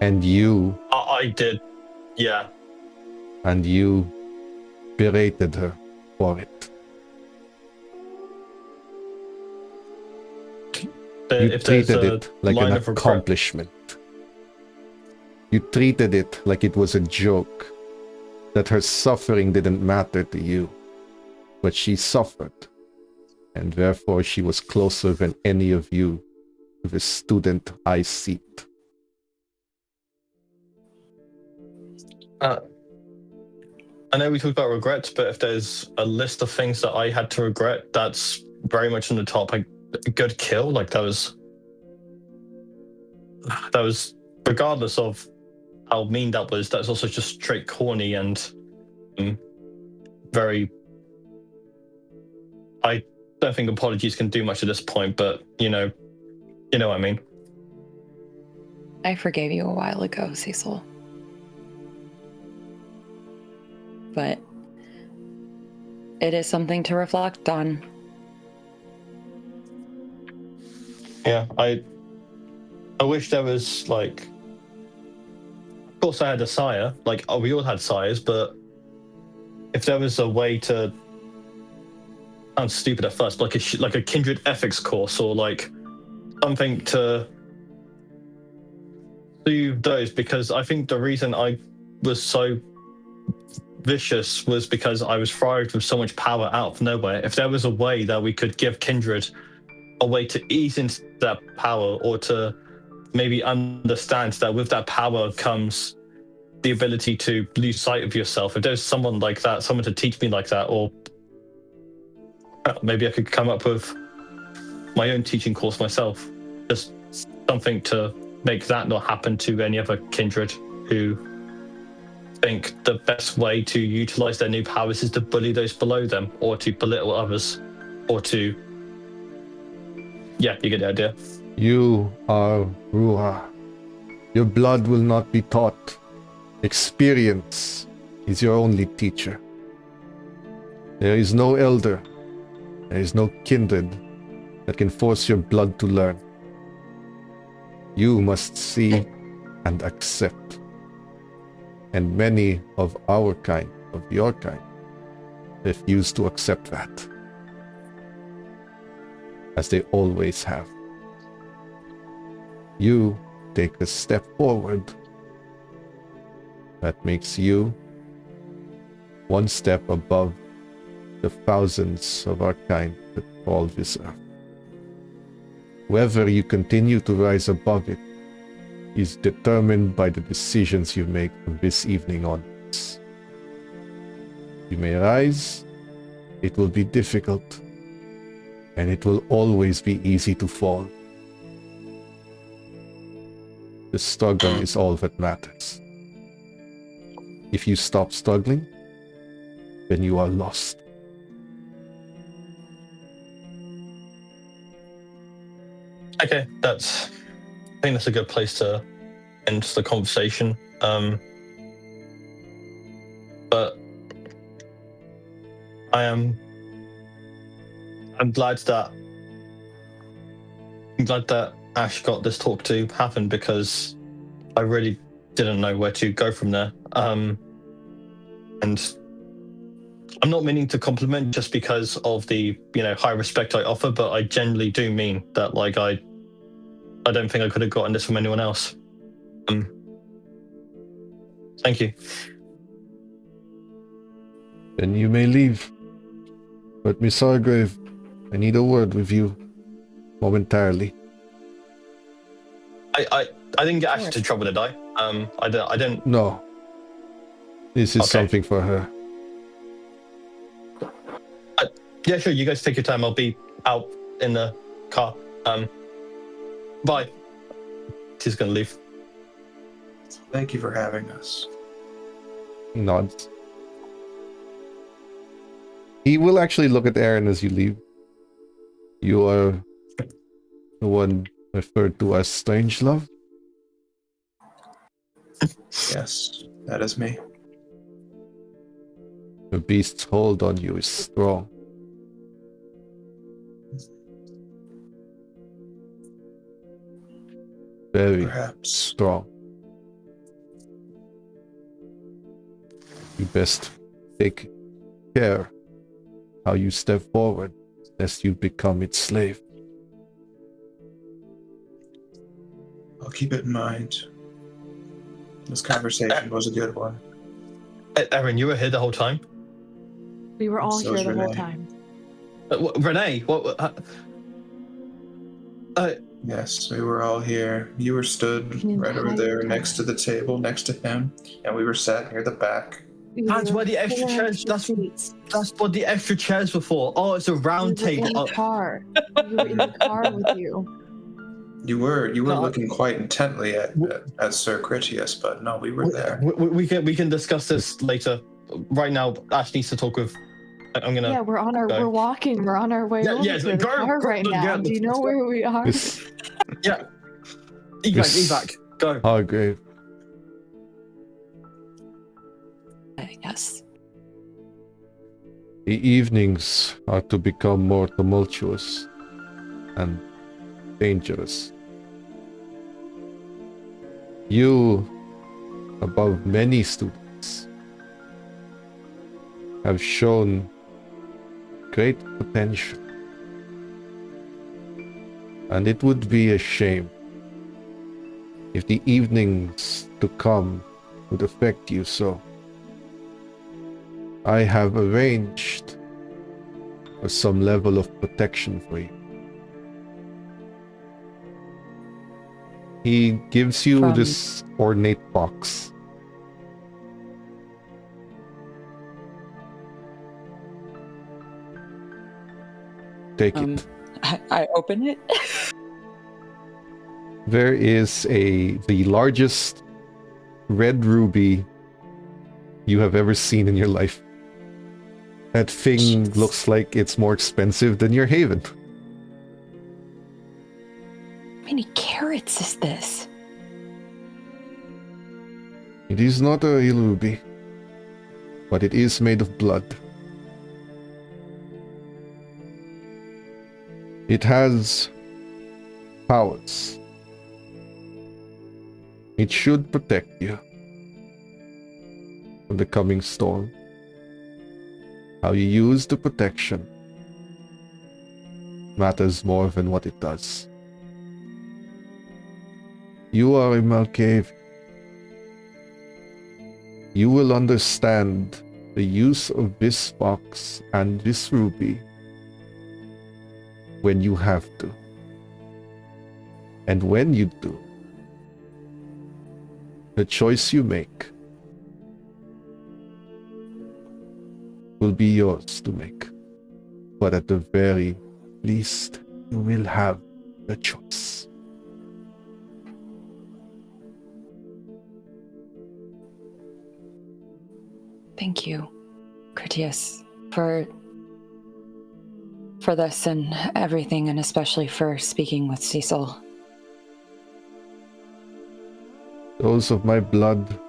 And you... I did, yeah. And you berated her for it. You treated it like an accomplishment. You treated it like it was a joke, that her suffering didn't matter to you, but she suffered, and therefore she was closer than any of you to the student I seeked. I know we talked about regrets, but if there's a list of things that I had to regret, that's very much on the top. Like, a good kill, like that was regardless of how mean that was, that's also just straight corny and very... I don't think apologies can do much at this point, but you know what I mean. I forgave you a while ago, Cecil. But it is something to reflect on. Yeah, I wish there was, like... Of course I had a sire, like, we all had sires, but if there was a way to... Sounds stupid at first, but like a kindred ethics course, or like something to do those, because I think the reason I was so vicious was because I was thrived with so much power out of nowhere. If there was a way that we could give kindred a way to ease into that power, or to maybe understand that with that power comes the ability to lose sight of yourself. If there's someone like that, someone to teach me like that, or maybe I could come up with my own teaching course myself. Just something to make that not happen to any other kindred who think the best way to utilize their new powers is to bully those below them, or to belittle others, or to... Yeah, you get the idea. You are Ruha. Your blood will not be taught. Experience is your only teacher. There is no elder There is no kindred that can force your blood to learn. You must see and accept. And many of our kind, of your kind, refuse to accept that. As they always have. You take a step forward. That makes you one step above the thousands of our kind that call this earth. Whether you continue to rise above it is determined by the decisions you make from this evening onwards. You may rise, it will be difficult, and it will always be easy to fall. The struggle is all that matters. If you stop struggling, then you are lost. Okay, I think that's a good place to end the conversation. But I'm glad that Ash got this talk to happen, because I really didn't know where to go from there. And I'm not meaning to compliment just because of the high respect I offer, but I genuinely do mean that. Like, I don't think I could have gotten this from anyone else. Thank you. Then you may leave. But Miss Hargrave, I need a word with you momentarily. I didn't get Ash into trouble, did I? I didn't. No. This is something for her. Yeah, sure. You guys take your time. I'll be out in the car. Bye. She's gonna leave. Thank you for having us. He nods. He will actually look at Aaron as you leave. You are the one referred to as Strangelove? Yes, that is me. The beast's hold on you is strong. Very Perhaps. strong. You best take care how you step forward, lest you become its slave. I'll keep it in mind. This conversation was a good one. Erin, you were here the whole time? We were all So here is the whole Renee. time. Renee, what Yes, we were all here. You were stood The right over entire there time. next to the table, next to him, and we were sat near the back. That's where the extra chairs- seats. that's what the extra chairs were for. Oh, it's a round We were in table. the car. We were in the car with you. You were No. looking quite intently at Sir Critias, but no, we were there. We can discuss this later. Right now, Ash needs to talk with. I'm gonna. Yeah, we're walking. We're on our way Yeah, over yeah, to the go- car go- right go- now. yeah, Do you know let's where we are? Miss Yeah. Miss- Evac, go. Hargrave, Yes. the evenings are to become more tumultuous and dangerous. You, above many students, have shown great potential. And it would be a shame if the evenings to come would affect you so. I have arranged for some level of protection for you. He gives you From- this ornate box. Take it. I open it. There is the largest red ruby you have ever seen in your life. That thing Jeez. looks like it's more expensive than your haven. How many carats is this? It is not a real ruby, but it is made of blood. It has powers. It should protect you from the coming storm. How you use the protection matters more than what it does. You are a Malkavian. You will understand the use of this box and this ruby when you have to. And when you do, the choice you make will be yours to make. But at the very least, you will have the choice. Thank you, Critias, for this and everything, and especially for speaking with Cecil. Those of my blood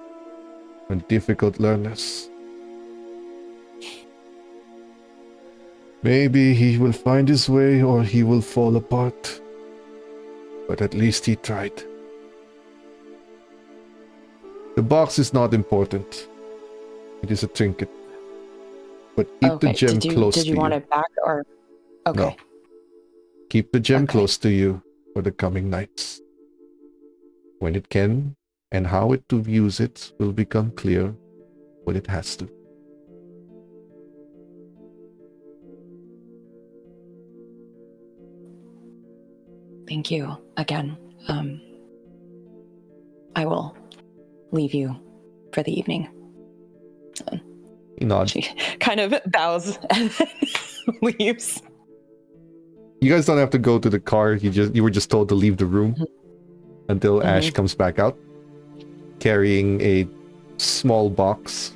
are difficult learners. Maybe he will find his way or he will fall apart. But at least he tried. The box is not important. It is a trinket. But keep the gem close to you. Did you want it back or? Okay. No. Keep the gem Okay. close to you for the coming nights. When it can and how to use it will become clear when it has to. Thank you again. I will leave you for the evening. He nods. She kind of bows and leaves. You guys don't have to go to the car. You were just told to leave the room until Ash comes back out, carrying a small box.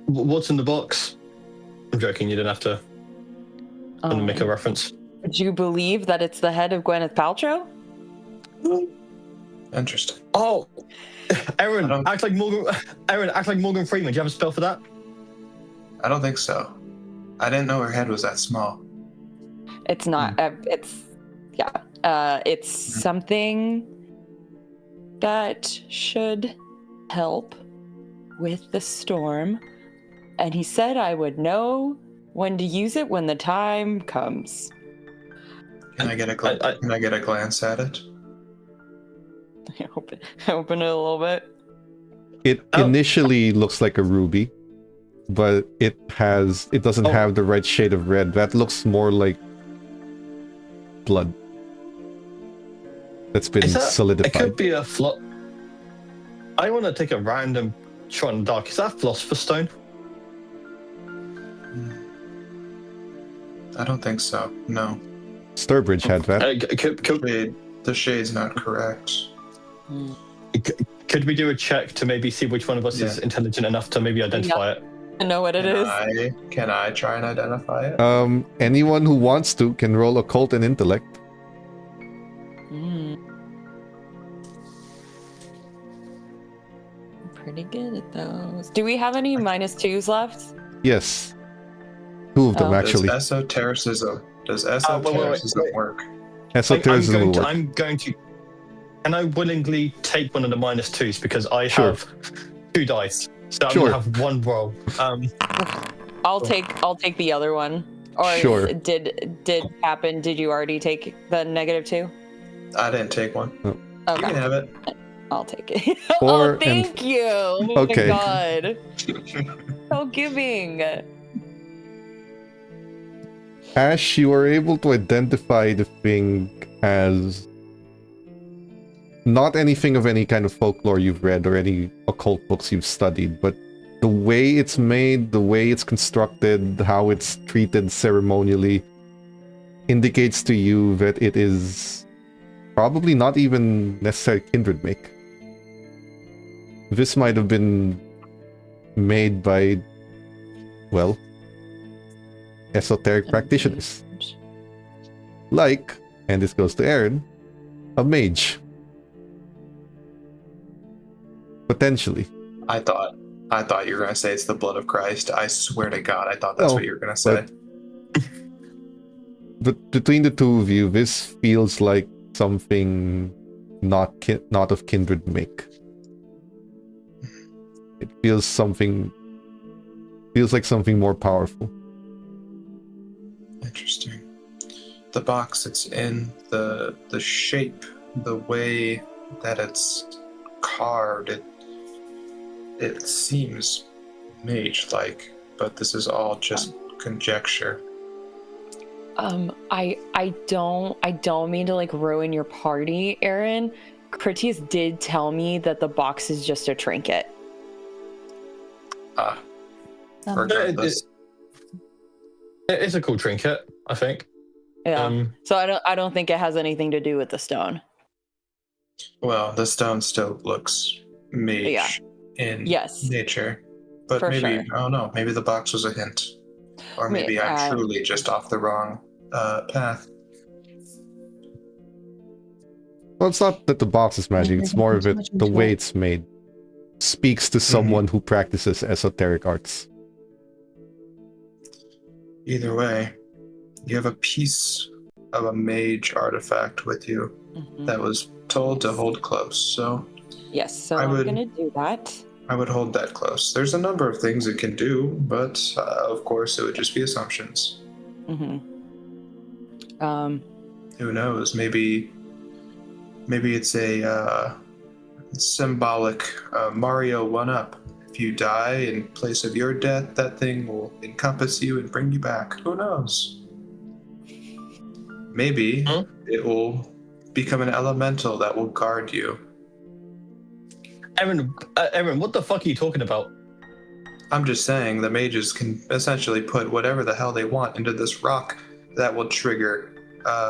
What's in the box? I'm joking. You didn't have to make a reference. Would you believe that it's the head of Gwyneth Paltrow? Interesting. Oh, Aaron, act like Morgan. Aaron, act like Morgan Freeman. Do you have a spell for that? I don't think so. I didn't know her head was that small. It's not. It's something that should help with the storm. And he said I would know when to use it when the time comes. Can I get a glance at it? Open it a little bit. It initially looks like a ruby, but it doesn't have the right shade of red. That looks more like blood that's been solidified. It could be a I want to take a random shot in the dark. Is that Philosopher's Stone? I don't think so. No. Sturbridge had that. The shade's not correct. Could we do a check to maybe see which one of us is intelligent enough to maybe identify it? I know what it is. Can I try and identify it? Anyone who wants to can roll occult and intellect. I'm pretty good at those. Do we have any -2s left? Yes. 2 of them, actually. Does esotericism work? Esotericism will work. I'm going to... Can I willingly take one of the -2s because I have 2 dice, so I'm gonna have 1 roll. I'll take the other one. Or did happen? Did you already take the -2? I didn't take one. Oh. Okay. You can have it. I'll take it. Oh, thank you. Oh Okay. my god. So giving. Ash, you are able to identify the thing as not anything of any kind of folklore you've read or any occult books you've studied, but the way it's made, the way it's constructed, how it's treated ceremonially indicates to you that it is probably not even necessarily kindred make. This might have been made by, well, esoteric practitioners. Like, and this goes to Aaron, a mage. Potentially. I thought you were gonna say it's the blood of Christ. I swear to God, I thought that's what you were gonna say. between the two of you, this feels like something not of kindred make. It feels like something more powerful. Interesting. The box it's in, the shape, the way that it's carved, it seems mage-like, but this is all just conjecture. I don't mean to like ruin your party, Aaron. Critias did tell me that the box is just a trinket. Regardless. It is a cool trinket, I think. Yeah. So I don't think it has anything to do with the stone. Well, the stone still looks mage in nature. But For maybe, sure. I don't know, maybe the box was a hint. Or maybe I'm truly just off the wrong path. Well, it's not that the box is magic, it's more of it, the way it's made speaks to someone who practices esoteric arts. Either way, you have a piece of a mage artifact with you that was told to hold close, so... Yes, so I'm gonna do that. I would hold that close. There's a number of things it can do, but of course it would just be assumptions. Who knows? Maybe it's a symbolic Mario 1-up. If you die in place of your death, that thing will encompass you and bring you back. Who knows? Maybe it will become an elemental that will guard you. Aaron, what the fuck are you talking about? I'm just saying the mages can essentially put whatever the hell they want into this rock that will trigger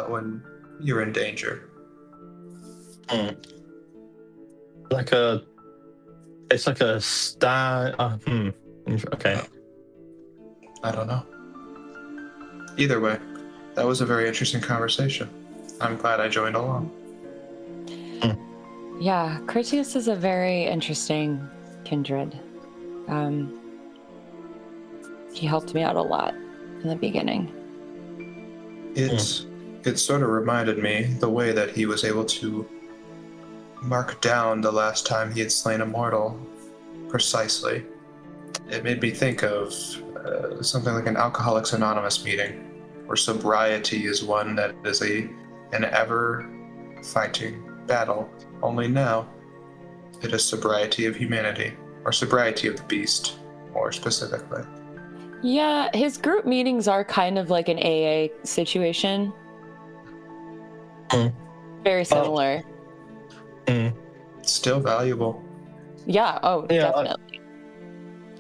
when you're in danger. It's like a star. Okay. I don't know. Either way, that was a very interesting conversation. I'm glad I joined along. Yeah, Critias is a very interesting kindred. He helped me out a lot in the beginning. It sort of reminded me the way that he was able to mark down the last time he had slain a mortal precisely. It made me think of something like an Alcoholics Anonymous meeting, where sobriety is one that is an ever-fighting battle. Only now, it is sobriety of humanity, or sobriety of the beast, more specifically. Yeah, his group meetings are kind of like an AA situation. Very similar. Still valuable. Yeah, definitely.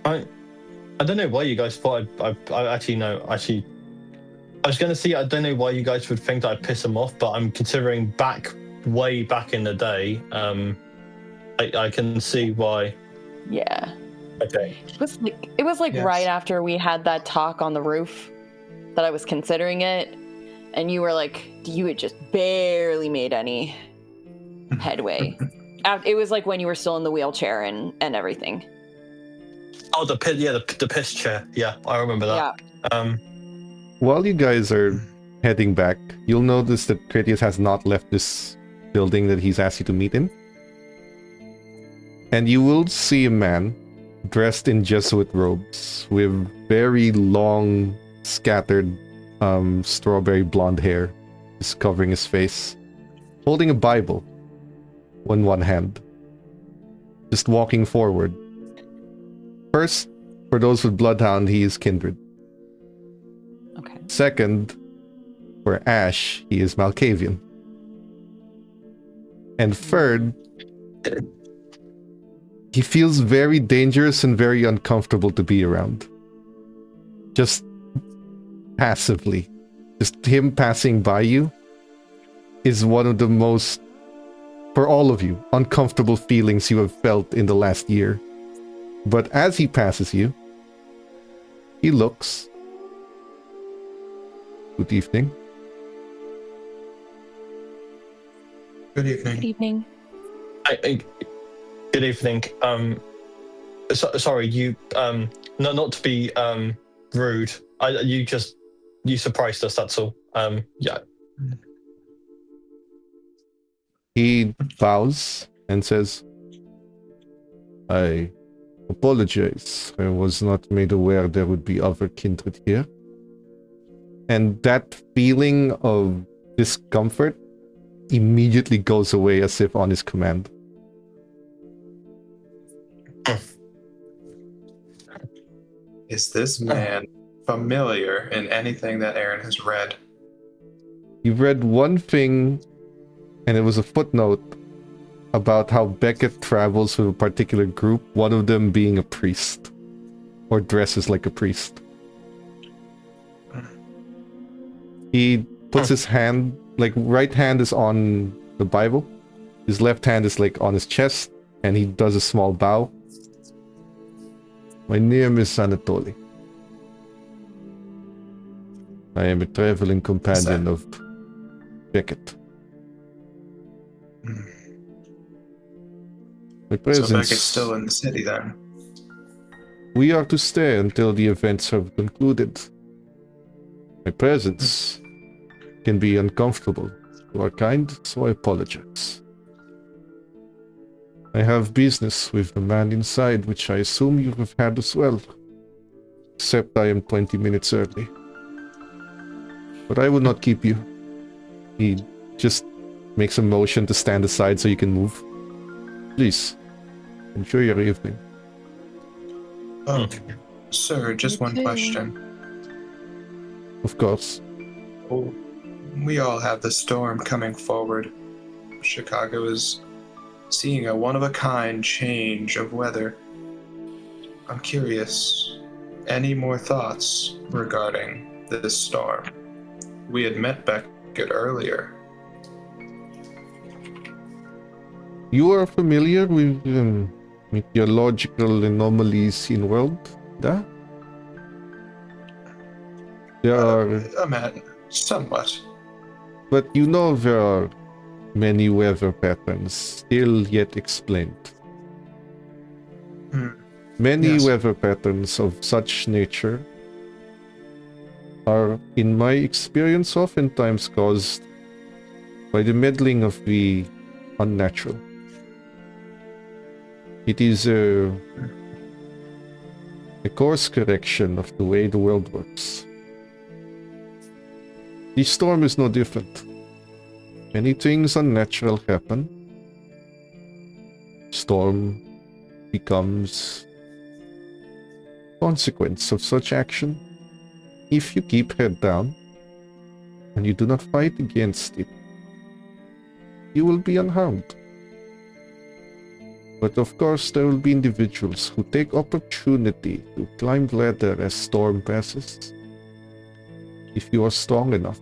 I don't know why you guys thought I actually know. Actually, I was going to say I don't know why you guys would think that I'd piss him off, but I'm considering way back in the day. I can see why. Yeah. Okay. It was like right after we had that talk on the roof that I was considering it, and you were like, you had just barely made any headway. It was like when you were still in the wheelchair and everything. Oh, the piss chair. Yeah, I remember that. Yeah. While you guys are heading back, you'll notice that Critias has not left this building that he's asked you to meet in. And you will see a man dressed in Jesuit robes with very long, scattered strawberry blonde hair just covering his face, holding a Bible in one hand, just walking forward. First, for those with Bloodhound, he is kindred. Okay. Second, for Ash, he is Malkavian. And third, he feels very dangerous and very uncomfortable to be around. Just passively. Just him passing by you is one of the most, for all of you, uncomfortable feelings you have felt in the last year. But as he passes you, he looks. Good evening. Good evening. Good evening. Good evening. Sorry, you. Not to be rude. You surprised us. That's all. Yeah. He bows and says, I apologize. I was not made aware there would be other kindred here. And that feeling of discomfort immediately goes away as if on his command. Is this man familiar in anything that Aaron has read? He read one thing, and it was a footnote about how Beckett travels with a particular group, one of them being a priest, or dresses like a priest. He puts his hand, like right hand is on the Bible, his left hand is like on his chest, and he does a small bow. My name is Anatoly. I am a traveling companion of Beckett. My presence. So Beckett's still in the city then? We are to stay until the events have concluded. My presence can be uncomfortable. You are kind, so I apologize. I have business with the man inside, which I assume you have had as well. Except I am 20 minutes early. But I will not keep you. He just makes a motion to stand aside so you can move. Please, enjoy your evening. Oh, sir, just one too. question. Of course. Oh, we all have the storm coming forward. Chicago is seeing a one-of-a-kind change of weather. I'm curious, any more thoughts regarding this storm? We had met Beckett earlier. You are familiar with meteorological anomalies in world, da? There are... somewhat. But you know there are many weather patterns still yet explained. Many Yes. weather patterns of such nature are, in my experience, oftentimes caused by the meddling of the unnatural. It is a course correction of the way the world works. The storm is no different. Many things unnatural happen. Storm becomes consequence of such action. If you keep head down and you do not fight against it, you will be unharmed. But of course, there will be individuals who take opportunity to climb the ladder as storm passes. If you are strong enough,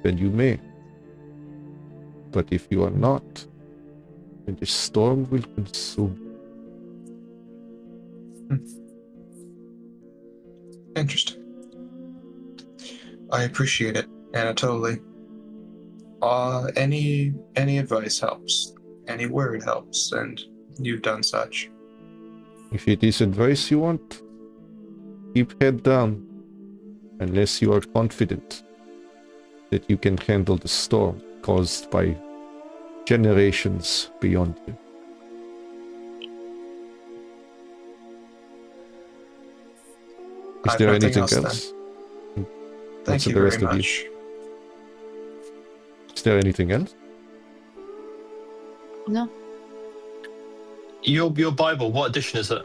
then you may. But if you are not, then the storm will consume. Interesting. I appreciate it, Anatoly. Any advice helps. Any word helps, and you've done such. If it is advice you want, keep head down, unless you are confident that you can handle the storm caused by generations beyond you. Is there anything else? Thank you the very rest of you. much. Is there anything else? No. Your Bible, what edition is it?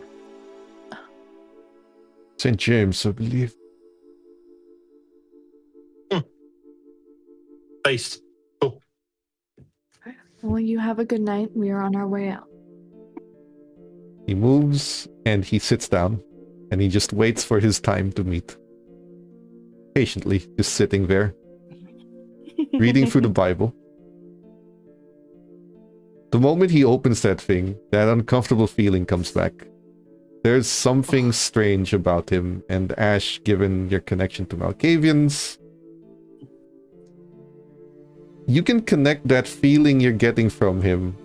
St. James, I believe. Based. Cool. Well, you have a good night. We are on our way out. He moves and he sits down and he just waits for his time to meet. Patiently, just sitting there, reading through the Bible. The moment he opens that thing, that uncomfortable feeling comes back. There's something strange about him, and Ash, given your connection to Malkavians, you can connect that feeling you're getting from him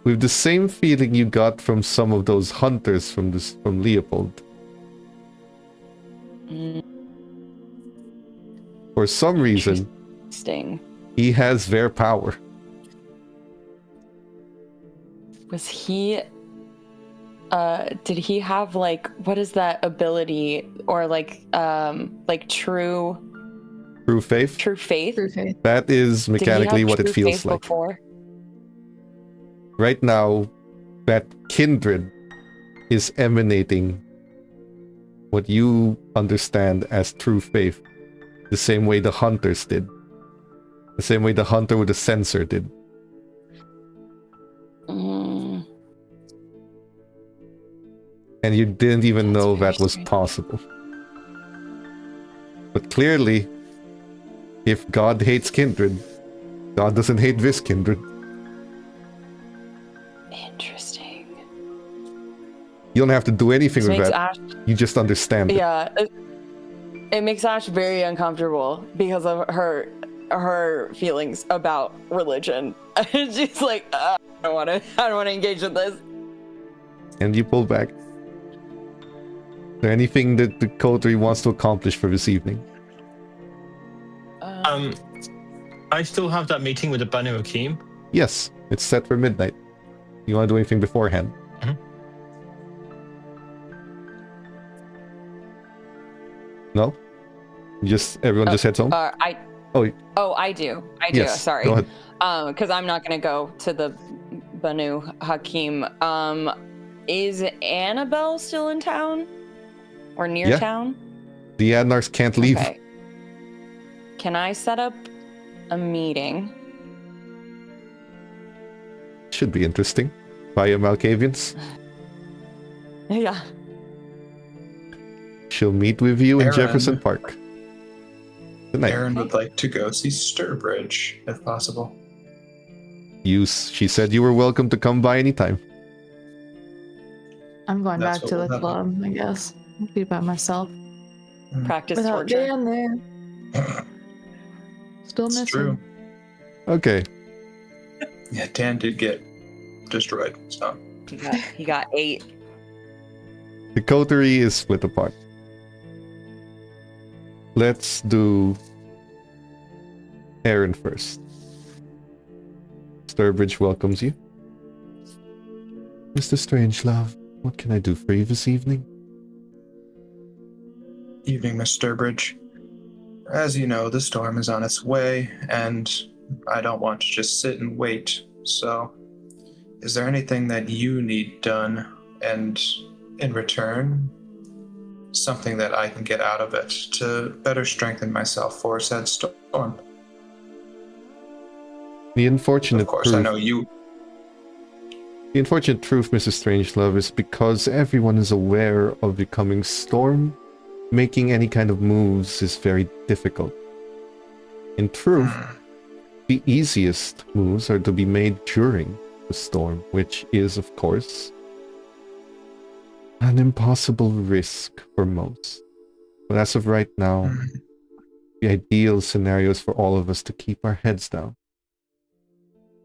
with the same feeling you got from some of those hunters from Leopold. For some reason, Interesting. he has their power. Was he did he have like, what is that ability, or like true True faith? faith? True faith. That is Did he mechanically have what it true feels faith like. before? Right now, that kindred is emanating what you understand as true faith, the same way the hunters did. The same way the hunter with the censer did. Mm, And you didn't even That's know very that was strange. possible. But clearly, if God hates kindred, God doesn't hate this kindred. interesting. You don't have to do anything This with makes that. Ash, You just understand it. yeah, it makes Ash very uncomfortable because of her feelings about religion. She's like, I don't want to engage with this. And you pull back. Is there anything that the coterie wants to accomplish for this evening? I still have that meeting with the Banu Hakim. Yes, it's set for midnight. You want to do anything beforehand? Mhm. No? Everyone just heads home? I do. Yes, Sorry. go ahead. Because I'm not gonna go to the Banu Hakim. Is Annabelle still in town or near Yeah. town? The Adnars can't leave. Okay. Can I set up a meeting? Should be interesting. Via Malkavians. Yeah. She'll meet with you in Aaron. Jefferson Park. Good night. Aaron would like to go see Sturbridge, if possible. She said you were welcome to come by anytime. I'm going That's back to what the will club, I guess. I'll be by myself. Practice Without torture. Dan there. Still It's missing. true. Okay. Yeah, Dan did get destroyed, so. He got 8. The coterie is split apart. Let's do Aaron first. Sturbridge welcomes you. Mr. Strangelove, what can I do for you this evening? Evening, Miss Sturbridge. As you know, the storm is on its way, and I don't want to just sit and wait. So, is there anything that you need done, and in return, something that I can get out of it to better strengthen myself for said storm? The unfortunate Of course, truth, I know you. The unfortunate truth, Mrs. Strangelove, is because everyone is aware of the coming storm, making any kind of moves is very difficult. In truth, the easiest moves are to be made during the storm, which is, of course, an impossible risk for most. But as of right now, the ideal scenario is for all of us to keep our heads down.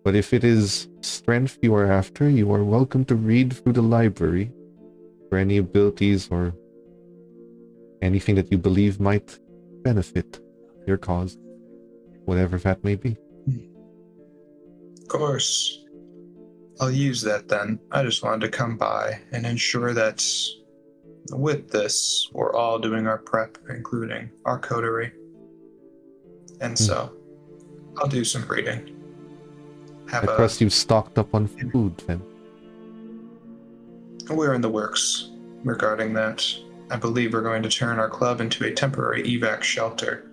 But if it is strength you are after, you are welcome to read through the library for any abilities or anything that you believe might benefit your cause, whatever that may be. Of course. I'll use that then. I just wanted to come by and ensure that with this, we're all doing our prep, including our coterie. And so, I'll do some reading. I trust you've stocked up on food then. We're in the works regarding that. I believe we're going to turn our club into a temporary evac shelter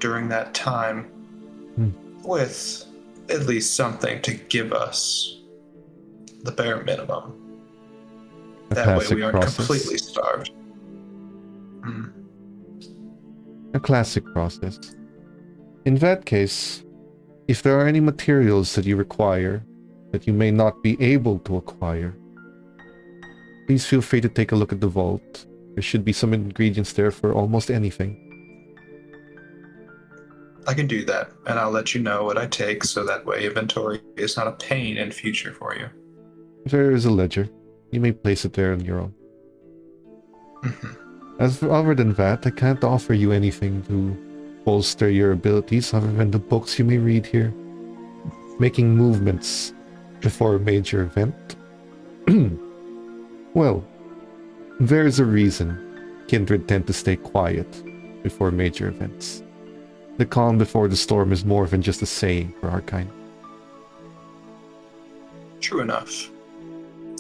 during that time with at least something to give us the bare minimum. That way we aren't completely starved. A classic process. In that case, if there are any materials that you require that you may not be able to acquire, please feel free to take a look at the vault. There should be some ingredients there for almost anything. I can do that, and I'll let you know what I take so that way inventory is not a pain in future for you. There is a ledger. You may place it there on your own. As for other than that, I can't offer you anything to bolster your abilities other than the books you may read here. Making movements before a major event. Well, there's a reason kindred tend to stay quiet before major events. The calm before the storm is more than just a saying for our kind. True enough.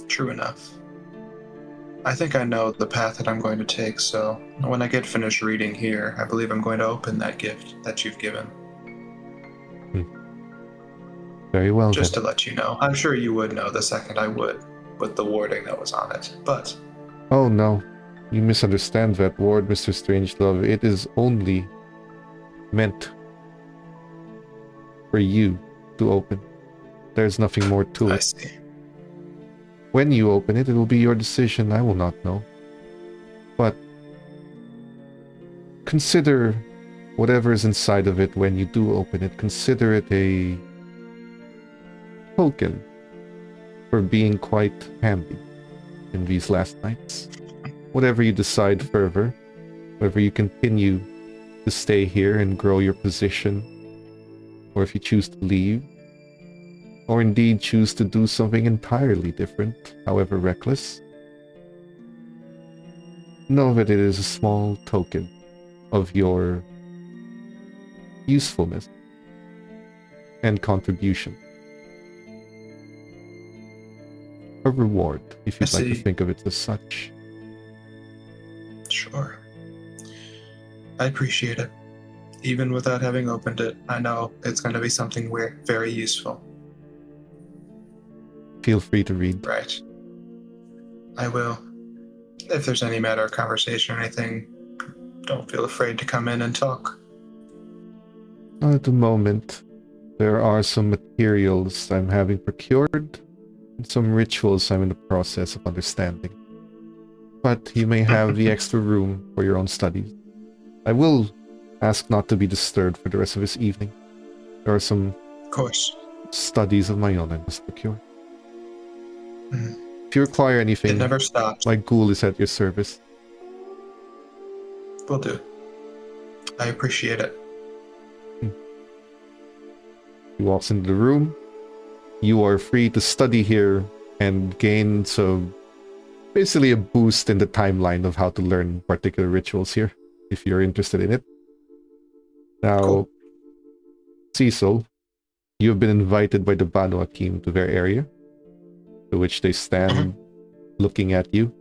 True enough. I think I know the path that I'm going to take, so when I get finished reading here, I believe I'm going to open that gift that you've given. Very well, Just then. to let you know. I'm sure you would know the second I would, with the wording that was on it, but... Oh no, you misunderstand that word, Mr. Strangelove. It is only meant for you to open. There's nothing more to I it. see. When you open it, it will be your decision. I will not know. But consider whatever is inside of it when you do open it. Consider it a token for being quite handy in these last nights. Whatever you decide further, whether you continue to stay here and grow your position, or if you choose to leave, or indeed choose to do something entirely different, however reckless, know that it is a small token of your usefulness and contribution. A reward, if you'd like to see. think of it as such. Sure. I appreciate it. Even without having opened it, I know it's going to be something very useful. Feel free to read. Right. I will. If there's any matter of conversation or anything, don't feel afraid to come in and talk. At the moment, there are some materials I'm having procured, and some rituals I'm in the process of understanding. But you may have the extra room for your own studies. I will ask not to be disturbed for the rest of this evening. There are some Of course. studies of my own I must procure. Mhm. If you require It anything, never stops. my ghoul is at your service. Will do. I appreciate it. He walks into the room. You are free to study here and gain some, basically a boost in the timeline of how to learn particular rituals here, if you're interested in it. Now, Cool. Cecil, you have been invited by the Banu Hakim to their area, to which they stand looking at you.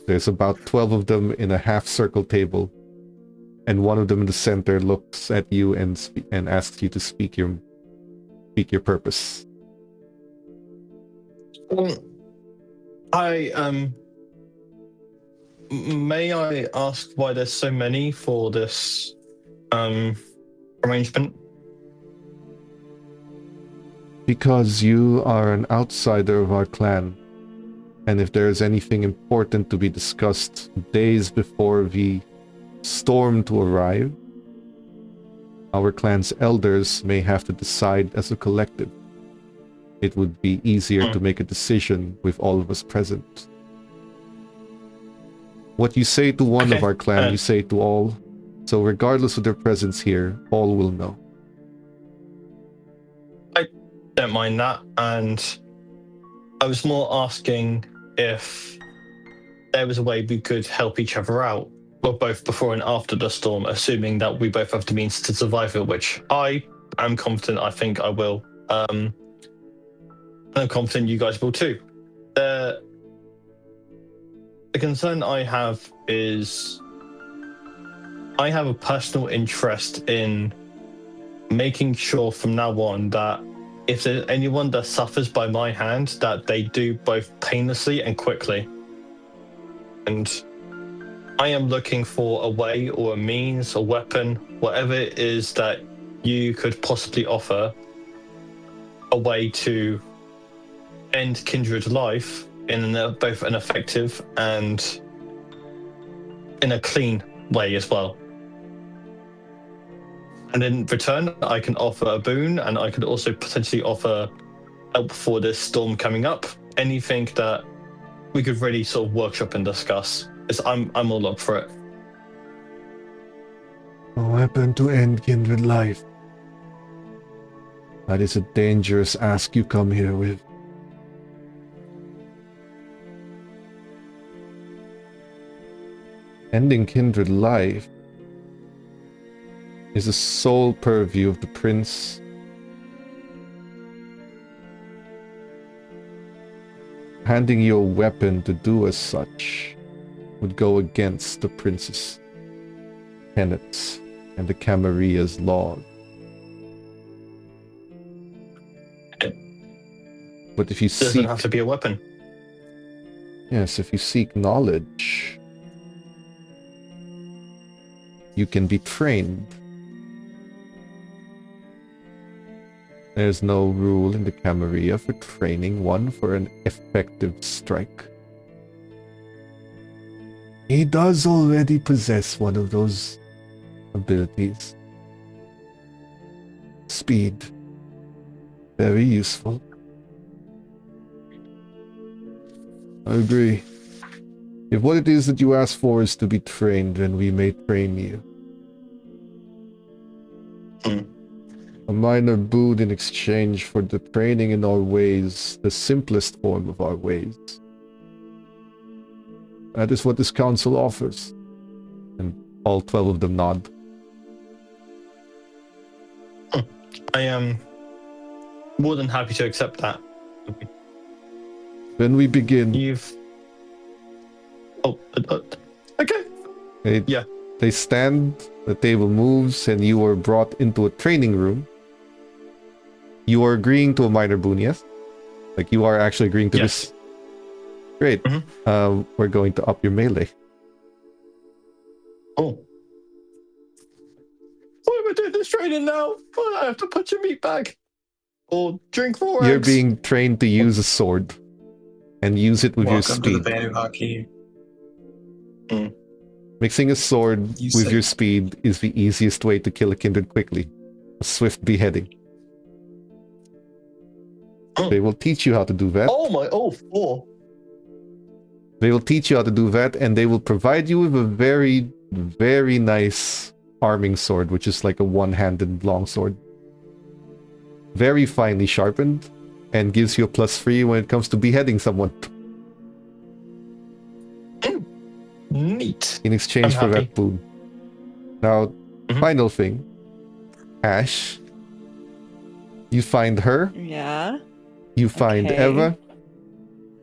There's about 12 of them in a half-circle table, and one of them in the center looks at you and asks you to speak your purpose. May I ask why there's so many for this arrangement? Because you are an outsider of our clan, and if there is anything important to be discussed days before the storm to arrive, our clan's elders may have to decide as a collective. It would be easier to make a decision with all of us present. What you say to one of our clan, you say to all. So regardless of their presence here, all will know. I don't mind that, and I was more asking if there was a way we could help each other out, well, both before and after the storm, assuming that we both have the means to survive it, which I am confident I think I will. And I'm confident you guys will too. The concern I have is I have a personal interest in making sure from now on that if there's anyone that suffers by my hand, that they do both painlessly and quickly. And I am looking for a way or a means, a weapon, whatever it is that you could possibly offer, a way to end kindred life in both an effective and in a clean way as well. And in return, I can offer a boon, and I could also potentially offer help for this storm coming up. Anything that we could really sort of workshop and discuss. I'm all up for it. A weapon to end kindred life. That is a dangerous ask you come here with. Ending kindred life is the sole purview of the prince. Handing you a weapon to do as such would go against the prince's tenets and the Camarilla's laws. But if you Doesn't seek, have to be a weapon. yes, if you seek knowledge, you can be trained. There's no rule in the Camarilla for training one for an effective strike. He does already possess one of those abilities. Speed. Very useful. I agree. If what it is that you ask for is to be trained, then we may train you. A minor boon in exchange for the training in our ways, the simplest form of our ways. That is what this council offers. And all 12 of them nod. I am more than happy to accept that. Then we begin. You've... Oh, okay. They stand, the table moves, and you are brought into a training room. You are agreeing to a minor boon, yes? Like, you are actually agreeing to Yes. this? Great. We're going to up your melee. Oh. Why am I doing this training now? I have to punch a meat bag. Or drink 4 eggs. You're being trained to use a sword. And use it with your Welcome to the speed. Banu Haki. Mixing a sword You with said- your speed is the easiest way to kill a kindred quickly. A swift beheading. They will teach you how to do that. Oh my, 4. They will teach you how to do that, and they will provide you with a very, very nice arming sword, which is like a one-handed longsword. Very finely sharpened, and gives you a +3 when it comes to beheading someone. Neat. In exchange I'm for happy. that boon. Now, final thing. Ash. You find her. Yeah. You find Okay. Eva.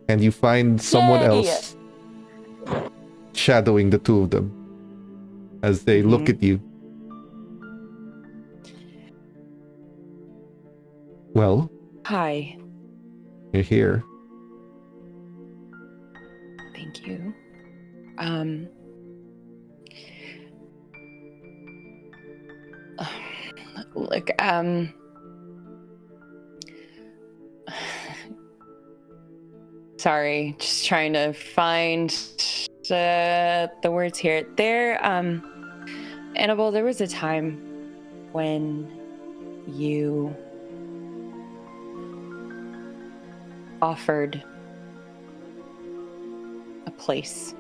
And you find someone Yay! else shadowing the two of them as they look at you. Well, Hi. you're here. Thank you. Look, sorry, just trying to find the words here. Annabelle, there was a time when you offered a place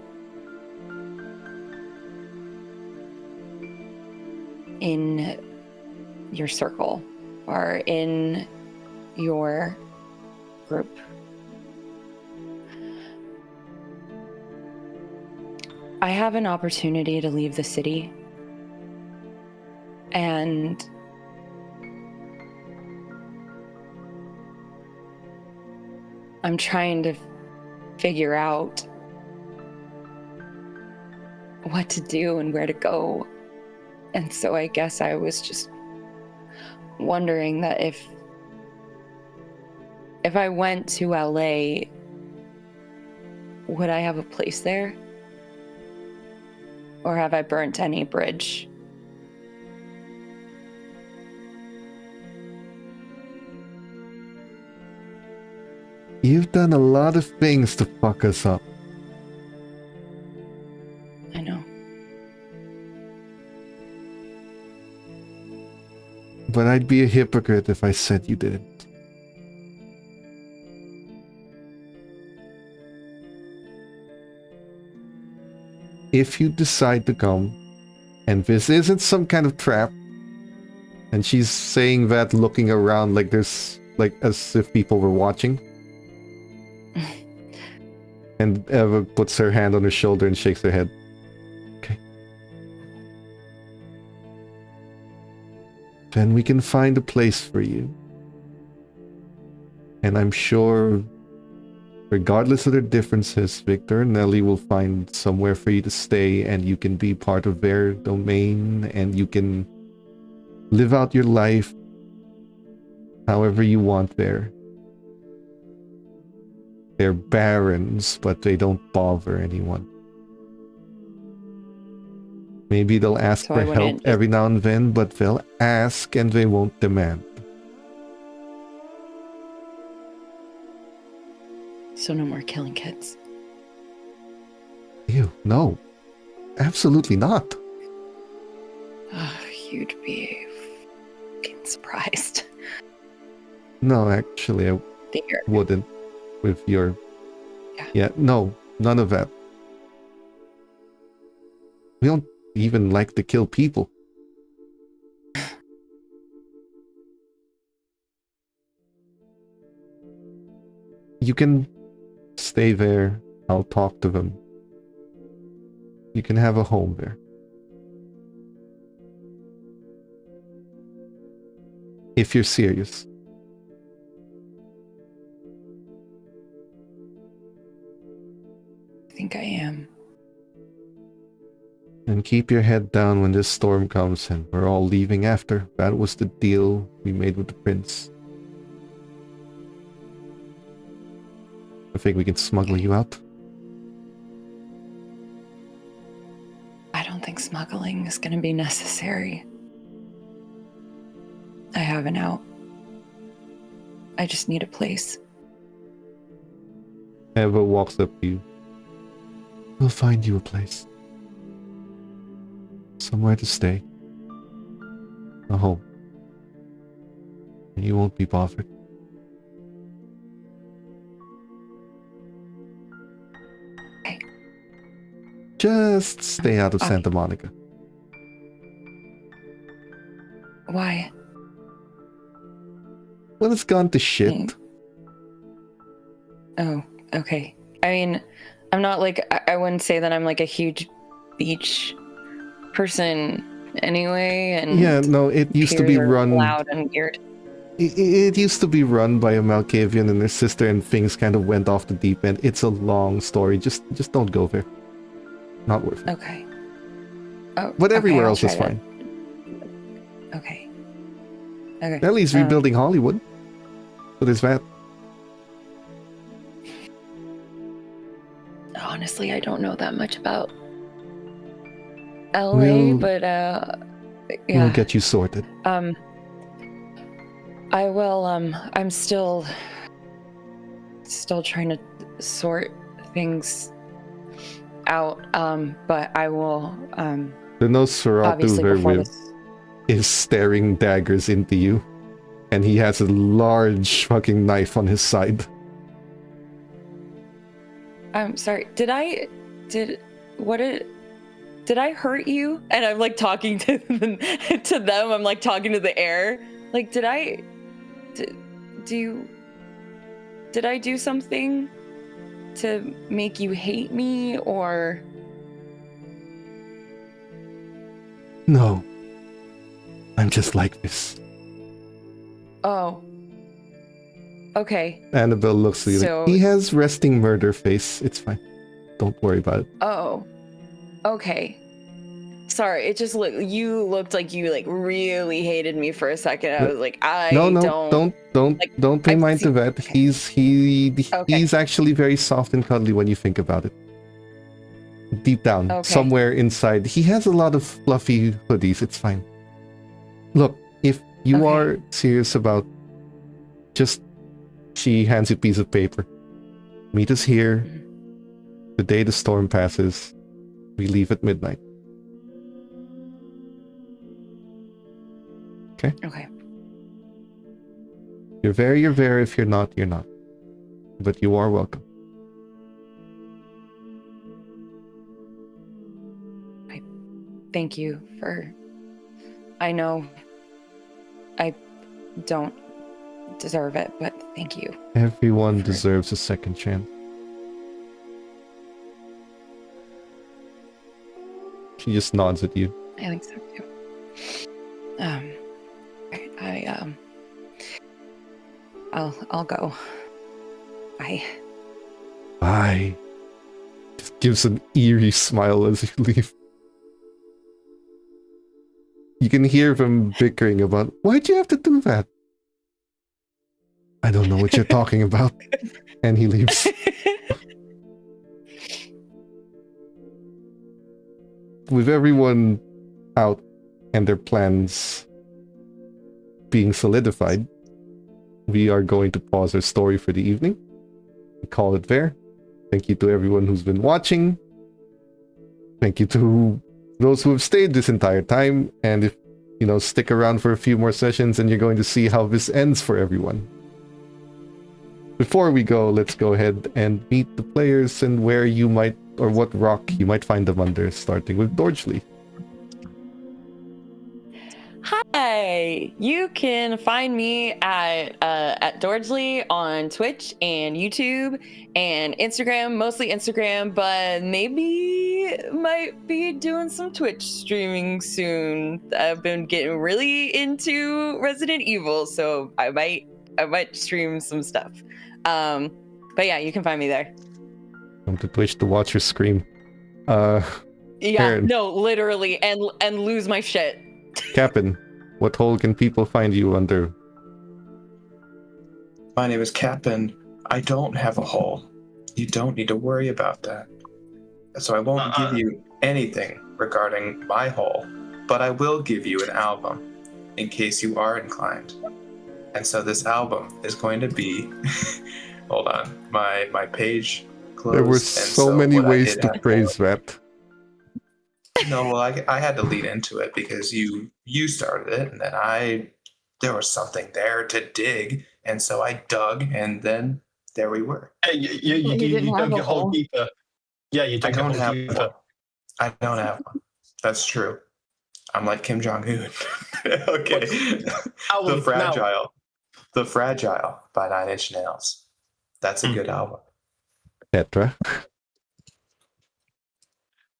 in your circle or in your group. I have an opportunity to leave the city, and I'm trying to figure out what to do and where to go. And so I guess I was just wondering that if I went to LA, would I have a place there? Or have I burnt any bridge? You've done a lot of things to fuck us up. I know. But I'd be a hypocrite if I said you didn't. If you decide to come, And this isn't some kind of trap. And she's saying that looking around like there's like as if people were watching. And Eva puts her hand on her shoulder and shakes her head. Okay. Then we can find a place for you. And I'm sure, regardless of their differences, Victor and Nelly will find somewhere for you to stay, and you can be part of their domain, and you can live out your life however you want there. They're barons, but they don't bother anyone. Maybe they'll ask So I for help wouldn't- every now and then, but they'll ask and they won't demand. So no more killing kids. Ew, no. Absolutely not. You'd be fucking surprised. No, actually, I There. wouldn't with your... Yeah. Yeah, no, none of that. We don't even like to kill people. You can stay there. I'll talk to them. You can have a home there. If you're serious. I think I am. And keep your head down when this storm comes and we're all leaving after. That was the deal we made with the prince. I think we can smuggle you out. I don't think smuggling is going to be necessary. I have an out. I just need a place. Eva walks up to you. We'll find you a place. Somewhere to stay. A home. And you won't be bothered. Okay. Just stay out of Okay. Santa Monica. Why? Well, it's gone to shit. Oh, okay. I mean, I'm not like, I wouldn't say that I'm like a huge beach person anyway. And Yeah, no, it used to be piers are run... loud and weird. It used to be run by a Malkavian and their sister, and things kind of went off the deep end. It's a long story. Just don't go there. Not worth it. Okay. Oh, But everywhere I'll else is try fine. that. Okay. Okay. At least rebuilding Hollywood. So there's that. Honestly, I don't know that much about LA, We'll- but We'll yeah. get you sorted. I will I'm still trying to sort things out, but I will The Nosferatu obviously before Verwib this. is staring daggers into you. And he has a large fucking knife on his side. I'm sorry. Did I hurt you? And I'm like talking to them, to them. I'm like talking to the air. Like, did I do something to make you hate me, or? No. I'm just like this. Oh. Okay. Annabelle looks at you So- like, he has resting murder face. It's fine. Don't worry about it. Oh. Okay. Sorry, it just you looked like you like really hated me for a second. I was like, No, like, don't pay I mind see- to that. okay. He's actually very soft and cuddly when you think about it. Deep down, Okay. somewhere inside, he has a lot of fluffy hoodies. It's fine. Look, if you Okay. are serious about just... She hands you a piece of paper. Meet us here. The day the storm passes, we leave at midnight. Okay. You're there. If you're not, you're not. But you are welcome. thank you for. I know I don't deserve it, but thank you. Everyone deserves a second chance. She just nods at you. I think so too. I'll go. Bye. Bye. Just gives an eerie smile as you leave. You can hear them bickering about, why'd you have to do that? I don't know what you're talking about. And he leaves. With everyone out and their plans being solidified, we are going to pause our story for the evening and call it there. Thank you to everyone who's been watching. Thank you to those who have stayed this entire time. And if, stick around for a few more sessions and you're going to see how this ends for everyone. Before we go, let's go ahead and meet the players and where you might, or what rock you might find them under, starting with Dorgely. Hi, you can find me at Dorgely on Twitch and YouTube and Instagram, mostly Instagram, but maybe might be doing some Twitch streaming soon. I've been getting really into Resident Evil, so I might stream some stuff. But yeah, you can find me there. Come to Twitch to watch her scream. Yeah, Aaron. no, literally, and lose my shit. Captain, what hole can people find you under? My name is Captain. I don't have a hole. You don't need to worry about that. So I won't give you anything regarding my hole, but I will give you an album in case you are inclined. And so this album is going to be, hold on, my page closed. There were so many ways to praise that. No, well, I had to lead into it because you started it, and then there was something there to dig, and so I dug, and then there we were. Hey, you dug your hole deeper. Yeah, you dug your hole deeper. I don't have one. That's true. I'm like Kim Jong-un. Okay. The Fragile by 9 Inch Nails. That's a good album. Petra.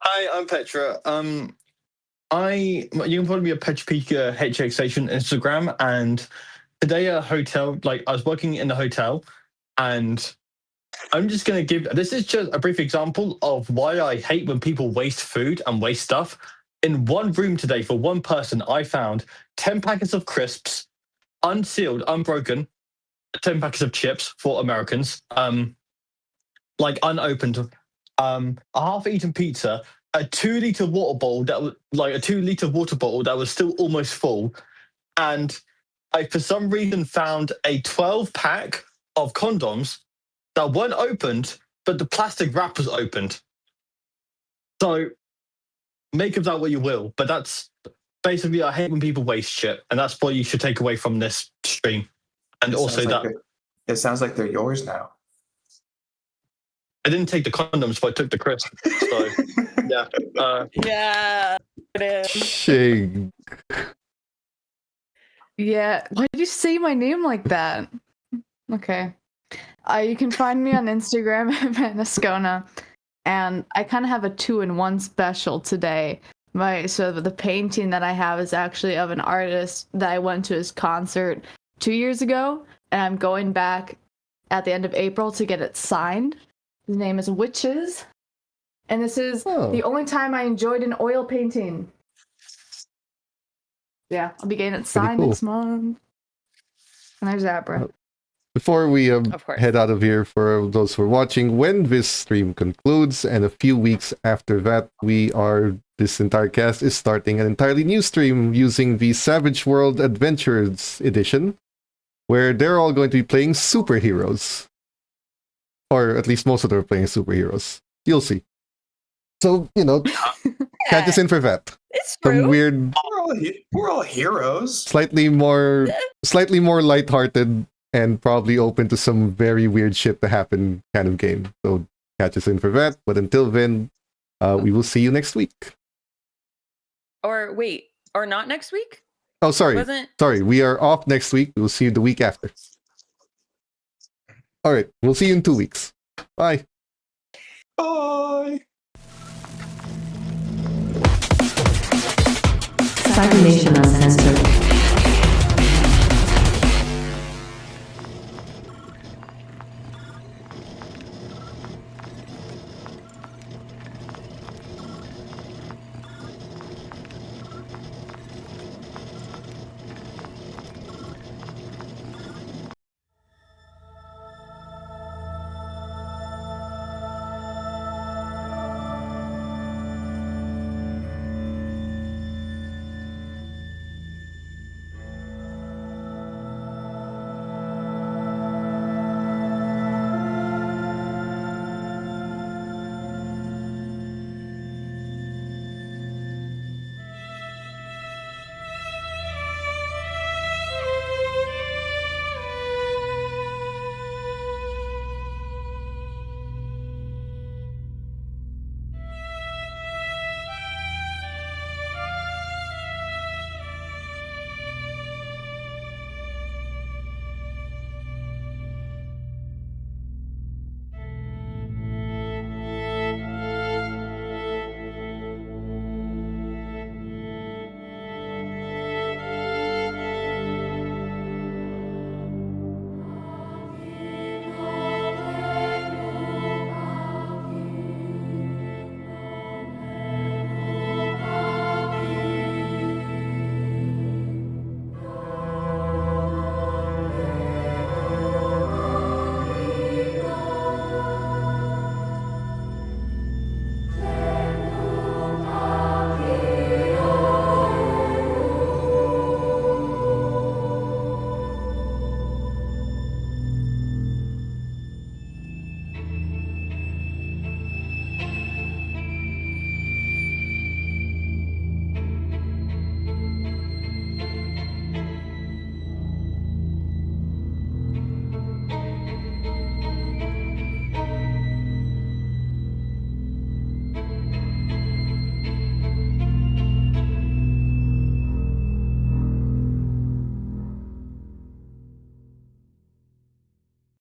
Hi, I'm Petra. You can follow me at PetraPika HXH on Instagram. And today at a hotel, I was working in a hotel, and I'm just going to give, this is just a brief example of why I hate when people waste food and waste stuff. In one room today, for one person, I found 10 packets of crisps, unsealed, unbroken, 10 packets of chips for Americans, unopened, a half-eaten pizza, a 2-liter water bottle that was still almost full, and I, for some reason, found a 12-pack of condoms that weren't opened, but the plastic wrap was opened. So make of that what you will, but that's basically, I hate when people waste shit, and that's what you should take away from this stream. And it sounds like they're yours now. I didn't take the condoms, but I took the crisp. So, yeah. Yeah, it is. Shig. Yeah, why did you say my name like that? Okay. You can find me on Instagram at Manascona, and I kind of have a 2-in-1 special today. So the painting that I have is actually of an artist that I went to his concert 2 years ago, and I'm going back at the end of April to get it signed. His name is Witches, and this is the only time I enjoyed an oil painting. Yeah, I'll be getting it signed next month. And there's that, bro. Before we head out of here, for those who are watching, when this stream concludes, and a few weeks after that, this entire cast is starting an entirely new stream using the Savage World Adventures edition, where they're all going to be playing superheroes. Or at least most of them are playing superheroes. You'll see. So, catch us in for that. It's true. Some weird... We're all heroes. Slightly more lighthearted and probably open to some very weird shit to happen kind of game. So catch us in for that. But until then, we will see you next week. Or wait, or not next week? Oh, sorry. Wasn't Sorry, we are off next week. We'll see you the week after. All right, we'll see you in 2 weeks. Bye. Bye. Cybernation uncensored.